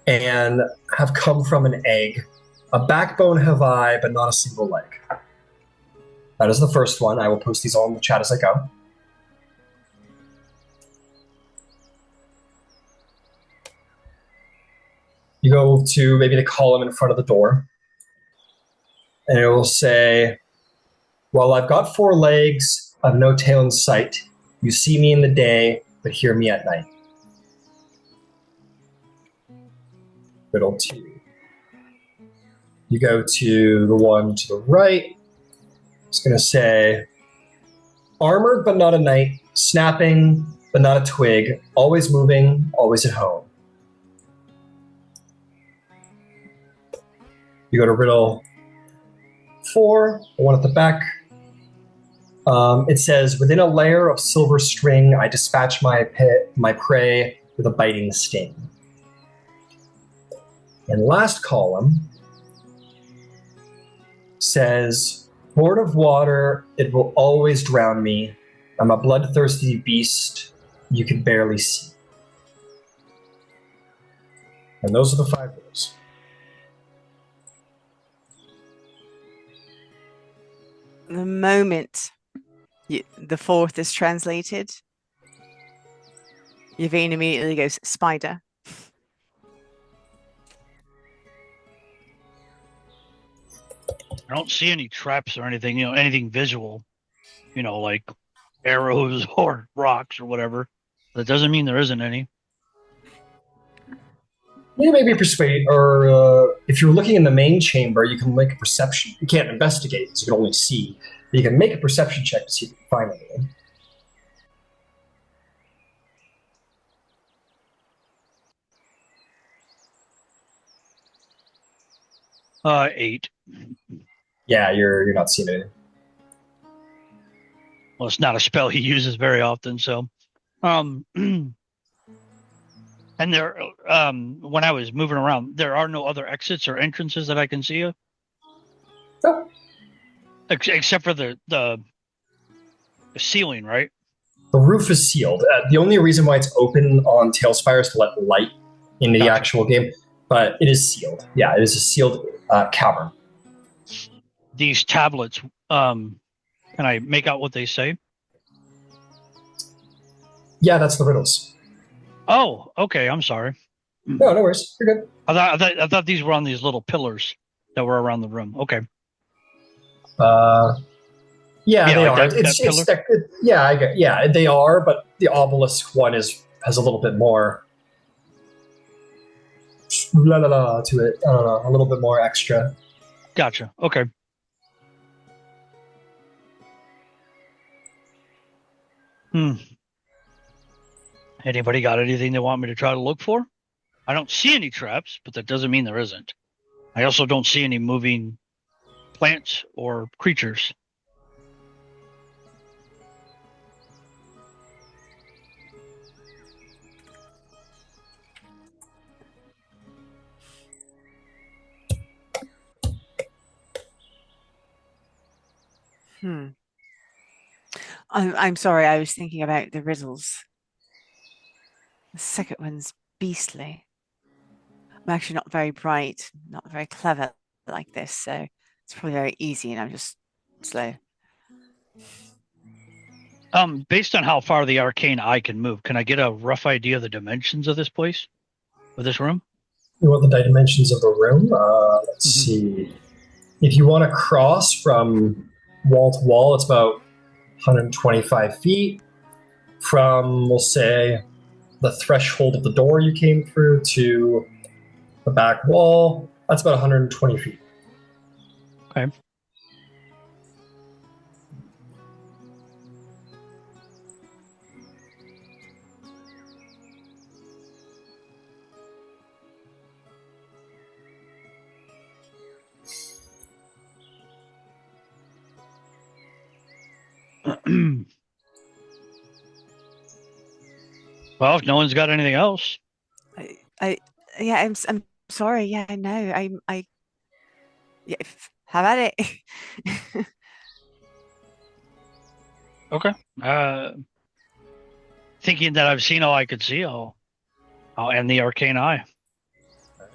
and have come from an egg. A backbone have I, but not a single leg. That is the first one. I will post these all in the chat as I go. You go to maybe the column in front of the door, and it will say, "Well, I've got 4 legs, I've no tail in sight. You see me in the day, but hear me at night." Riddle 2. You go to the one to the right. It's going to say, "Armored but not a knight, snapping but not a twig, always moving, always at home." You go to riddle 4, the one at the back. It says, "Within a layer of silver string, I dispatch my prey with a biting sting." And last column says, "Horde of water, it will always drown me. I'm a bloodthirsty beast you can barely see." And those are the 5 rules.
The moment the 4th is translated, Yvain immediately goes, "Spider."
I don't see any traps or anything, anything visual, like arrows or rocks or whatever. That doesn't mean there isn't any.
Yeah, maybe persuade, or if you're looking in the main chamber, you can make a perception. You can't investigate, because you can only see. But you can make a perception check to see if you can find anything.
Eight.
Yeah, you're not seeing anything.
Well, it's not a spell he uses very often, so. And there, when I was moving around, there are no other exits or entrances that I can see.
Oh.
Except for the ceiling, right?
The roof is sealed. The only reason why it's open on Tailspire is to let light into the actual game, but it is sealed. Yeah, it is a sealed cavern.
These tablets, can I make out what they say?
Yeah, that's the riddles.
Oh, okay. I'm sorry.
No worries. You're good.
I thought these were on these little pillars that were around the room. Okay.
Yeah, they
like
are. Yeah, they are, but the obelisk one has a little bit more to it. I don't know, a little bit more extra.
Gotcha. Okay. Anybody got anything they want me to try to look for? I don't see any traps, but that doesn't mean there isn't. I also don't see any moving plants or creatures.
I'm sorry, I was thinking about the riddles. The second one's beastly. I'm actually not very bright, not very clever like this, so it's probably very easy, and I'm just slow.
Based on how far the arcane eye can move, can I get a rough idea of the dimensions of this place, of this room?
You want the dimensions of the room? Let's see. If you want to cross from wall to wall, it's about 125 feet. From, we'll say, the threshold of the door you came through to the back wall, that's about 120 feet.
Okay. Well, if no one's got anything else,
Yeah, I'm sorry. Yeah, I know. Yeah, have at it.
okay. Thinking that I've seen all I could see, I'll Oh, and the arcane eye.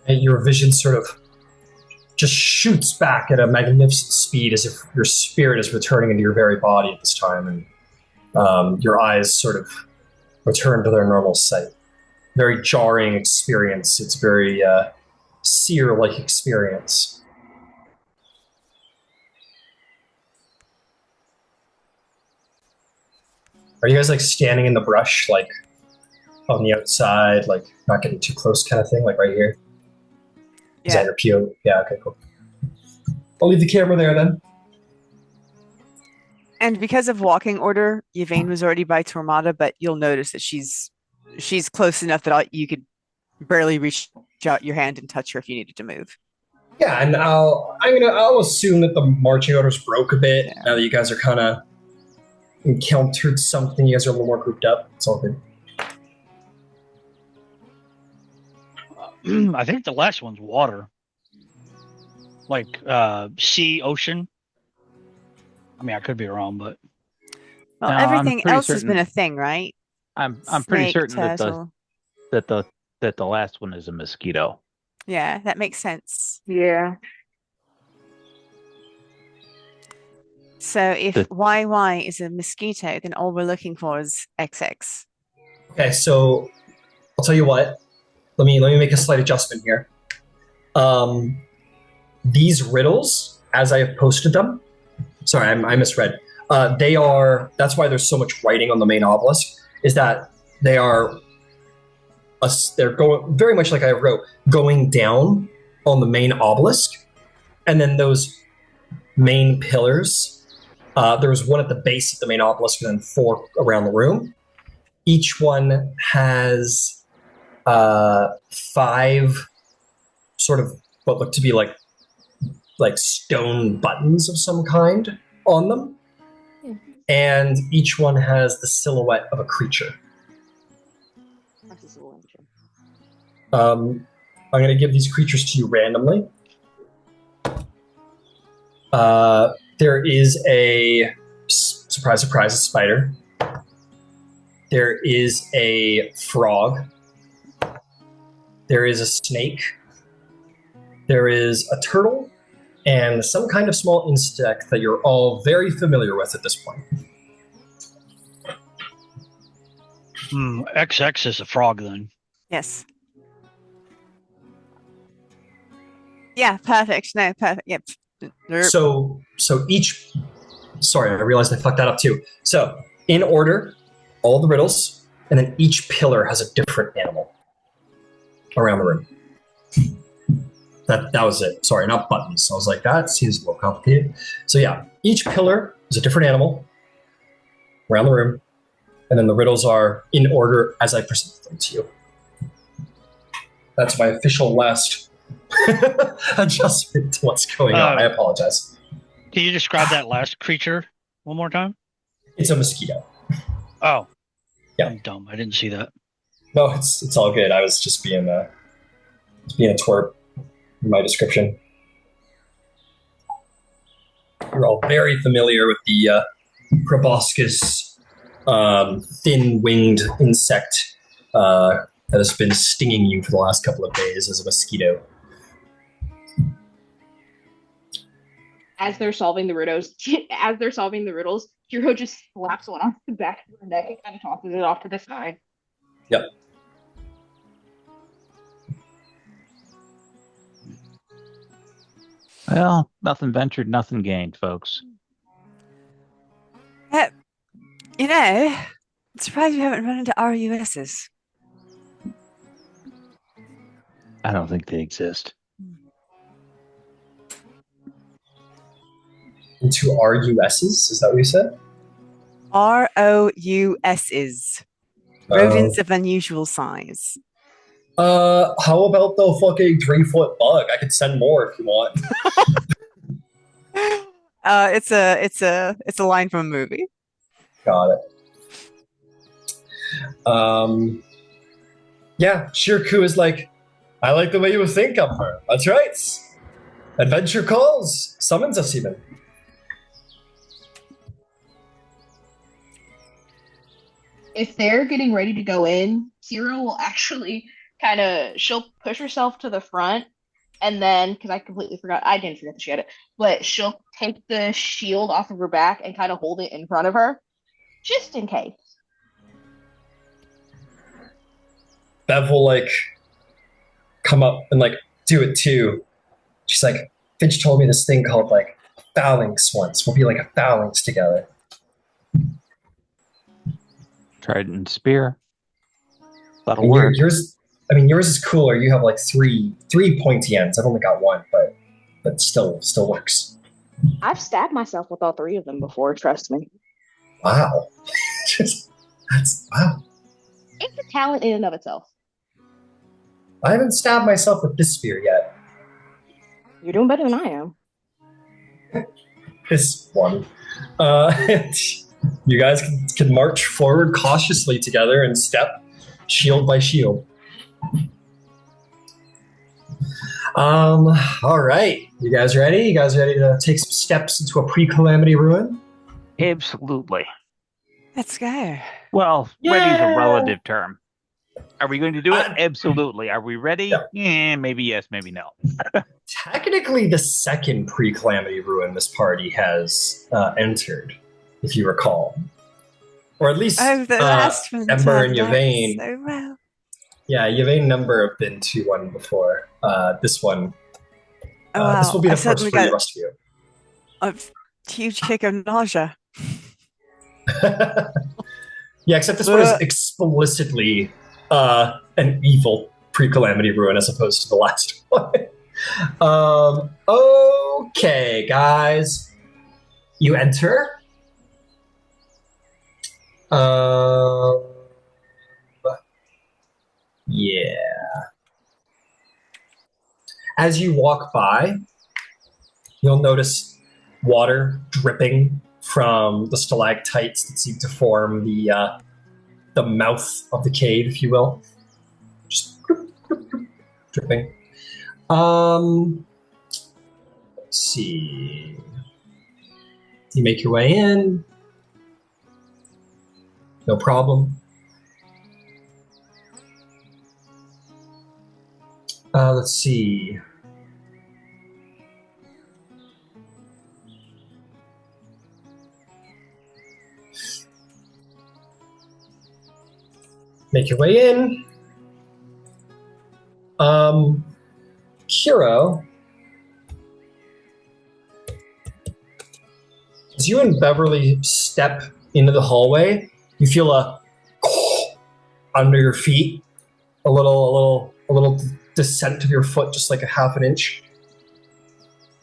And your vision sort of just shoots back at a magnificent speed as if your spirit is returning into your very body at this time, and your eyes sort of return to their normal sight. Very jarring experience. It's very seer-like experience. Are you guys like standing in the brush, like on the outside, like not getting too close kind of thing, like right here? Is that your PO? Yeah, okay, cool. I'll leave the camera there then.
And because of walking order, Yvain was already by Tormada, but you'll notice that she's close enough that you could barely reach out your hand and touch her if you needed to move.
Yeah, and I'll assume that the marching orders broke a bit now that you guys are kind of encountered something. You guys are a little more grouped up. It's all good.
I think the last one's water. Like sea, ocean. I mean, I could be wrong, but
well, everything else has been a thing, right?
I'm
Snake,
pretty certain
turtle.
that the last one is a mosquito.
Yeah, that makes sense.
Yeah.
So if YY is a mosquito, then all we're looking for is XX.
Okay, so I'll tell you what. Let me make a slight adjustment here. These riddles, as I have posted them, sorry, I misread. That's why there's so much writing on the main obelisk, is that they're going very much like I wrote, going down on the main obelisk, and then those main pillars. There was one at the base of the main obelisk, and then 4 around the room. Each one has 5 sort of what look to be like stone buttons of some kind on them. And each one has the silhouette of a creature. I'm going to give these creatures to you randomly. There is a surprise, a spider. There is a frog. There is a snake. There is a turtle and some kind of small insect that you're all very familiar with at this point.
XX is a frog then.
Yes. Yeah, perfect. No, perfect. Yep.
So each... Sorry, I realized I fucked that up too. So, in order, all the riddles, and then each pillar has a different animal around the room. That was it. Sorry, not buttons. I was like, that seems a little complicated. So yeah, each pillar is a different animal around the room, and then the riddles are in order as I present them to you. That's my official last adjustment to what's going on. I apologize.
Can you describe that last creature one more time?
It's a mosquito.
Oh.
Yeah.
I'm dumb. I didn't see that.
No, it's all good. I was just being a twerp in my description. You're all very familiar with the proboscis, thin-winged insect that has been stinging you for the last couple of days as a mosquito.
As they're solving the riddles, Hiro just slaps one on the back of her neck and kind of tosses it off to the side.
Yep.
Well, nothing ventured, nothing gained, folks.
I'm surprised you haven't run into RUSs.
I don't think they exist.
Into RUSs? Is that what you said?
ROUSs. Rodents of unusual size.
How about the fucking 3-foot bug? I could send more if you want.
It's a line from a movie.
Got it. Yeah, Shirku is like, I like the way you think of her. That's right. Adventure calls. Summons us even.
If they're getting ready to go in, Hiro will actually she'll push herself to the front, and then, because I completely forgot, I didn't forget that she had it, but she'll take the shield off of her back and kind of hold it in front of her, just in case.
Bev will like come up and like do it too. She's like, Finch told me this thing called like phalanx once. We'll be like a phalanx together.
Trident spear. That'll
And
work.
yours is cooler. You have like three pointy ends. I've only got one, but still works.
I've stabbed myself with all three of them before, trust me.
Wow. That's wow.
It's a talent in and of itself.
I haven't stabbed myself with this spear yet.
You're doing better than I am.
This one. You guys can march forward cautiously together and step shield by shield. All right. You guys ready? You guys ready to take some steps into a pre-calamity ruin?
Absolutely.
Let's go.
Well,
Yeah.
ready is a relative term. Are we going to do it?
Uh,
Absolutely. Are we ready? Yeah, maybe yes, maybe no.
Technically, the second pre-calamity ruin this party has entered, if you recall. Or at least
Oh, the last one.
Ember and
turned out
Yvain.
So well.
Yeah, Yvain and Ember have been to one before. This one,
Oh, wow.
this will be the
I
first
suddenly
for the
got
rest of you.
a huge kick of nausea.
Yeah, except this one is explicitly an evil pre-calamity ruin as opposed to the last one. Okay, guys. You enter. Yeah. As you walk by, you'll notice water dripping from the stalactites that seem to form the mouth of the cave, if you will. Just dripping. Let's see. You make your way in. No problem. Let's see. Make your way in. Hero. As you and Beverly step into the hallway, you feel a under your feet, a little descent of your foot, just like a half an inch,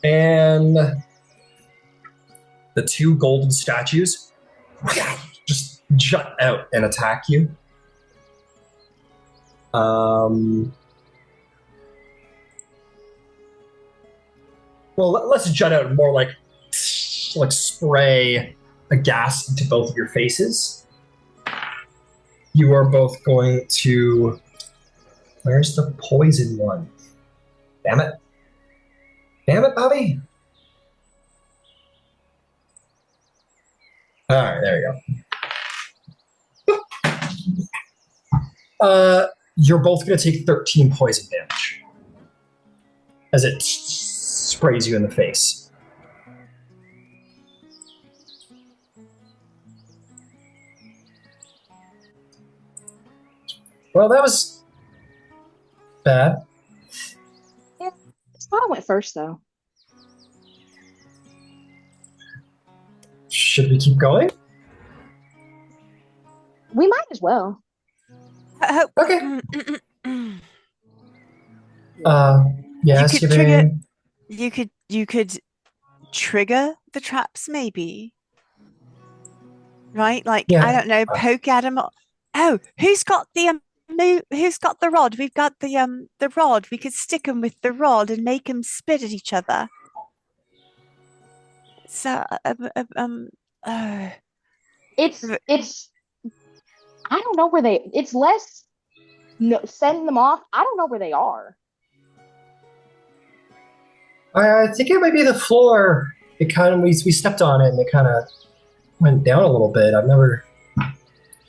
and the two golden statues just jut out and attack you. Well, let's jut out more like spray a gas into both of your faces. You are both going to... Where's the poison one? Damn it. Damn it, Bobby. All right, there you go. You're both going to take 13 poison damage as it sprays you in the face. Well, that was bad.
Yeah, Spot went first, though.
Should we keep going?
We might as well.
Okay.
You
Yes,
could
Yvain.
You could trigger the traps, maybe. Right? Like,
Yeah.
I don't know, poke at them. Oh, who's got the rod? We've got the rod. We could stick them with the rod and make them spit at each other. So
It's I don't know where it's less send them off. I don't know where they are.
I think it might be the floor. It kind of we stepped on it and it kind of went down a little bit. I've never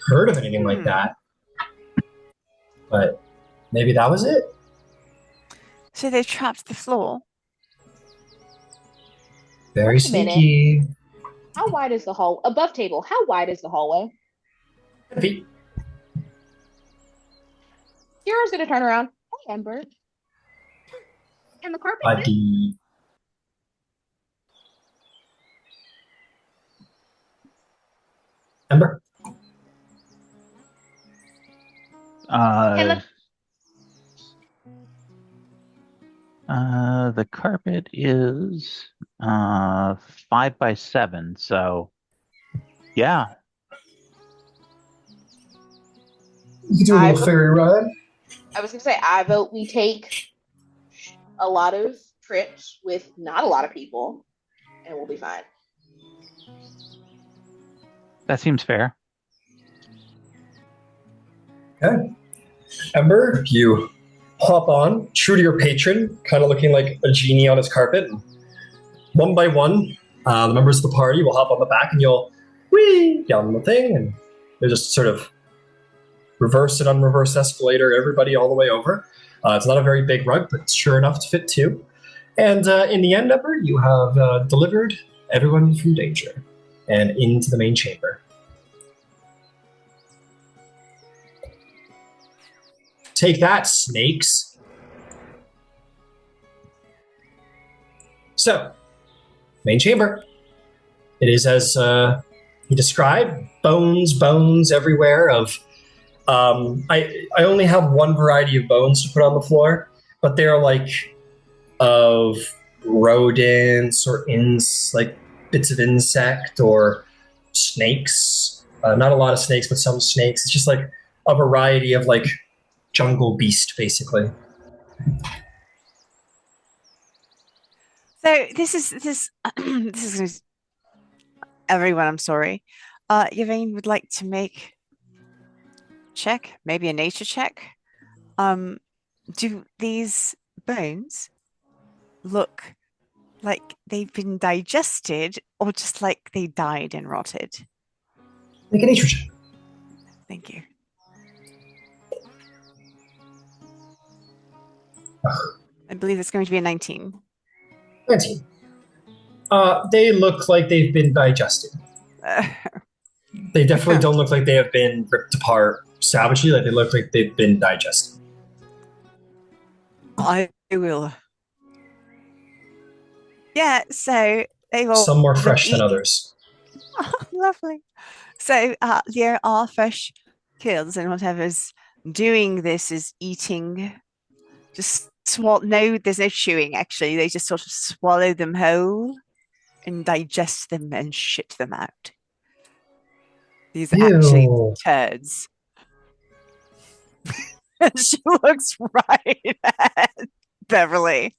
heard of anything like that. But Maybe that was it?
So they trapped the floor.
Very
Wait a minute.
sneaky.
How wide is the hall above table? How wide is the hallway?
Feet.
Kira's gonna turn around. Hey, Ember. And the carpet.
Buddy. Ember?
The carpet is 5x7, so yeah.
You can do a little fairy ride.
I was gonna say, I vote we take a lot of trips with not a lot of people, and we'll be fine.
That seems fair.
Okay. Ember, you hop on, true to your patron, kind of looking like a genie on his carpet. And one by one, the members of the party will hop on the back and you'll whee down the thing, and you'll just sort of reverse and unreverse escalator everybody all the way over. It's not a very big rug, but it's sure enough to fit two. And in the end, Ember, you have delivered everyone from danger and into the main chamber. Take that, snakes. So, main chamber. It is as he described, bones everywhere of... I only have one variety of bones to put on the floor, but they're like of rodents or like bits of insect or snakes. Not a lot of snakes, but some snakes. It's just like a variety of like jungle beast, basically.
So this is everyone. I'm sorry. Yvain would like to make check, maybe a nature check. Do these bones look like they've been digested, or just like they died and rotted?
Make a nature check.
Thank you. I believe it's going to be a 19.
19. They look like they've been digested. They definitely don't look like they have been ripped apart savagely. Like they look like they've been digested.
I will. Yeah, so they will.
Some more fresh than others.
Oh, lovely. So there are fresh kills, and whatever's doing this is eating. Just no, there's no chewing actually. They just sort of swallow them whole and digest them and shit them out. These are actually turds. She looks right at Beverly.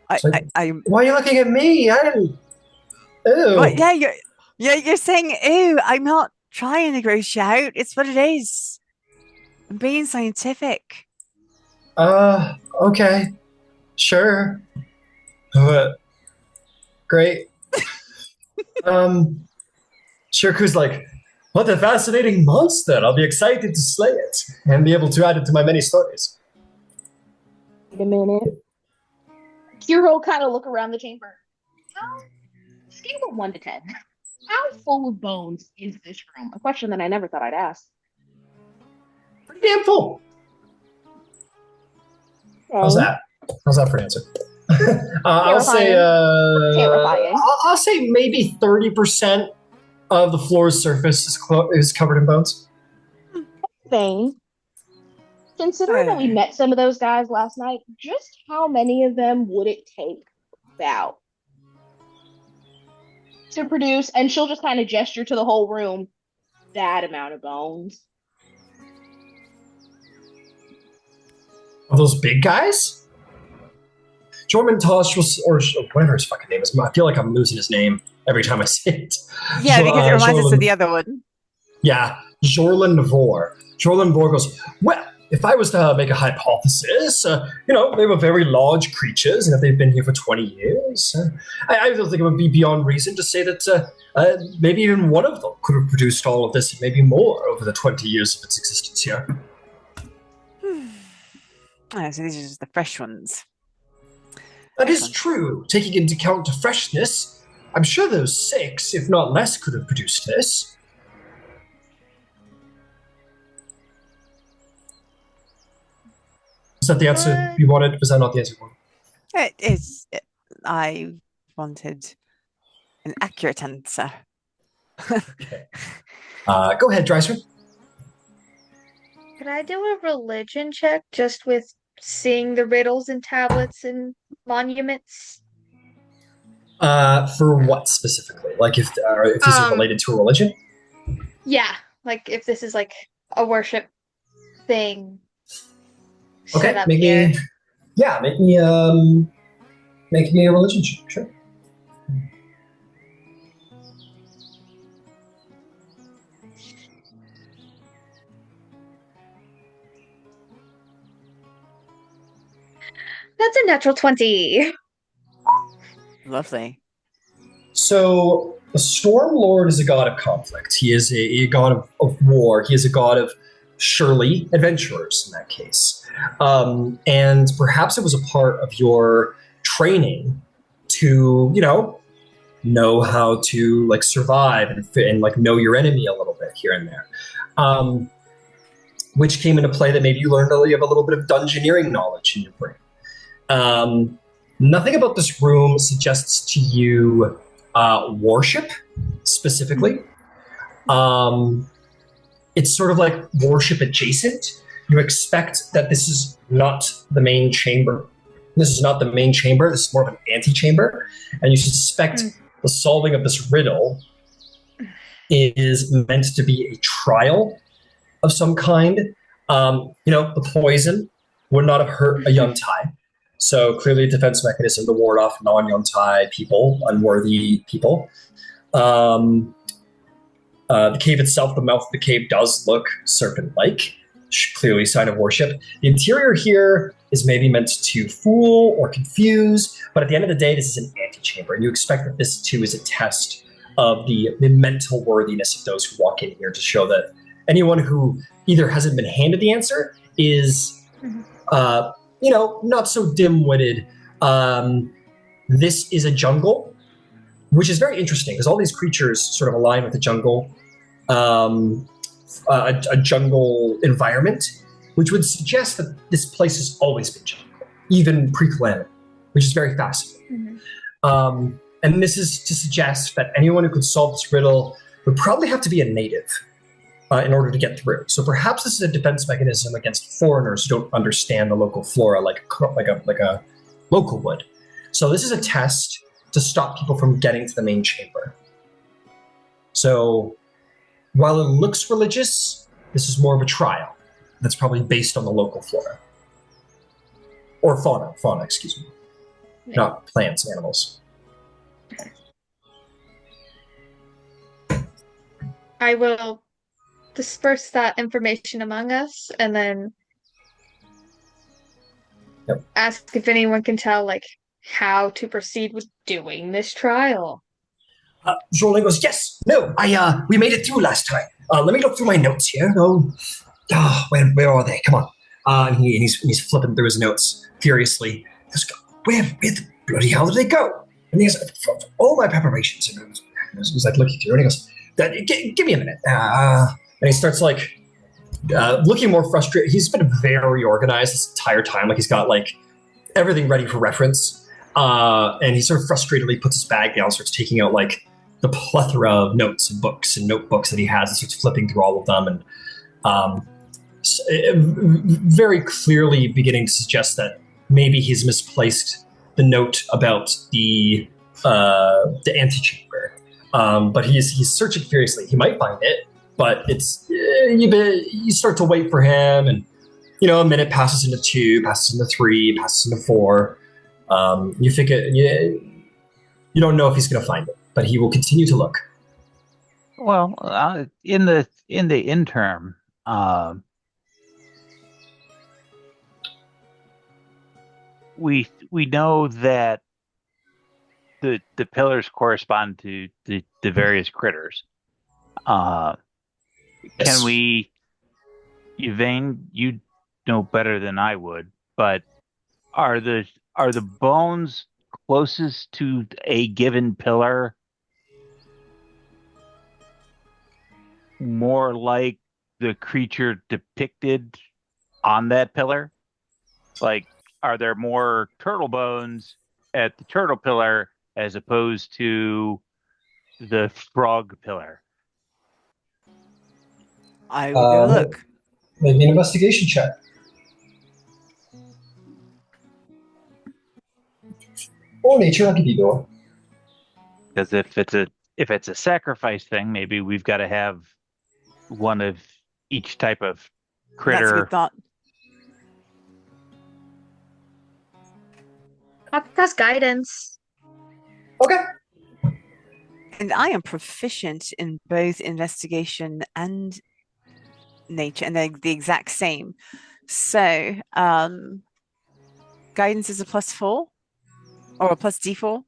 Why are you looking at me? I didn't. Ew.
Well, yeah, you're saying ew. I'm not trying to gross you out. It's what it is. I'm being scientific.
Okay. Sure. Great. Shirku's like, what a fascinating monster. I'll be excited to slay it and be able to add it to my many stories.
Wait a minute. Kira will kind of look around the chamber. Scale of 1 to 10. How full of bones is this room? A question that I never thought I'd ask.
Pretty damn full. How's that? How's that for an answer? I'll say I'll say maybe 30% of the floor's surface is covered in bones.
Thing. Considering that we met some of those guys last night, just how many of them would it take about to produce? And she'll just kind of gesture to the whole room. That amount of bones.
Of those big guys? Jormantosh was, or whatever his fucking name is. I feel like I'm losing his name every time I say it.
Yeah, because it reminds us of the other one.
Yeah, Jorlan Navor. Jorlan Navor goes, well, if I was to make a hypothesis, they were very large creatures, and if they've been here for 20 years, I don't think it would be beyond reason to say that maybe even one of them could have produced all of this, and maybe more over the 20 years of its existence here.
Oh, so these are just the fresh ones.
That is true. Taking into account the freshness, I'm sure those 6, if not less, could have produced this. Is that the answer you wanted? Was that not the answer you wanted?
It is. I wanted an accurate answer.
Okay. Go ahead, Drysrinn.
Could I do a religion check just with seeing the riddles and tablets and monuments?
For what specifically? Like if these are related to a religion?
Yeah, like if this is like a worship thing.
Okay,
set up
make
here.
make me a religion check, sure.
That's a natural 20.
Lovely.
So the Storm Lord is a god of conflict. He is a god of war. He is a god of surely adventurers in that case. And perhaps it was a part of your training to, know how to like survive and like know your enemy a little bit here and there. Which came into play that maybe you learned you have a little bit of dungeoneering knowledge in your brain. Nothing about this room suggests to you worship specifically. It's sort of like worship adjacent. You expect that this is not the main chamber. This is not the main chamber. This is more of an antechamber. And you suspect the solving of this riddle is meant to be a trial of some kind. The poison would not have hurt a Yuntai. So clearly a defense mechanism to ward off non-Yuntai people, unworthy people. The cave itself, the mouth of the cave does look serpent-like, clearly a sign of worship. The interior here is maybe meant to fool or confuse, but at the end of the day, this is an antechamber, and you expect that this too is a test of the mental worthiness of those who walk in here to show that anyone who either hasn't been handed the answer is, not so dim-witted. This is a jungle, which is very interesting because all these creatures sort of align with the jungle, a jungle environment, which would suggest that this place has always been jungle, even pre-calamity, which is very fascinating. And this is to suggest that anyone who could solve this riddle would probably have to be a native in order to get through. So perhaps this is a defense mechanism against foreigners who don't understand the local flora like a local would. So this is a test to stop people from getting to the main chamber. So while it looks religious, this is more of a trial that's probably based on the local flora. Or fauna, excuse me. Yeah. Not plants, animals.
I will disperse that information among us and then ask if anyone can tell how to proceed with doing this trial.
Jolene goes, yes, no, we made it through last time. Let me look through my notes here. Where are they? Come on. And he's flipping through his notes furiously. He goes, where the bloody hell did they go? And he goes, all my preparations. And he's like looking through, and he goes, give me a minute. And he starts looking more frustrated. He's been very organized this entire time. He's got everything ready for reference. And he sort of frustratedly puts his bag down, starts taking out the plethora of notes and books and notebooks that he has, and starts flipping through all of them, and very clearly beginning to suggest that maybe he's misplaced the note about the antechamber. But he's searching furiously. He might find it, but it's you start to wait for him, and a minute passes into 2, passes into 3, passes into 4. You figure you don't know if he's going to find it, but he will continue to look.
Well, in the interim, we know that the pillars correspond to the various critters.
Yes.
Can we, Yvain, you know better than I would. but are the bones closest to a given pillar more like the creature depicted on that pillar? Like, are there more turtle bones at the turtle pillar as opposed to the frog pillar?
I will go look.
Maybe an investigation check. Or nature, I'll give you door.
Because if it's a sacrifice thing, maybe we've got to have one of each type of
That's a
critter.
good thought.
I'll cast guidance.
Okay.
And I am proficient in both investigation and nature, and they're the exact same. So, guidance is a +4 or a +D4.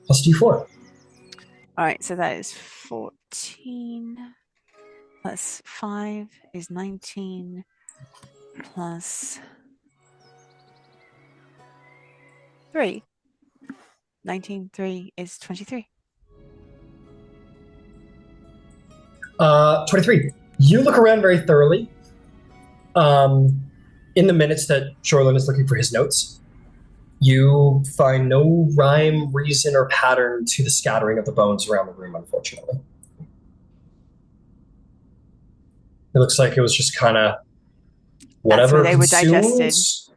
Plus D4.
All right, so that is 14 plus 5 is 19 plus 3. 19, 3 is 23.
23. You look around very thoroughly. In the minutes that Shoreland is looking for his notes, you find no rhyme, reason, or pattern to the scattering of the bones around the room, unfortunately. It looks like it was just kind of whatever
they were
consumed,
digested.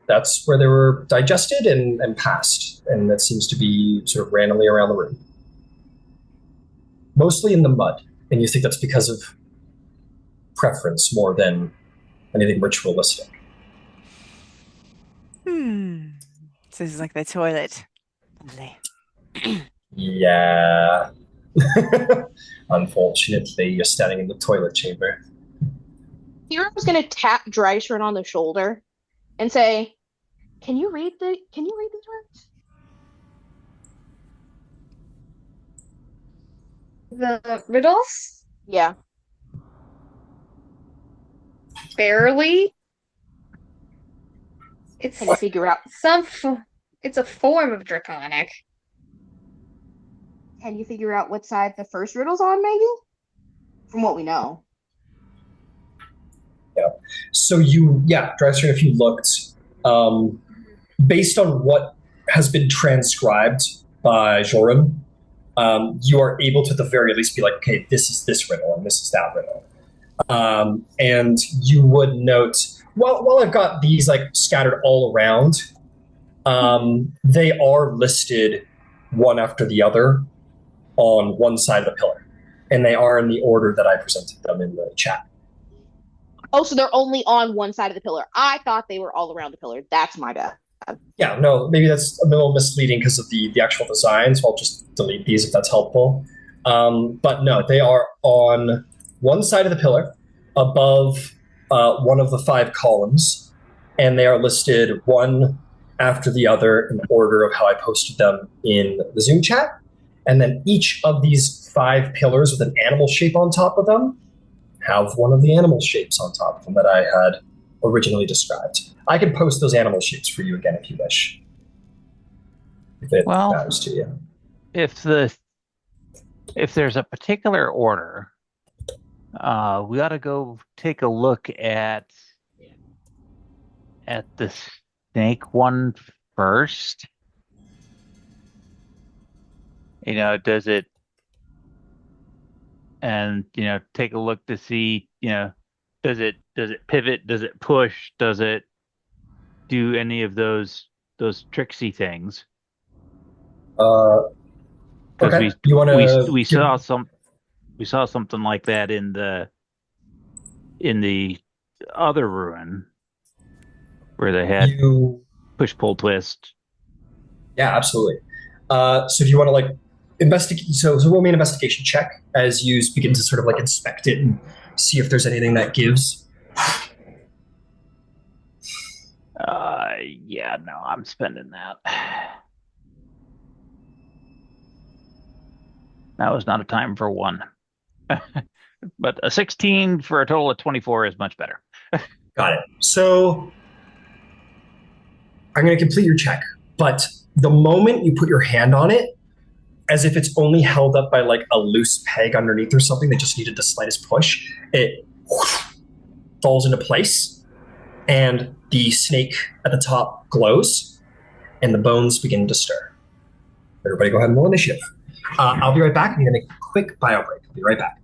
that's where they were digested and passed. And that seems to be sort of randomly around the room. Mostly in the mud. And you think that's because of preference more than anything ritualistic.
So this is like the toilet. Lovely.
Yeah. Unfortunately, you're standing in the toilet chamber.
Hero's gonna tap Drysrinn on the shoulder and say, Can you read these words?
The riddles?
Yeah.
Barely. It's
Can you figure out
it's a form of draconic.
Can you figure out what side the first riddle's on, maybe? From what we know.
Yeah. So Drysrinn, if you looked, based on what has been transcribed by Joran, you are able to at the very least be like, okay, this is this riddle and this is that riddle. And you would note, while I've got these like scattered all around, they are listed one after the other on one side of the pillar. And they are in the order that I presented them in the chat.
Oh, so they're only on one side of the pillar. I thought they were all around the pillar. That's my bad.
Yeah, no, maybe that's a little misleading because of the actual design, so I'll just delete these if that's helpful. But no, they are on one side of the pillar above one of the 5 columns, and they are listed one after the other in order of how I posted them in the Zoom chat. And then each of these 5 pillars with an animal shape on top of them have one of the animal shapes on top of them that I had originally described. I can post those animal shapes for you again if you wish. If it matters to you.
If there's a particular order, we ought to go take a look at the snake one first. Does it, and take a look to see, does it pivot? Does it push? Does it do any of those tricksy things?
Okay. You want to?
We saw something like that in the other ruin where they had push, pull, twist.
Yeah, absolutely. So do you want to like investigate? So roll me an investigation check as you begin to sort of like inspect it and see if there's anything that gives.
Yeah, no, I'm spending that. Now is not a time for one. But a 16 for a total of 24 is much better.
Got it. So I'm going to complete your check, but the moment you put your hand on it, as if it's only held up by like a loose peg underneath or something that just needed the slightest push, it falls into place, and the snake at the top glows, and the bones begin to stir. Everybody go ahead and roll initiative. I'll be right back. I'm going to make a quick bio break. I'll be right back.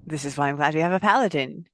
This is why I'm glad we have a paladin.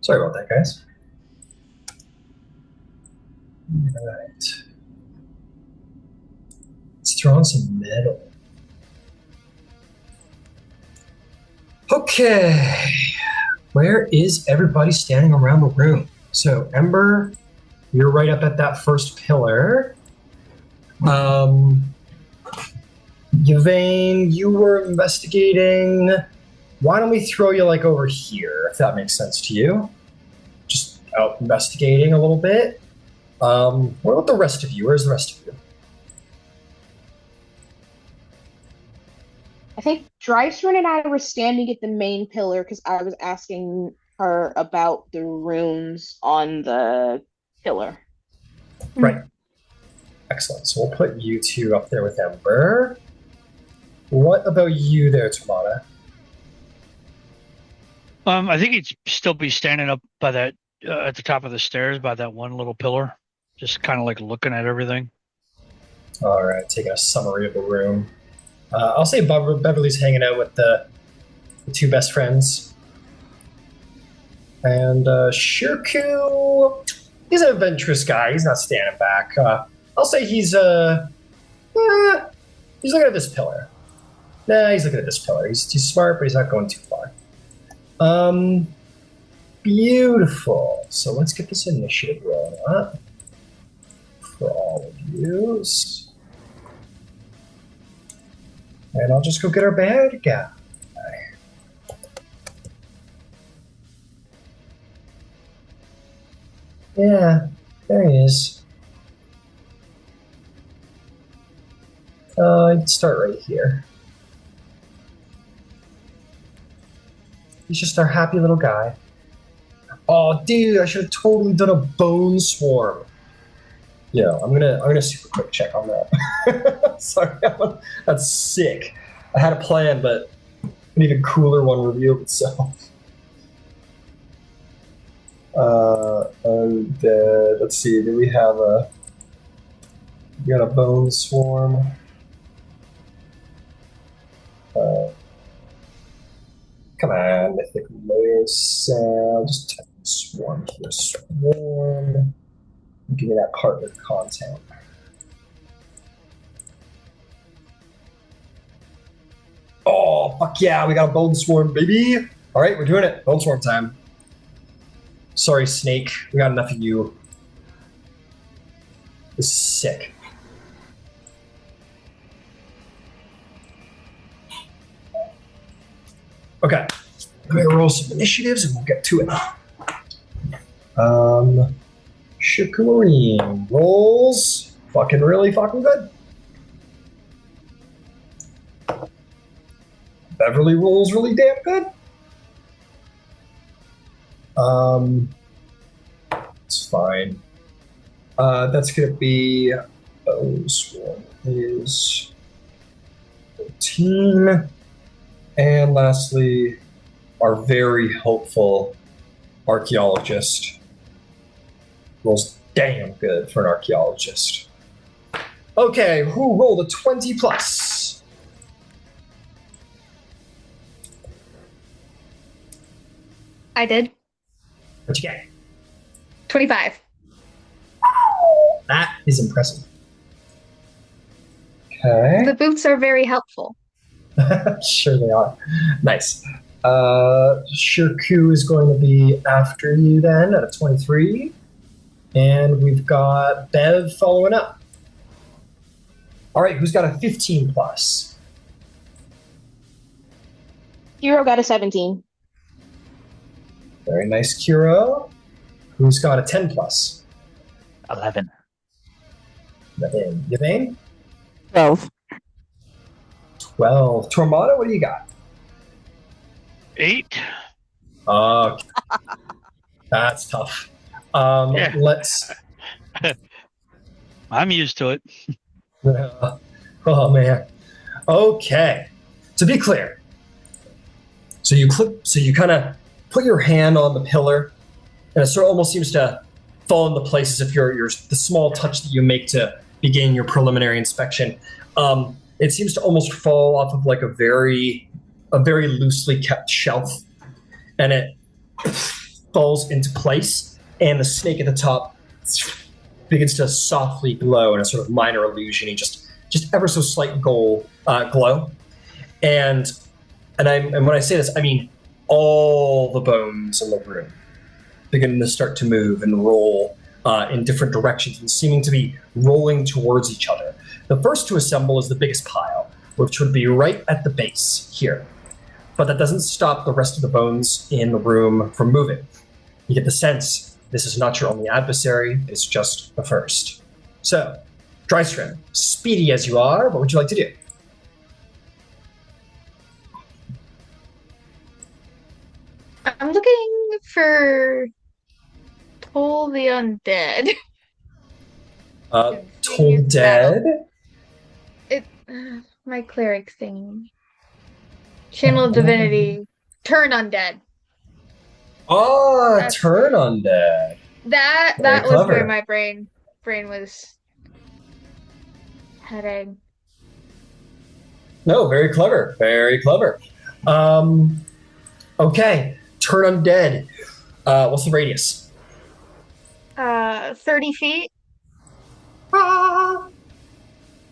Sorry about that, guys. All right. Let's throw on some metal. Okay. Where is everybody standing around the room? So, Ember, you're right up at that first pillar. Yvain, you were investigating. Why don't we throw you like over here, if that makes sense to you? Just out investigating a little bit. What about the rest of you? Where's the rest of you?
I think Drysrinn and I were standing at the main pillar because I was asking her about the runes on the pillar.
Right. Excellent. So we'll put you two up there with Ember. What about you there, Tormada?
I think he'd still be standing up by that at the top of the stairs by that one little pillar, just kind of like looking at everything.
All right, taking a summary of the room. I'll say Beverly's hanging out with the two best friends. And Shirku, he's an adventurous guy. He's not standing back. I'll say he's looking at this pillar. Nah, he's looking at this pillar. He's smart, but he's not going too far. Beautiful. So let's get this initiative rolling up for all of you. And I'll just go get our bad guy. Yeah, there he is. I'd start right here. He's just our happy little guy. Oh, dude, I should have totally done a bone swarm. Yeah, I'm gonna super quick check on that. Sorry, that's sick. I had a plan, but an even cooler one revealed itself. And let's see, do we have we got a bone swarm? Come on, mythic layer cell. Just type in swarm here. Swarm. Give me that partner content. Oh, fuck yeah, we got a bone swarm, baby. All right, we're doing it. Bone swarm time. Sorry, Snake. We got enough of you. This is sick. Okay. Let me roll some initiatives and we'll get to it. Shikurin rolls fucking really fucking good. Beverly rolls really damn good. It's fine. That's gonna be this one is 13. And lastly, our very hopeful archaeologist rolls damn good for an archaeologist. Okay, who rolled a 20 plus?
I did.
What'd you get?
25.
That is impressive. Okay.
The boots are very helpful.
Sure they are. Nice. Shirku is going to be after you then at a 23. And we've got Bev following up. All right, who's got a 15 plus?
Hero got a 17.
Very nice, Kiro. Who's got a 10 plus?
11.
Yvain?
12.
12. Tormada, what do you got?
8.
That's tough.
Yeah.
Let's...
I'm used to it.
Oh, man. Okay. To be clear, so you kind of put your hand on the pillar, and it sort of almost seems to fall into place as if you're the small touch that you make to begin your preliminary inspection. It seems to almost fall off of like a very loosely kept shelf, and it falls into place, and the snake at the top begins to softly glow in a sort of minor illusion, just ever so slight glow. And when I say this, I mean all the bones in the room begin to start to move and roll in different directions and seeming to be rolling towards each other. The first to assemble is the biggest pile, which would be right at the base here. But that doesn't stop the rest of the bones in the room from moving. You get the sense this is not your only adversary, it's just the first. So, Drysrinn, speedy as you are, what would you like to do?
I'm looking for Toll the Undead.
Toll Dead?
My cleric thing. Channel of Divinity. Turn Undead.
Oh, turn undead.
That
Very
was
clever.
where my brain was heading.
No, very clever. Very clever. Okay, turn undead. What's the radius?
30 feet.
Ah.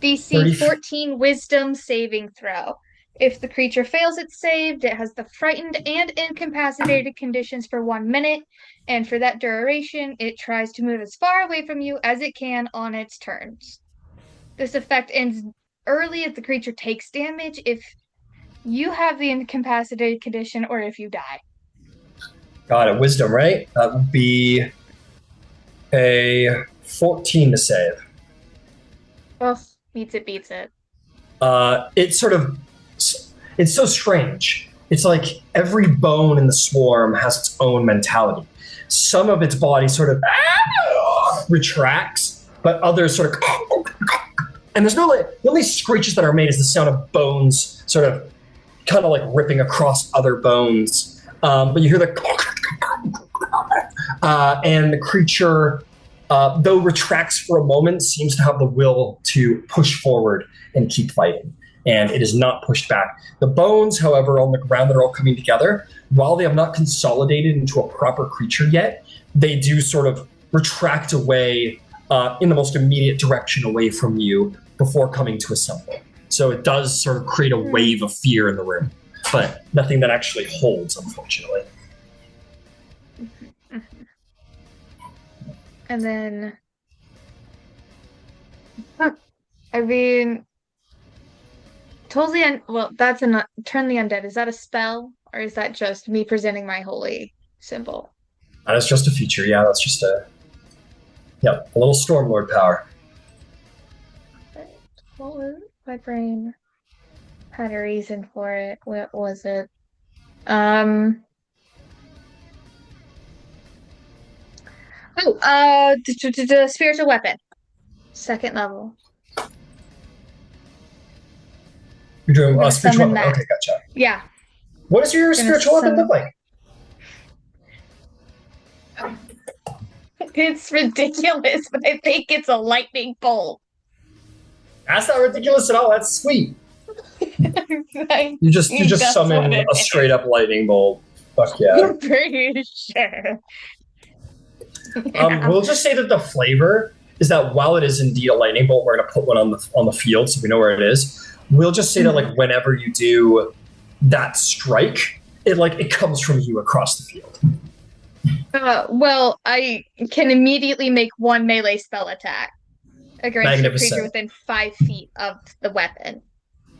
DC
30
14 Wisdom saving throw. If the creature fails its save, it has the frightened and incapacitated conditions for 1 minute, and for that duration, it tries to move as far away from you as it can on its turns. This effect ends early if the creature takes damage, if you have the incapacitated condition, or if you die.
Got it. Wisdom, right? That would be a 14 to save.
Well, beats it.
It's so strange. It's like every bone in the swarm has its own mentality. Some of its body sort of retracts, but others sort of, and there's no the only screeches that are made is the sound of bones sort of kind of like ripping across other bones. But you hear the and the creature, though retracts for a moment, seems to have the will to push forward and keep fighting. And it is not pushed back. The bones, however, on the ground that are all coming together, while they have not consolidated into a proper creature yet, they do sort of retract away in the most immediate direction away from you before coming to assemble. So it does sort of create a wave of fear in the room, but nothing that actually holds, unfortunately.
And then, I mean, totally. Well, that's turn the undead. Is that a spell, or is that just me presenting my holy symbol?
That is just a feature. Yeah, that's just a little Stormlord power.
What was it? My brain had a reason for it. What was it? The spiritual weapon, 2nd level.
You're doing
gonna
spiritual
summon
weapon.
that.
Okay, gotcha.
Yeah.
What does your spiritual weapon look like?
It's ridiculous, but I think it's a lightning bolt.
That's not ridiculous at all. That's sweet. You just
That's
summon
what it
a
is.
straight up lightning bolt. Fuck yeah.
I'm pretty sure.
We'll just say that the flavor is that while it is indeed a lightning bolt, we're going to put one on the field so we know where it is. We'll just say that like whenever you do that strike, it comes from you across the field.
Well, I can immediately make 1 melee spell attack against a
Magnificent.
creature within 5 feet of the weapon.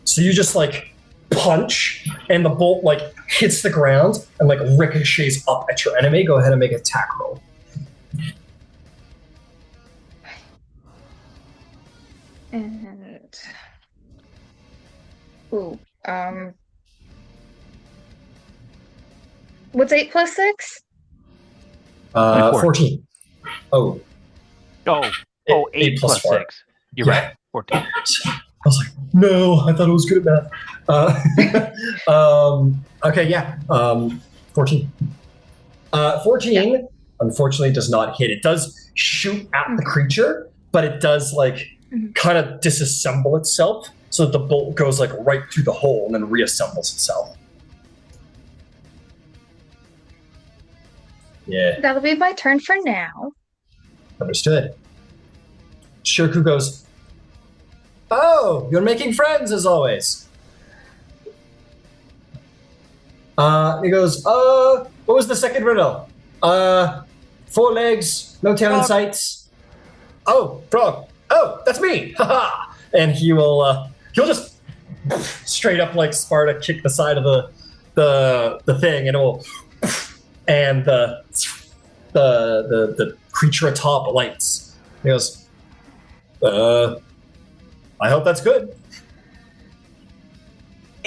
So you just like punch, and the bolt like hits the ground and like ricochets up at your enemy. Go ahead and make an attack roll.
And what's 8 plus 6?
14. Oh.
Oh, 8 plus
4.
6. You're
Yeah.
right. 14.
I was like, no, I thought it was good at math. Okay, yeah. 14. 14, unfortunately, does not hit. It does shoot at the creature, but it does kind of disassemble itself so that the bolt goes right through the hole and then reassembles itself. Yeah,
That'll be my turn for now.
understood. Shirku goes, "Oh, you're making friends as always." He goes, "What was the second riddle? 4 legs, no tail in sights. Oh, frog. Oh, that's me. Haha." And he'll just straight up like Sparta kick the side of the thing, and it'll and the creature atop lights. He goes, "I hope that's good."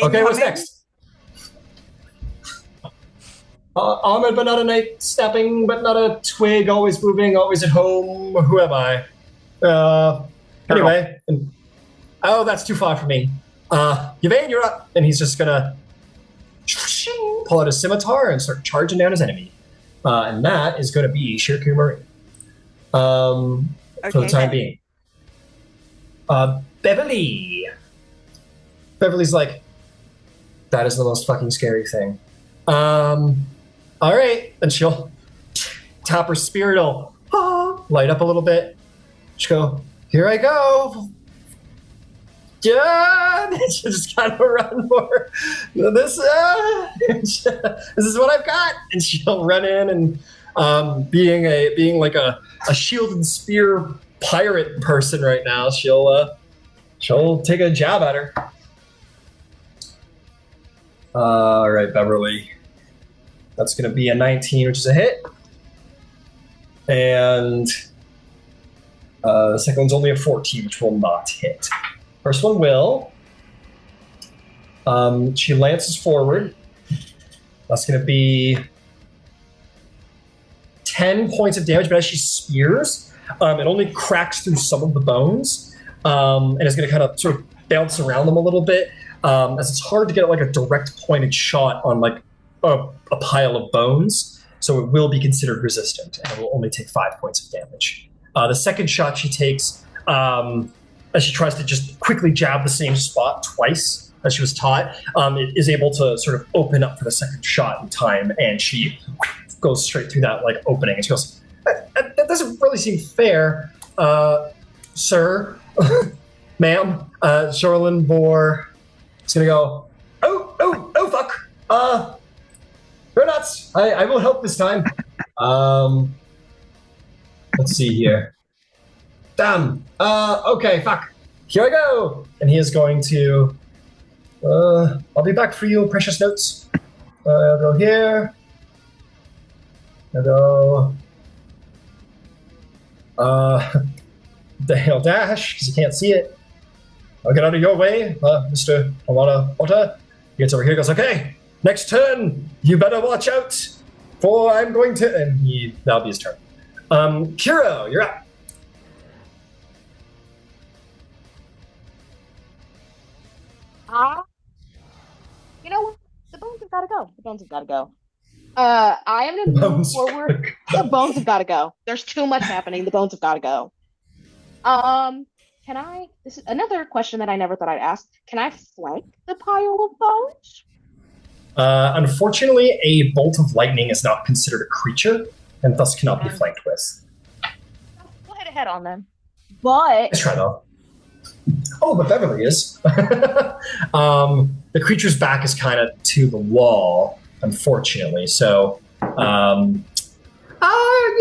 Okay, what's next? Armored but not a knight, snapping but not a twig, always moving, always at home. Who am I? Anyway, that's too far for me. Yvain, you're up. And he's just gonna pull out a scimitar and start charging down his enemy. And that is gonna be Shirku Murray. For the time being. Beverly. Beverly's like, that is the most fucking scary thing. All right, and she'll tap her spear, it'll light up a little bit. She'll go, "Here I go." Yeah, and she'll just kind of run for this. This is what I've got, and she'll run in and being like a shield and spear pirate person right now. She'll take a jab at her. All right, Beverly. That's going to be a 19, which is a hit. And the second one's only a 14, which will not hit. First one will. She lances forward. That's going to be 10 points of damage, but as she spears, it only cracks through some of the bones, and is going to kind of sort of bounce around them a little bit, as it's hard to get like a direct pointed shot on like a pile of bones, so it will be considered resistant, and it will only take 5 points of damage. The second shot she takes, as she tries to just quickly jab the same spot twice, as she was taught, it is able to sort of open up for the second shot in time, and she goes straight through that like opening, and she goes, that doesn't really seem fair, sir, ma'am. Shoreland Boar is gonna go, oh fuck, you're nuts. I will help this time. Let's see here. Damn. Okay, fuck. Here I go. And he is going to, I'll be back for you, precious notes. I'll go here. I'll go, the hell dash, because you can't see it. I'll get out of your way, Mr. Aurora Concordant. He gets over here, goes, okay, next turn, you better watch out, for I'm going to, and that'll be his turn. Kiro, you're up.
You know what? The bones have got to go. The bones have got to go. I am going to move forward. The bones have got to go. There's too much happening. The bones have got to go. Can I? This is another question that I never thought I'd ask. Can I flank the pile of bones?
Unfortunately, a bolt of lightning is not considered a creature, and thus cannot be flanked with.
Go ahead on them. But
Let's try though. Oh, but Beverly is. The creature's back is kind of to the wall, unfortunately. So, you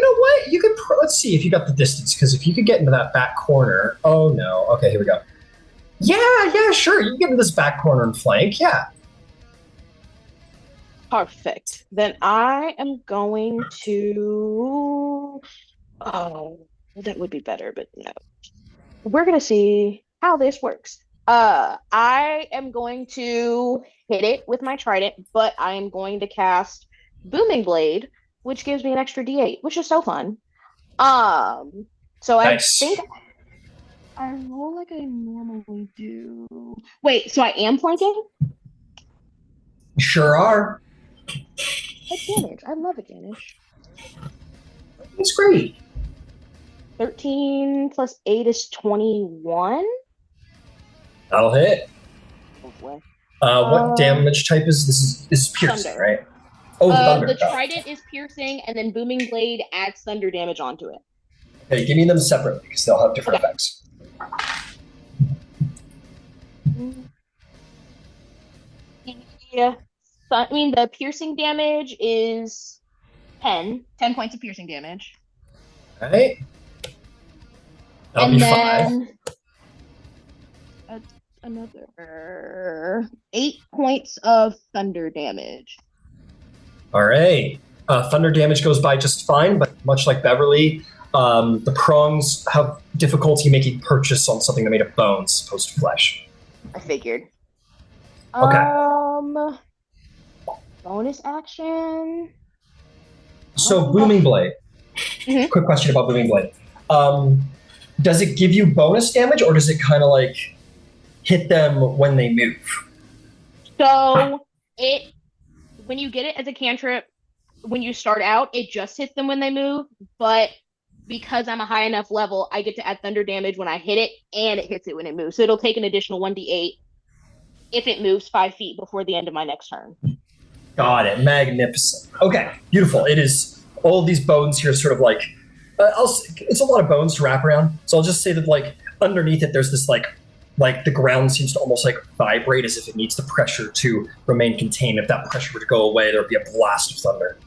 know what? You could. Let's see if you got the distance, because if you could get into that back corner. Oh no. Okay, here we go. Yeah, sure. You can get into this back corner and flank. Yeah.
perfect. Then I am going to. Oh, that would be better, but no. We're gonna see how this works. I am going to hit it with my trident, but I am going to cast Booming Blade, which gives me an extra D8, which is so fun. So
Nice.
I think I roll like I normally do. Wait, so I am flanking?
Sure are.
Advantage. I love advantage.
That's great.
13 plus 8 is 21.
That'll hit.
Hopefully.
What damage type is this? Is piercing,
Thunder.
right? Oh, thunder.
The trident is piercing, and then booming blade adds thunder damage onto it.
Okay, give me them separately because they'll have different effects.
Yeah. I mean, the piercing damage is 10 points of piercing damage.
All right. That'll
And
be
then
5.
another 8 points of thunder damage.
All right. Thunder damage goes by just fine, but much like Beverly, the prongs have difficulty making purchase on something that made of bones as opposed to flesh.
I figured.
Okay.
Bonus action.
So Booming Blade.
Mhm.
Quick question about Booming Blade. Does it give you bonus damage, or does it kind of like hit them when they move?
So when you get it as a cantrip, when you start out, it just hits them when they move. But because I'm a high enough level, I get to add thunder damage when I hit it, and it hits it when it moves. So it'll take an additional 1d8 if it moves 5 feet before the end of my next turn.
Got it. Magnificent. Okay, beautiful. It is all of these bones here, sort of like it's a lot of bones to wrap around. So I'll just say that like underneath it, there's this like the ground seems to almost like vibrate as if it needs the pressure to remain contained. If that pressure were to go away, there would be a blast of thunder.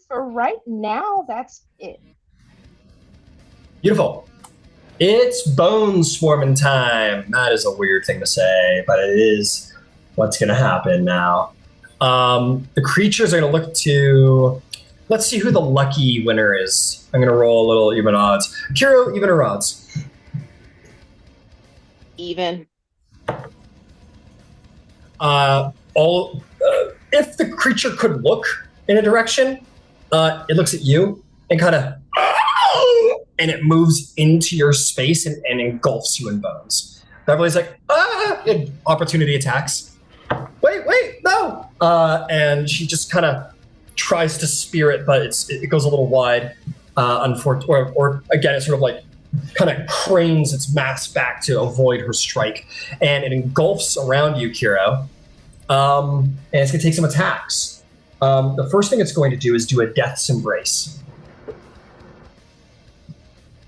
For right now, that's it.
Beautiful. It's bone swarming time. That is a weird thing to say, but it is what's going to happen now. The creatures are going to look to... Let's see who the lucky winner is. I'm going to roll a little even odds. Kiro, even or odds?
Even.
If the creature could look in a direction, it looks at you and kind of... and it moves into your space and engulfs you in bones. Beverly's like, and opportunity attacks. Wait, no! And she just kind of tries to spear it, but it goes a little wide. Or again, it sort of like kind of cranes its mass back to avoid her strike. And it engulfs around you, Kiro. And it's going to take some attacks. The first thing it's going to do is do a Death's Embrace.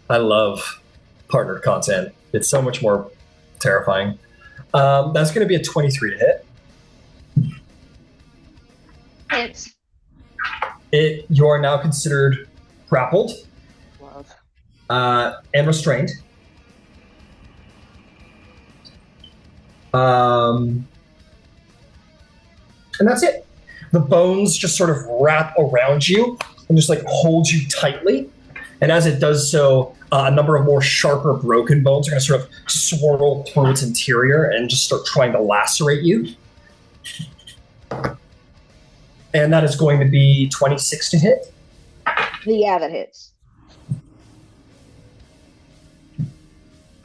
I love partnered content. It's so much more terrifying. That's going to be a 23 to hit.
Hits.
You are now considered grappled and restrained. And that's it. The bones just sort of wrap around you and just like hold you tightly. And as it does so, a number of more sharper broken bones are going to sort of swirl through its interior and just start trying to lacerate you. And that is going to be 26 to hit.
Yeah, that hits.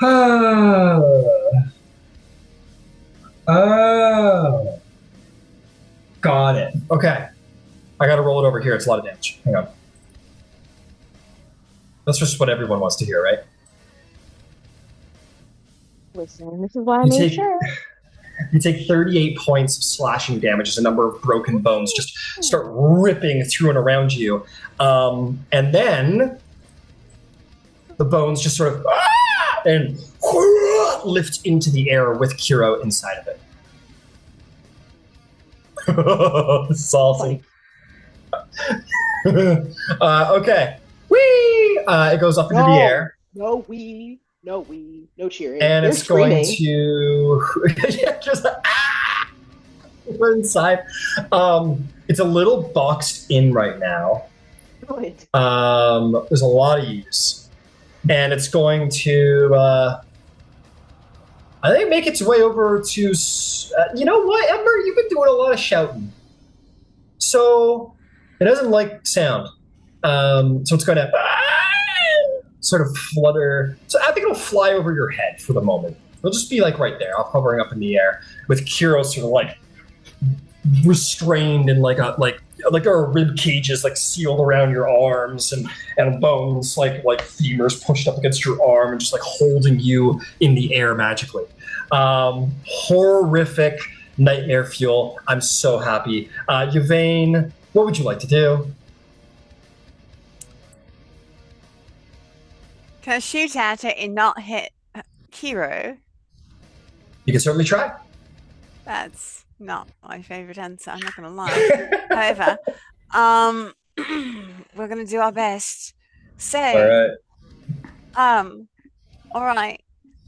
Oh. Got it. Okay. I got to roll it over here. It's a lot of damage. Hang on. That's just what everyone wants to hear, right?
Listen, this is why I made sure.
You take 38 points of slashing damage as a number of broken bones just start ripping through and around you. And then the bones just sort of and lift into the air with Kiro inside of it. This is awesome. Okay. Whee! It goes up into the air.
No cheering.
And
They're
it's
screaming.
going to yeah, just we're inside. It's a little boxed in right now.
Good.
There's a lot of use. And it's going to I think make its way over to you know what, Ember? You've been doing a lot of shouting. So it doesn't like sound. So it's going to sort of flutter. So I think it'll fly over your head for the moment. It'll just be like right there, hovering up in the air, with Kiro sort of like restrained and like there are rib cages like sealed around your arms and bones like femurs pushed up against your arm and just like holding you in the air magically. Horrific nightmare fuel. I'm so happy. Yvain, what would you like to do?
Can I shoot at it and not hit Kiro?
You can certainly try.
That's not my favorite answer. I'm not going to lie. However, we're going to do our best. So, all right.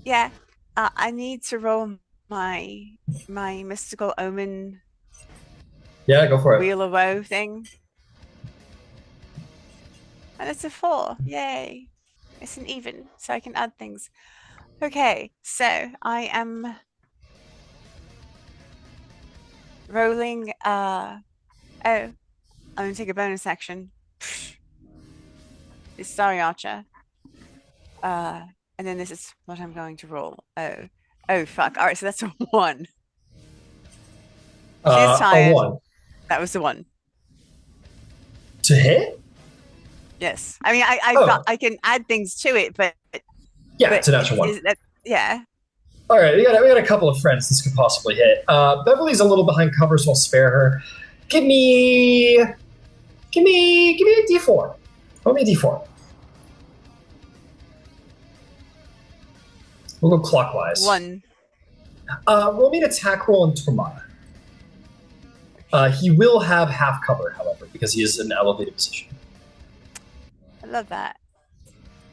Yeah, I need to roll my mystical omen.
Yeah, go for it.
Wheel of Woe thing. And it's a 4. Yay. It's an even, so I can add things. Okay, so I am rolling. I'm gonna take a bonus action. It's Starry Archer. And then this is what I'm going to roll. Oh, fuck. All right, so that's a 1. She's tired.
A 1.
That was the 1.
To hit?
Yes. I mean, I can add things to it, but
yeah, it's a natural 1.
Yeah.
All right, we got a couple of friends this could possibly hit. Beverly's a little behind cover, so I'll spare her. Give me a D4. Roll me a D4. We'll go clockwise.
1.
Roll me an attack roll in Tormada. He will have half cover, however, because he is in an elevated position.
I love that.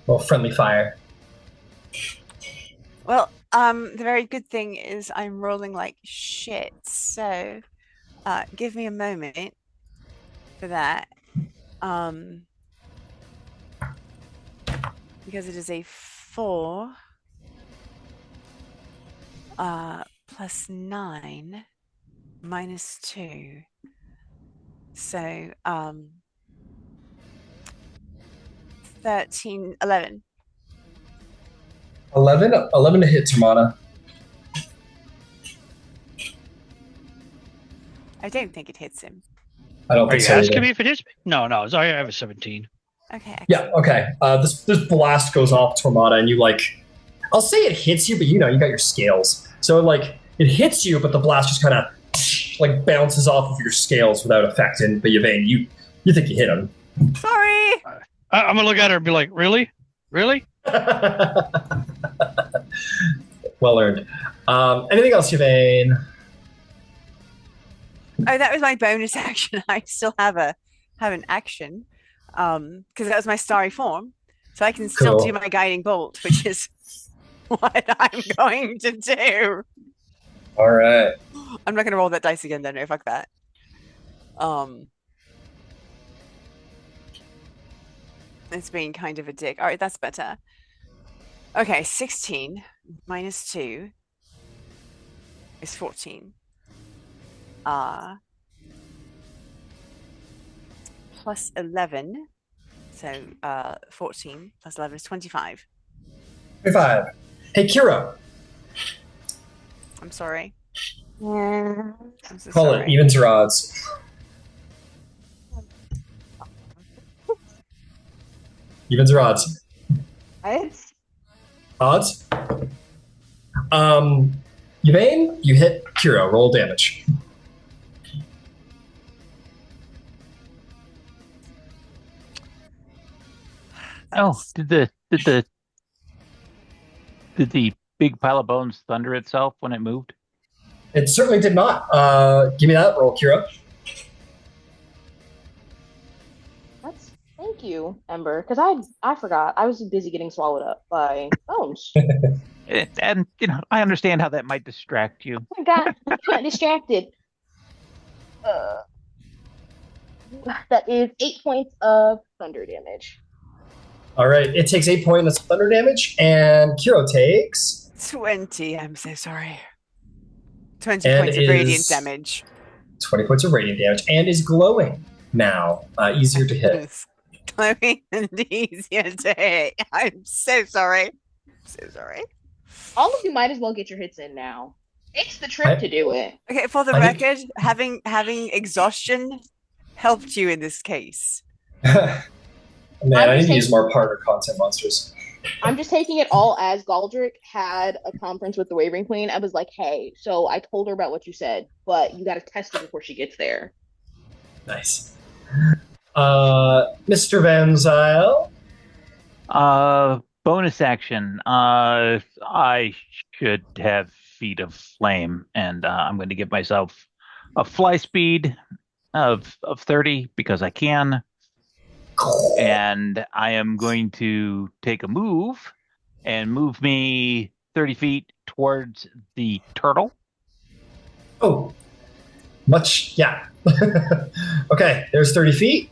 Well, friendly fire.
Well, the very good thing is I'm rolling like shit, so give me a moment for that. Because it is a 4 plus 9 minus 2. So 13, 11.
11 to hit Tormada.
I don't think it hits him.
I don't
Are
think
you
so.
asking
Either.
me if it hits me? No. I have a 17.
Okay.
Yeah, okay. This blast goes off Tormada, and you I'll say it hits you, but you got your scales. So it hits you, but the blast just kind of bounces off of your scales without effect. But Yvain, you think you hit him.
Sorry.
I'm gonna look at her and be like, really?
Well earned. Anything else, Yvain?
Oh, that was my bonus action. I still have an action. Because that was my starry form. So I can still do my guiding bolt, which is what I'm going to do.
All right.
I'm not going to roll that dice again, though. No, fuck that. It's being kind of a dick. All right, that's better. Okay, 16 minus 2 is 14. Plus 11. So 14 plus 11 is 25.
25. Hey, Kira.
I'm sorry. I'm so
Call
sorry.
it evens or odds. Evens or odds? Odds. Yvain, you hit Kira. Roll damage.
Oh, did the big pile of bones thunder itself when it moved?
It certainly did not. Give me that roll, Kira.
Thank you, Ember, because I forgot. I was busy getting swallowed up by bones.
And I understand how that might distract you.
I got distracted. That is 8 points of thunder damage.
All right, it takes 8 points of thunder damage, and Kiro takes
20. I'm so sorry. 20
And
points of radiant damage.
20 points of radiant damage, and is glowing now. Easier to hit.
It's glowing and easier to hit. I'm so sorry. So sorry.
All of you might as well get your hits in now. It's the trick to do it.
Okay, for the record, having exhaustion helped you in this case.
Man, I need to use more partner content monsters.
I'm just taking it all as Galdrick had a conference with the Wavering Queen. I was like, hey, so I told her about what you said, but you got to test it before she gets there.
Nice. Mr. Van Zyl?
Bonus action. I should have Feet of Flame, and I'm going to give myself a fly speed of 30 because I can. And I am going to take a move and move me 30 feet towards the turtle.
Oh, yeah. Okay, there's 30 feet.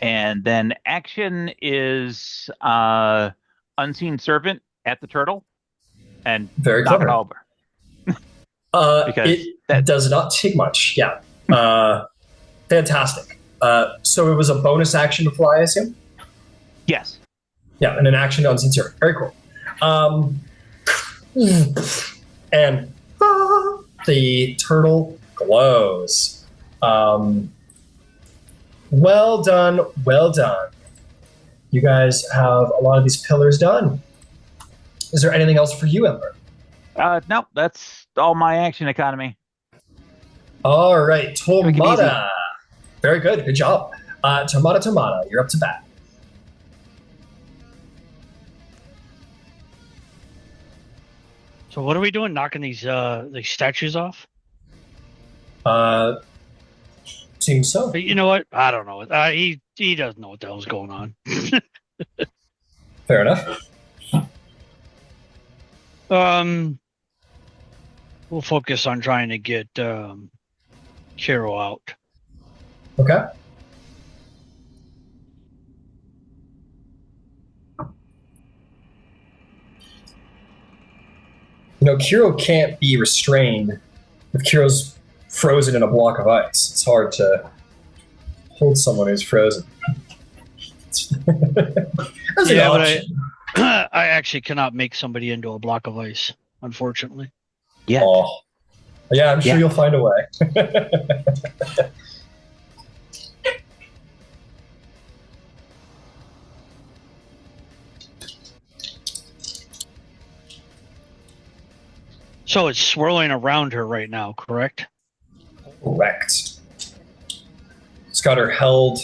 And then action is Unseen Servant at the turtle and
Very
knock
clever.
it over.
Because it does not take much. Yeah. Fantastic. So it was a bonus action to fly, I assume?
Yes.
Yeah, and an action to Unseen Servant. Very cool. And the turtle glows. Well done, well done. You guys have a lot of these pillars done. Is there anything else for you, Ember?
No, that's all my action economy.
All right, Tormada. Very good, good job. Tormada, you're up to bat.
So what are we doing? Knocking these statues off?
Seems so.
But you know what? I don't know. He doesn't know what the hell's going on.
Fair enough.
We'll focus on trying to get Kiro out.
Okay. You know, Kiro can't be restrained if Kiro's frozen in a block of ice. It's hard to hold someone who's frozen. That's an option.
But I actually cannot make somebody into a block of ice, unfortunately.
Yeah.
Oh. Yeah, I'm sure you'll find a way.
So it's swirling around her right now, correct?
Correct. It's got her held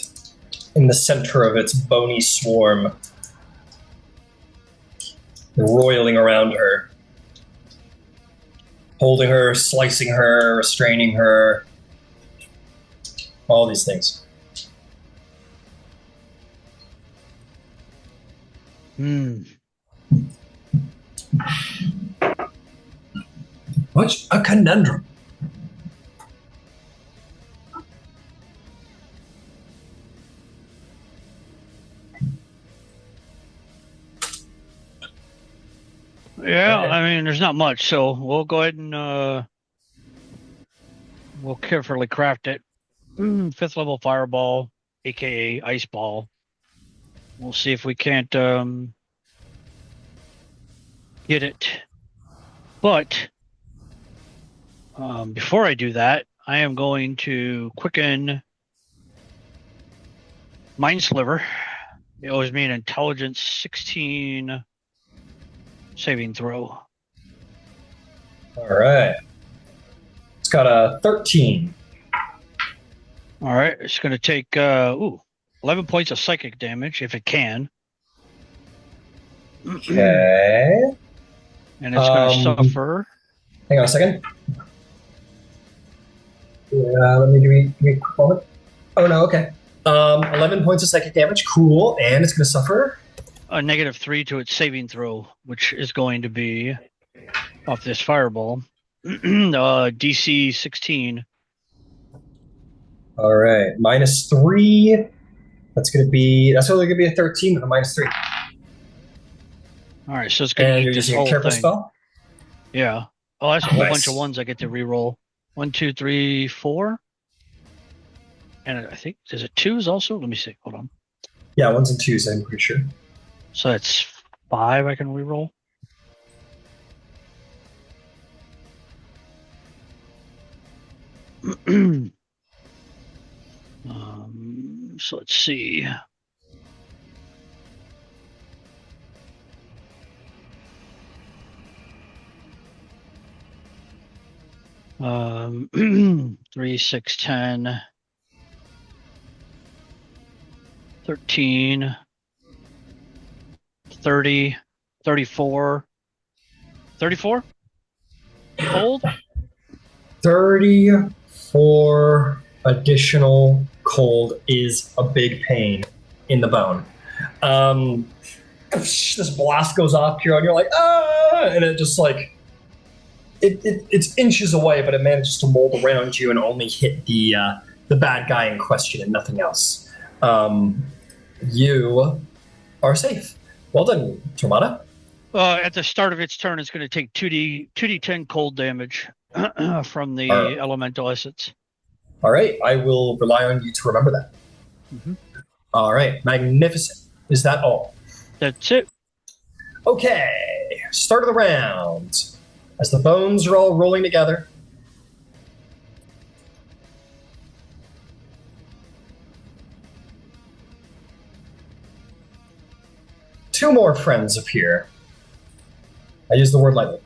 in the center of its bony swarm, roiling around her, holding her, slicing her, restraining her, all these things. What's a conundrum?
Yeah, I mean, there's not much, so we'll go ahead and we'll carefully craft it. 5th level fireball, aka ice ball. We'll see if we can't get it. But before I do that, I am going to quicken Mind Sliver. It owes me an intelligence 16 saving throw.
All right. It's got a 13.
All right. It's going to take 11 points of psychic damage if it can.
Okay.
And it's going to suffer.
Hang on a second. Let me give me a quick moment. Oh, no, okay. 11 points of psychic damage. Cool. And it's going to suffer
a -3 to its saving throw, which is going to be off this fireball. DC 16.
All right. -3. That's only going to be a 13 with a -3.
All right. So it's going to
And you're using a careful spell?
Yeah. Oh, that's a whole bunch of ones I get to reroll. 1, 2, 3, 4. And I think there's a 2s also. Let me see. Hold on.
Yeah, 1s and 2s, I'm pretty sure.
So that's 5 I can reroll. So let's see. 3, 6, 10, 13, 30, 34. 34? Cold?
34 additional cold is a big pain in the bone. This blast goes off here, and you're like, ah! And it just like, it's inches away, but it manages to mold around you and only hit the bad guy in question and nothing else. You are safe. Well done, Tormada.
At the start of its turn, it's going to take 2d10 cold damage from the elemental essence.
All right, I will rely on you to remember that.
Mm-hmm.
All right, magnificent. Is that all?
That's it.
Okay, start of the round. As the bones are all rolling together. Two more friends appear. I use the word lightly.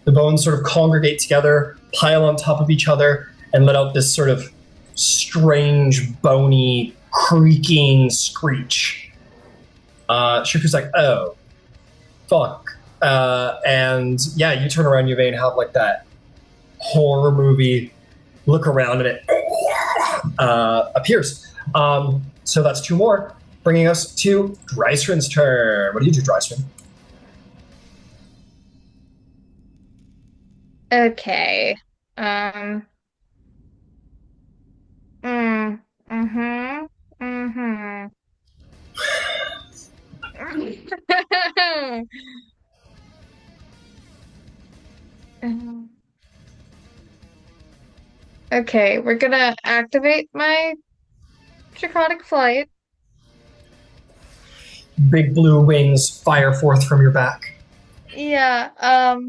The bones sort of congregate together, pile on top of each other, and let out this sort of strange, bony, creaking screech. Shiku's like, oh, fuck. And yeah, you turn around, Yvain, have like that horror movie look around, and it appears. So that's two more, bringing us to Drysrinn's turn. What do you do, Drysrinn?
Okay. Okay, we're gonna activate my Draconic Flight.
Big blue wings fire forth from your back.
Yeah,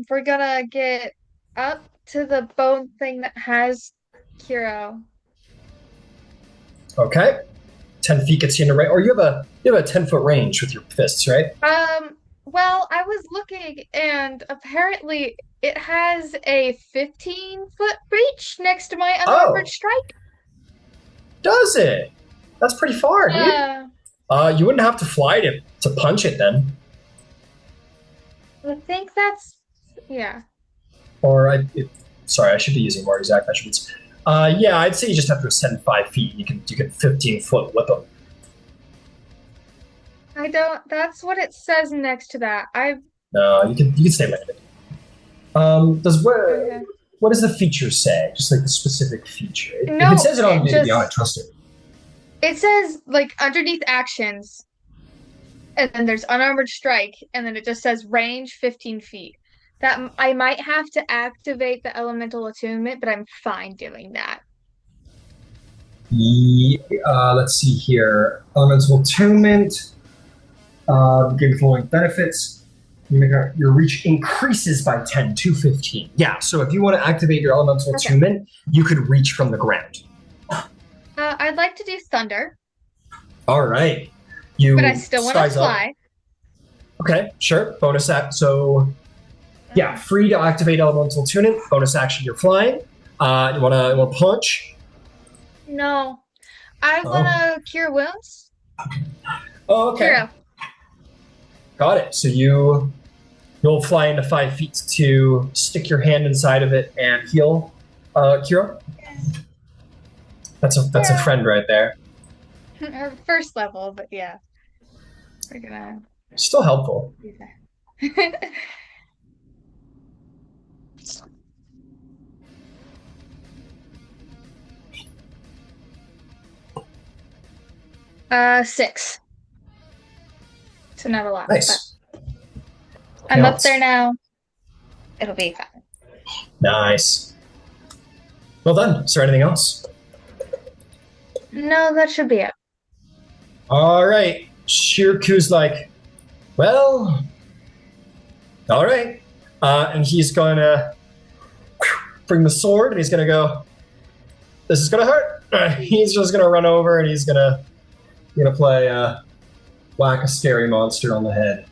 we're gonna get up to the bone thing that has Kiro.
Okay. 10 feet gets you in the range. Or you have a 10-foot range with your fists, right?
Well, I was looking, and apparently it has a 15-foot reach next to my unarmored strike.
Does it? That's pretty far, dude. You wouldn't have to fly to punch it then.
I think that's
Or sorry, I should be using more exact measurements. Yeah, I'd say you just have to ascend 5 feet. You can 15-foot whip them.
I don't. That's what it says next to that.
No, you can stay limited. What does the feature say? Just like the specific feature.
No,
if it says it on video, I trust it.
It says like underneath actions, and then there's unarmored strike, and then it just says range 15 feet. That I might have to activate the elemental attunement, but I'm fine doing that.
Let's see here. Elemental attunement. Give following benefits. Your reach increases by 10 to 15. Yeah, so if you want to activate your elemental attunement, you could reach from the ground.
I'd like to do thunder.
All right.
But I still want to fly.
Okay, sure. Bonus act. So, yeah, free to activate elemental attunement. Bonus action, you're flying. You want to punch?
No. I want to cure wounds.
Oh, okay.
Cure.
Got it. So you'll fly into 5 feet to stick your hand inside of it and heal, Kira. That's a friend right there.
First level, but yeah, we're gonna
still helpful.
Six. So not a lot.
Nice.
I'm up there now. It'll be fine.
Nice. Well done. Is there anything else?
No, that should be it.
All right. Shirku's like, well, all right. And he's going to bring the sword, and he's going to go, this is going to hurt. He's just going to run over, and he's going to play whack a scary monster on the head,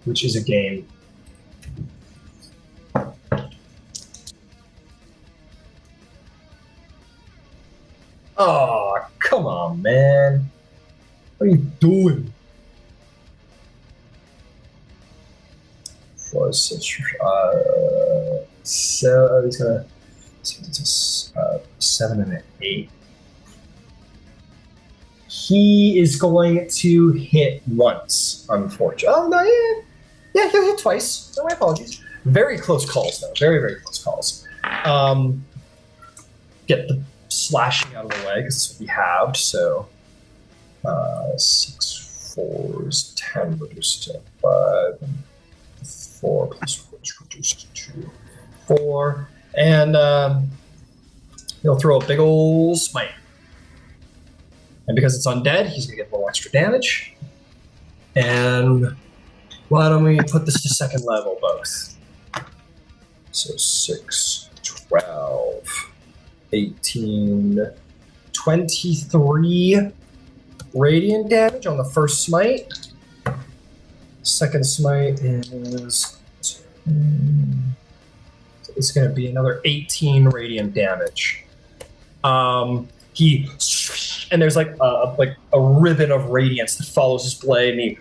which is a game. Oh, come on, man. What are you doing? So he's gonna 7 and an 8. He is going to hit once, unfortunately. Oh no, yeah, he'll hit twice. So my apologies. Very close calls, though. Very, very close calls. Get the slashing out of the way because it's what we halved. So 6 4s 10 reduced to 5. 4 plus 4 is reduced to 4. And he'll throw a big ol' smite. And because it's undead, he's going to get a little extra damage. And why don't we put this to second level, both? So 6, 12, 18, 23 radiant damage on the first smite. Second smite is... it's going to be another 18 radiant damage. And there's like a ribbon of radiance that follows his blade, and he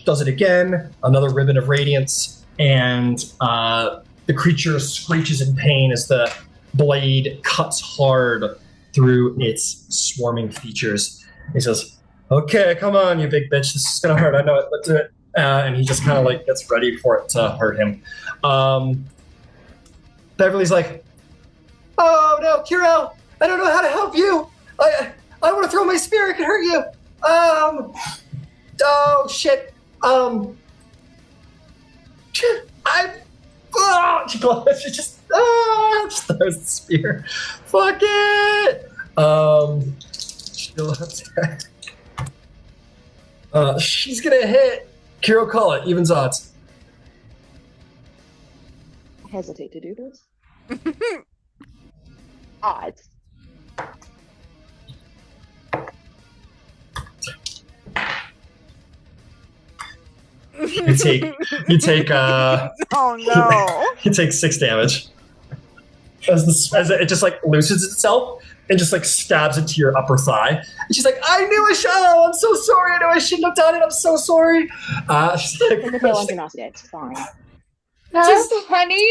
does it again. Another ribbon of radiance, and the creature screeches in pain as the blade cuts hard through its swarming features. He says, "Okay, come on, you big bitch. This is gonna hurt. I know it. Let's do it." And he just kind of like gets ready for it to hurt him. Beverly's like, "Oh no, Kiro! I don't know how to help you. I want to throw my spear. It could hurt you. Oh shit. She just throws the spear. Fuck it. She'll attack. She's gonna hit. Kiro, call it. Evens odds.
I hesitate to do this. Odds.
You take
Oh no.
you take 6 damage. As it just like loosens itself and just like stabs into your upper thigh. And she's like, "I knew I should. Oh, I'm so sorry. I know I shouldn't have done it. I'm so sorry." She's like,
And the tail one's not dead. It's fine.
Honey,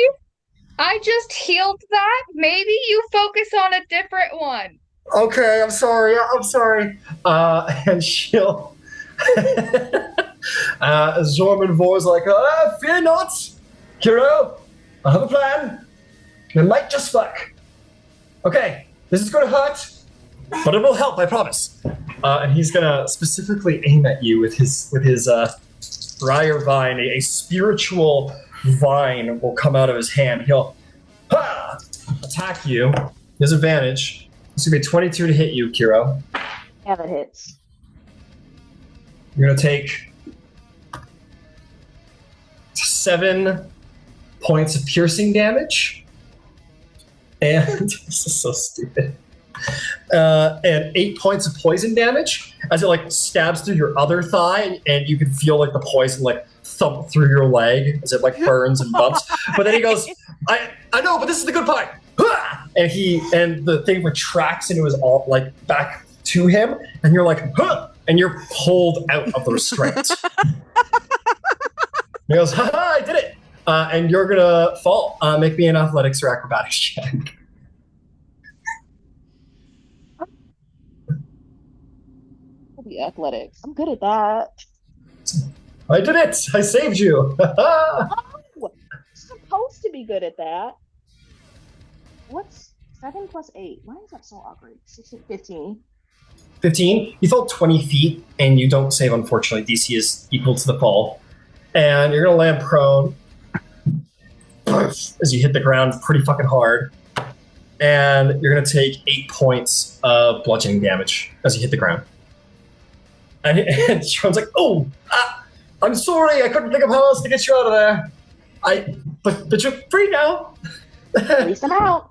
I just healed that. Maybe you focus on a different one.
"Okay, I'm sorry. And she'll Zorman Vor's like, "Fear not, Kiro. I have a plan. It might just work. Okay, this is going to hurt, but it will help, I promise." And he's going to specifically aim at you with his briar vine. A spiritual vine will come out of his hand. He'll attack you. He has advantage. It's going to be 22 to hit you, Kiro.
Yeah, that hits.
You're going to take 7 points of piercing damage. And this is so stupid. And 8 points of poison damage as it like stabs through your other thigh, and you can feel like the poison like thump through your leg as it like burns and bumps. But then he goes, I know, but this is the good part. And the thing retracts into his all like back to him, and you're like, huh! And you're pulled out of the restraint. He goes, "Ha! I did it!" And you're gonna fall. Make me an athletics or acrobatics check.
The athletics. I'm good at that.
I did it! I saved you!
Oh, I'm supposed to be good at that. What's 7 plus 8? Why is that so awkward? 16, 15.
15. You fall 20 feet, and you don't save, unfortunately. DC is equal to the fall. And you're going to land prone as you hit the ground pretty fucking hard. And you're going to take 8 points of bludgeoning damage as you hit the ground. And Sean's like, "Oh, I'm sorry. I couldn't think of how else to get you out of there. But you're free now."
At least I'm out.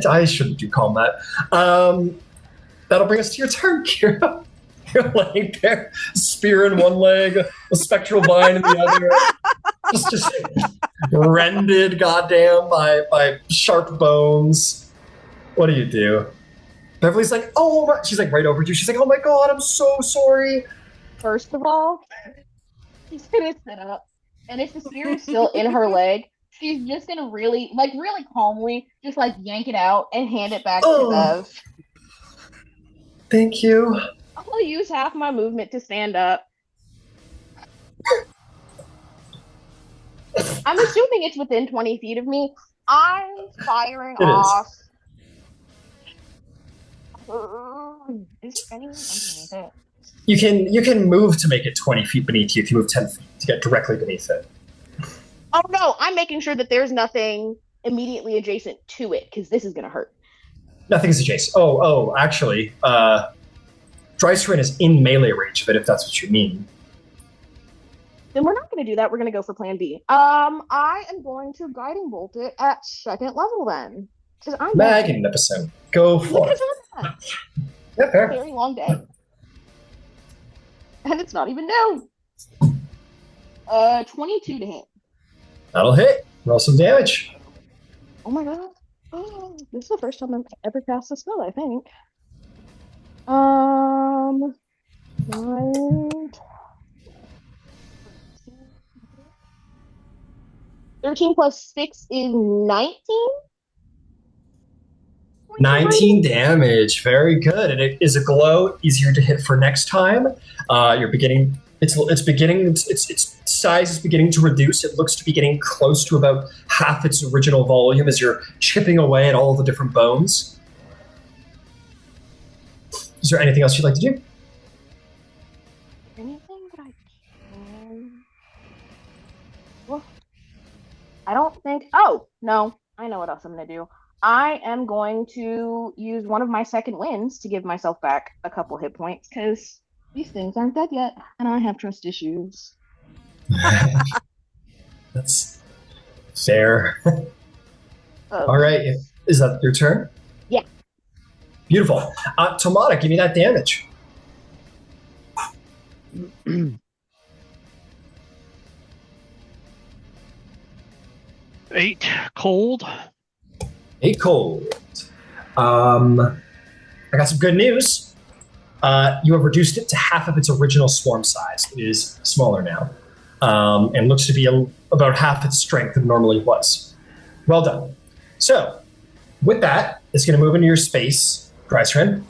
I shouldn't do combat. That'll bring us to your turn, Kira. You're laying there, spear in one leg, a spectral vine in the other. Just rended, goddamn, by sharp bones. What do you do? Beverly's like, oh my, she's like right over to you. She's like, oh my god, I'm so sorry.
First of all, she's gonna sit up, and if the spear is still in her leg, she's just gonna really calmly, just like yank it out and hand it back to Bev.
Thank you.
I'll use half my movement to stand up. I'm assuming it's within 20 feet of me. I'm firing off. Is there anyone underneath it?
You can move to make it 20 feet beneath you if you move 10 feet to get directly beneath it.
Oh no, I'm making sure that there's nothing immediately adjacent to it, because this is going to hurt.
Nothing's adjacent. Oh, actually, Drysrinn is in melee range of it, if that's what you mean.
Then we're not going to do that. We're going to go for plan B. I am going to guiding bolt it at 2nd level then. I'm
magnificent. Go for it. Yeah, fair.
Very long day. And it's not even noon. 22 to hit.
That'll hit. Roll some damage.
Oh my god. Oh, this is the first time I've ever cast a spell, I think. 9, 13 plus 6 is 19?
19 damage. Very good. And it is a glow, easier to hit for next time. You're beginning. Its size is beginning to reduce. It looks to be getting close to about half its original volume as you're chipping away at all the different bones. Is there anything else you'd like to do?
Anything that I can? Well, I don't think. Oh no, I know what else I'm gonna do. I am going to use one of my second wins to give myself back a couple hit points, because these things aren't dead yet, and I have trust issues.
That's fair. All right, is that your turn?
Yeah.
Beautiful. Tormada, give me that damage.
8 cold.
8 cold. I got some good news. You have reduced it to half of its original swarm size. It is smaller now, and looks to be about half its strength than normally was. Well done. So, with that, it's going to move into your space, Drysrinn.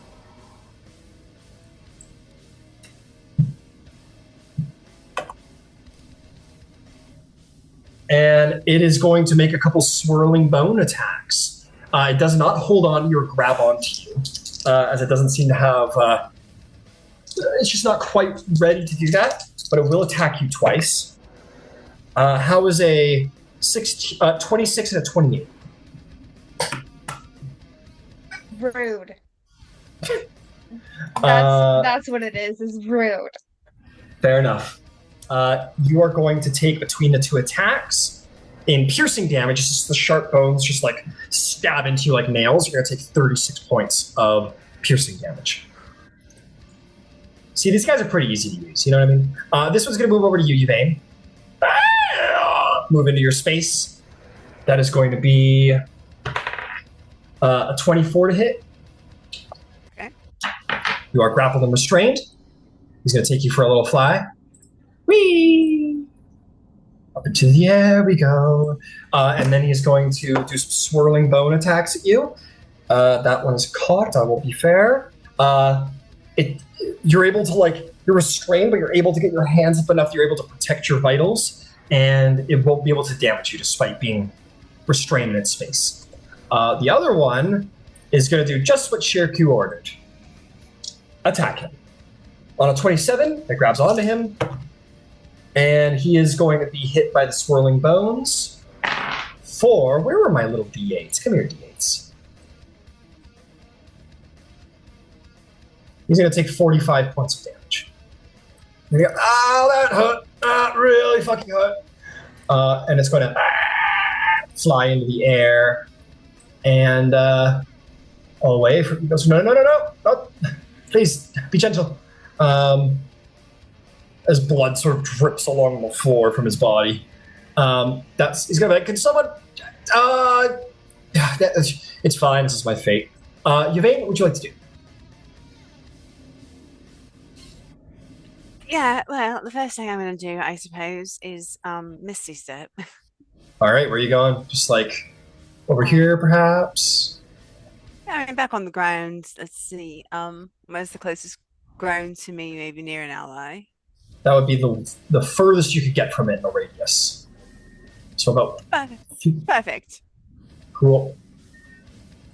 And it is going to make a couple swirling bone attacks. It does not hold on or grab onto you, as it doesn't seem to have... it's just not quite ready to do that, but it will attack you twice. How is a 26 and a 28?
Rude. That's what it is rude.
Fair enough. You are going to take, between the two attacks, in piercing damage, it's just the sharp bones just like stab into you like nails. You're going to take 36 points of piercing damage. See, these guys are pretty easy to use, you know what I mean? This one's going to move over to you, Yvain. Move into your space. That is going to be a 24 to hit.
Okay.
You are grappled and restrained. He's going to take you for a little fly. Whee! Up into the air we go. And then he's going to do some swirling bone attacks at you. That one's caught, I will be fair. You're able to, you're restrained, but you're able to get your hands up enough, you're able to protect your vitals, and it won't be able to damage you despite being restrained in its space. The other one is going to do just what Shirku ordered. Attack him. On a 27, it grabs onto him, and he is going to be hit by the swirling bones for... Where were my little D8s? Come here, D8s. He's going to take 45 points of damage. And you go, that hurt. That really fucking hurt. And it's going to fly into the air and away from... He goes, no. Please, be gentle. As blood sort of drips along the floor from his body. He's going to be like, can someone... it's fine, this is my fate. Yvain, what would you like to do?
Yeah, well, the first thing I'm going to do, I suppose, is Misty Step.
All right, where are you going? Just like over here, perhaps?
I mean, back on the ground. Let's see. Where's the closest ground to me? Maybe near an ally.
That would be the furthest you could get from it in a radius. So about
Perfect.
Cool.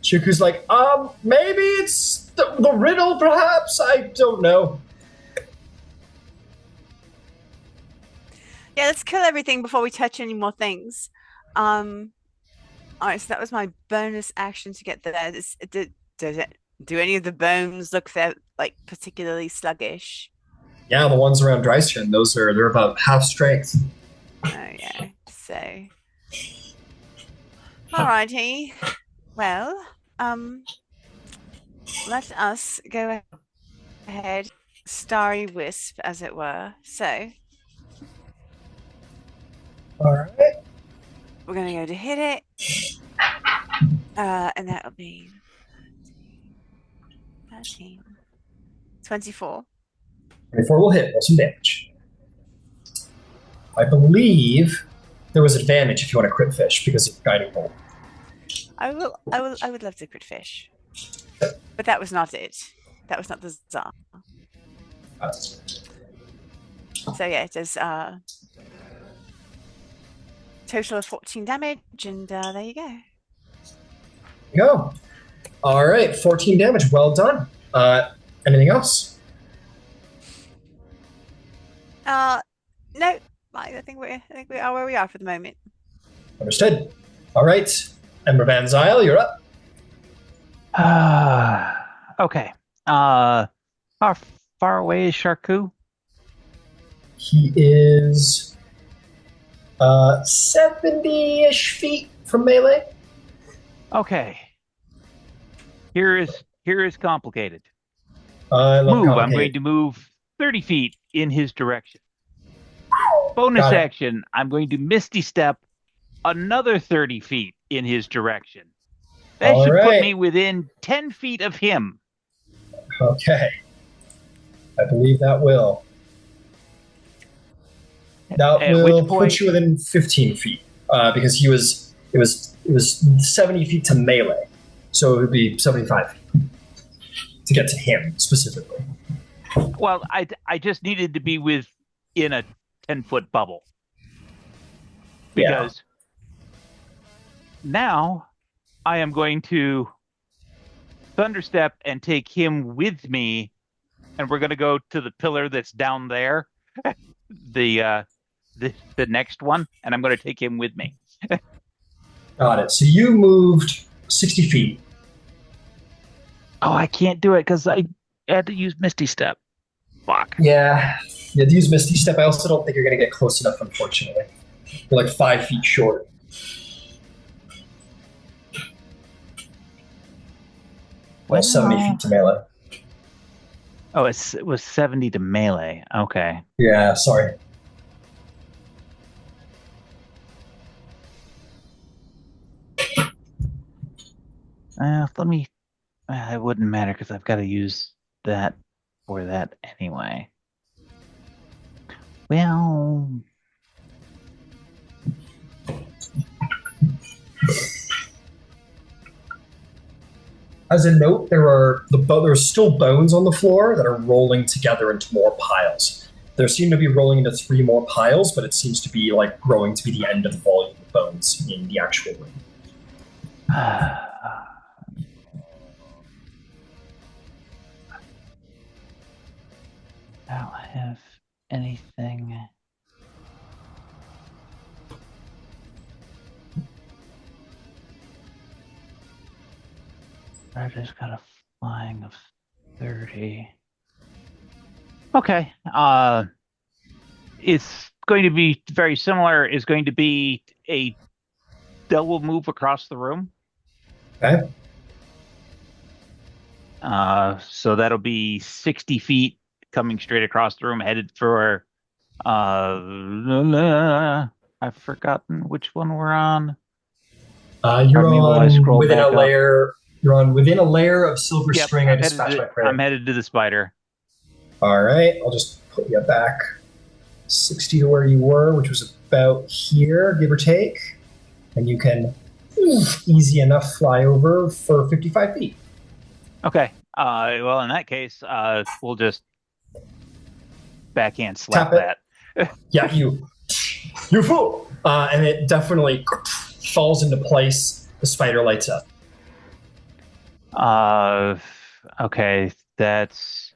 Chuku's like, maybe it's the riddle, perhaps? I don't know.
Yeah, let's kill everything before we touch any more things. All right, so that was my bonus action to get there. Do any of the bones look like particularly sluggish?
Yeah, the ones around Drysrinn, they're about half strength.
Oh yeah. So, alrighty. Well, let us go ahead, starry wisp, as it were. So,
All right.
we're gonna go to hit it, and that'll be 13, 24.
24 will hit. Roll some damage. I believe there was advantage if you want to crit fish because of guiding bolt.
I would love to crit fish, but that was not it. That was not the czar. So yeah, it does total of 14 damage, and there you go.
Go. All right, 14 damage. Well done. Anything else?
No. I think we are where we are for the moment.
Understood. All right, Ember Van Zyl, you're up.
Okay. How far away is Sharku?
He is 70-ish feet from melee.
Okay. Here is complicated.
I love
Move. I'm
complicated.
going to move 30 feet in his direction. Bonus action. I'm going to Misty Step another 30 feet in his direction. That
All
should
right.
put me within 10 feet of him.
Okay. I believe that will. That
At
will
which point,
put you within 15 feet because it was 70 feet to melee, so it would be 75 feet to get to him specifically.
well, I just needed to be within a 10-foot bubble because now I am going to thunderstep and take him with me, and we're going to go to the pillar that's down there, the next one, and I'm going to take him with me.
Got it. So you moved 60 feet.
Oh, I can't do it because I had to use Misty Step. Fuck.
Yeah. You had to use Misty Step. I also don't think you're going to get close enough, unfortunately. You're like 5 feet short. Well, 70 feet to melee.
Oh, it was 70 to melee. Okay.
Yeah, sorry.
Let me. It wouldn't matter because I've got to use that for that anyway. Well.
As a note, there's still bones on the floor that are rolling together into more piles. There seem to be rolling into 3 more piles, but it seems to be like growing to be the end of the volume of bones in the actual room.
I don't have anything. I just got a flying of 30. Okay. It's going to be very similar. It's going to be a double move across the room.
Okay.
So that'll be 60 feet coming straight across the room, headed for I've forgotten which one we're on.
You're on within a layer. You're on within a layer of silver string. I dispatched my prayer.
I'm headed to the spider.
All right, I'll just put you back 60 to where you were, which was about here, give or take. And you can easy enough fly over for 55 feet.
Okay. Well, in that case, we'll just backhand slap that.
Yeah, you fool! And it definitely falls into place. The spider lights up.
Okay, that's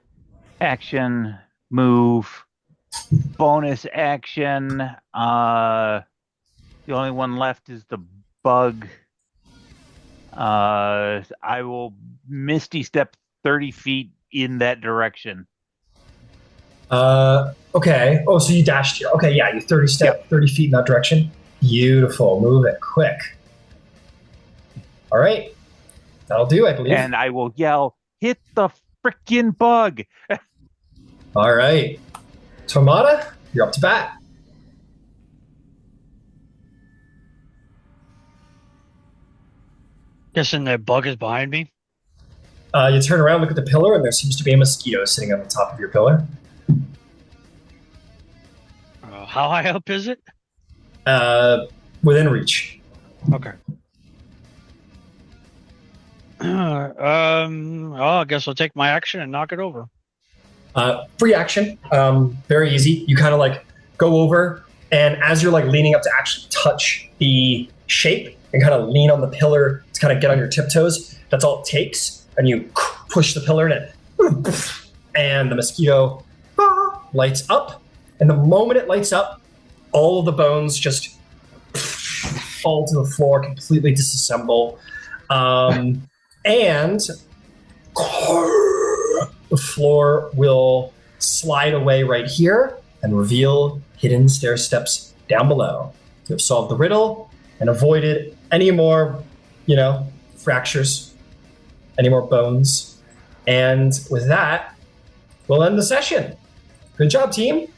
action, move, bonus action. The only one left is the bug. I will Misty Step 30 feet in that direction.
Okay. Oh, so you dashed here. Okay, yeah, you 30 feet in that direction. Beautiful. Move it quick. All right. That'll do, I believe.
And I will yell, hit the frickin' bug.
All right. Tormada, you're up to bat.
Guessing the bug is behind me.
You turn around, look at the pillar, and there seems to be a mosquito sitting on the top of your pillar.
How high up is it?
Within reach.
Okay. I guess I'll take my action and knock it over.
Free action. Very easy. You kind of like go over, and as you're like leaning up to actually touch the shape and kind of lean on the pillar to kind of get on your tiptoes, that's all it takes. And you push the pillar and the mosquito lights up. And the moment it lights up, all of the bones just fall to the floor, completely disassemble. And the floor will slide away right here and reveal hidden stair steps down below. You have solved the riddle and avoided any more, fractures, any more bones. And with that, we'll end the session. Good job, team.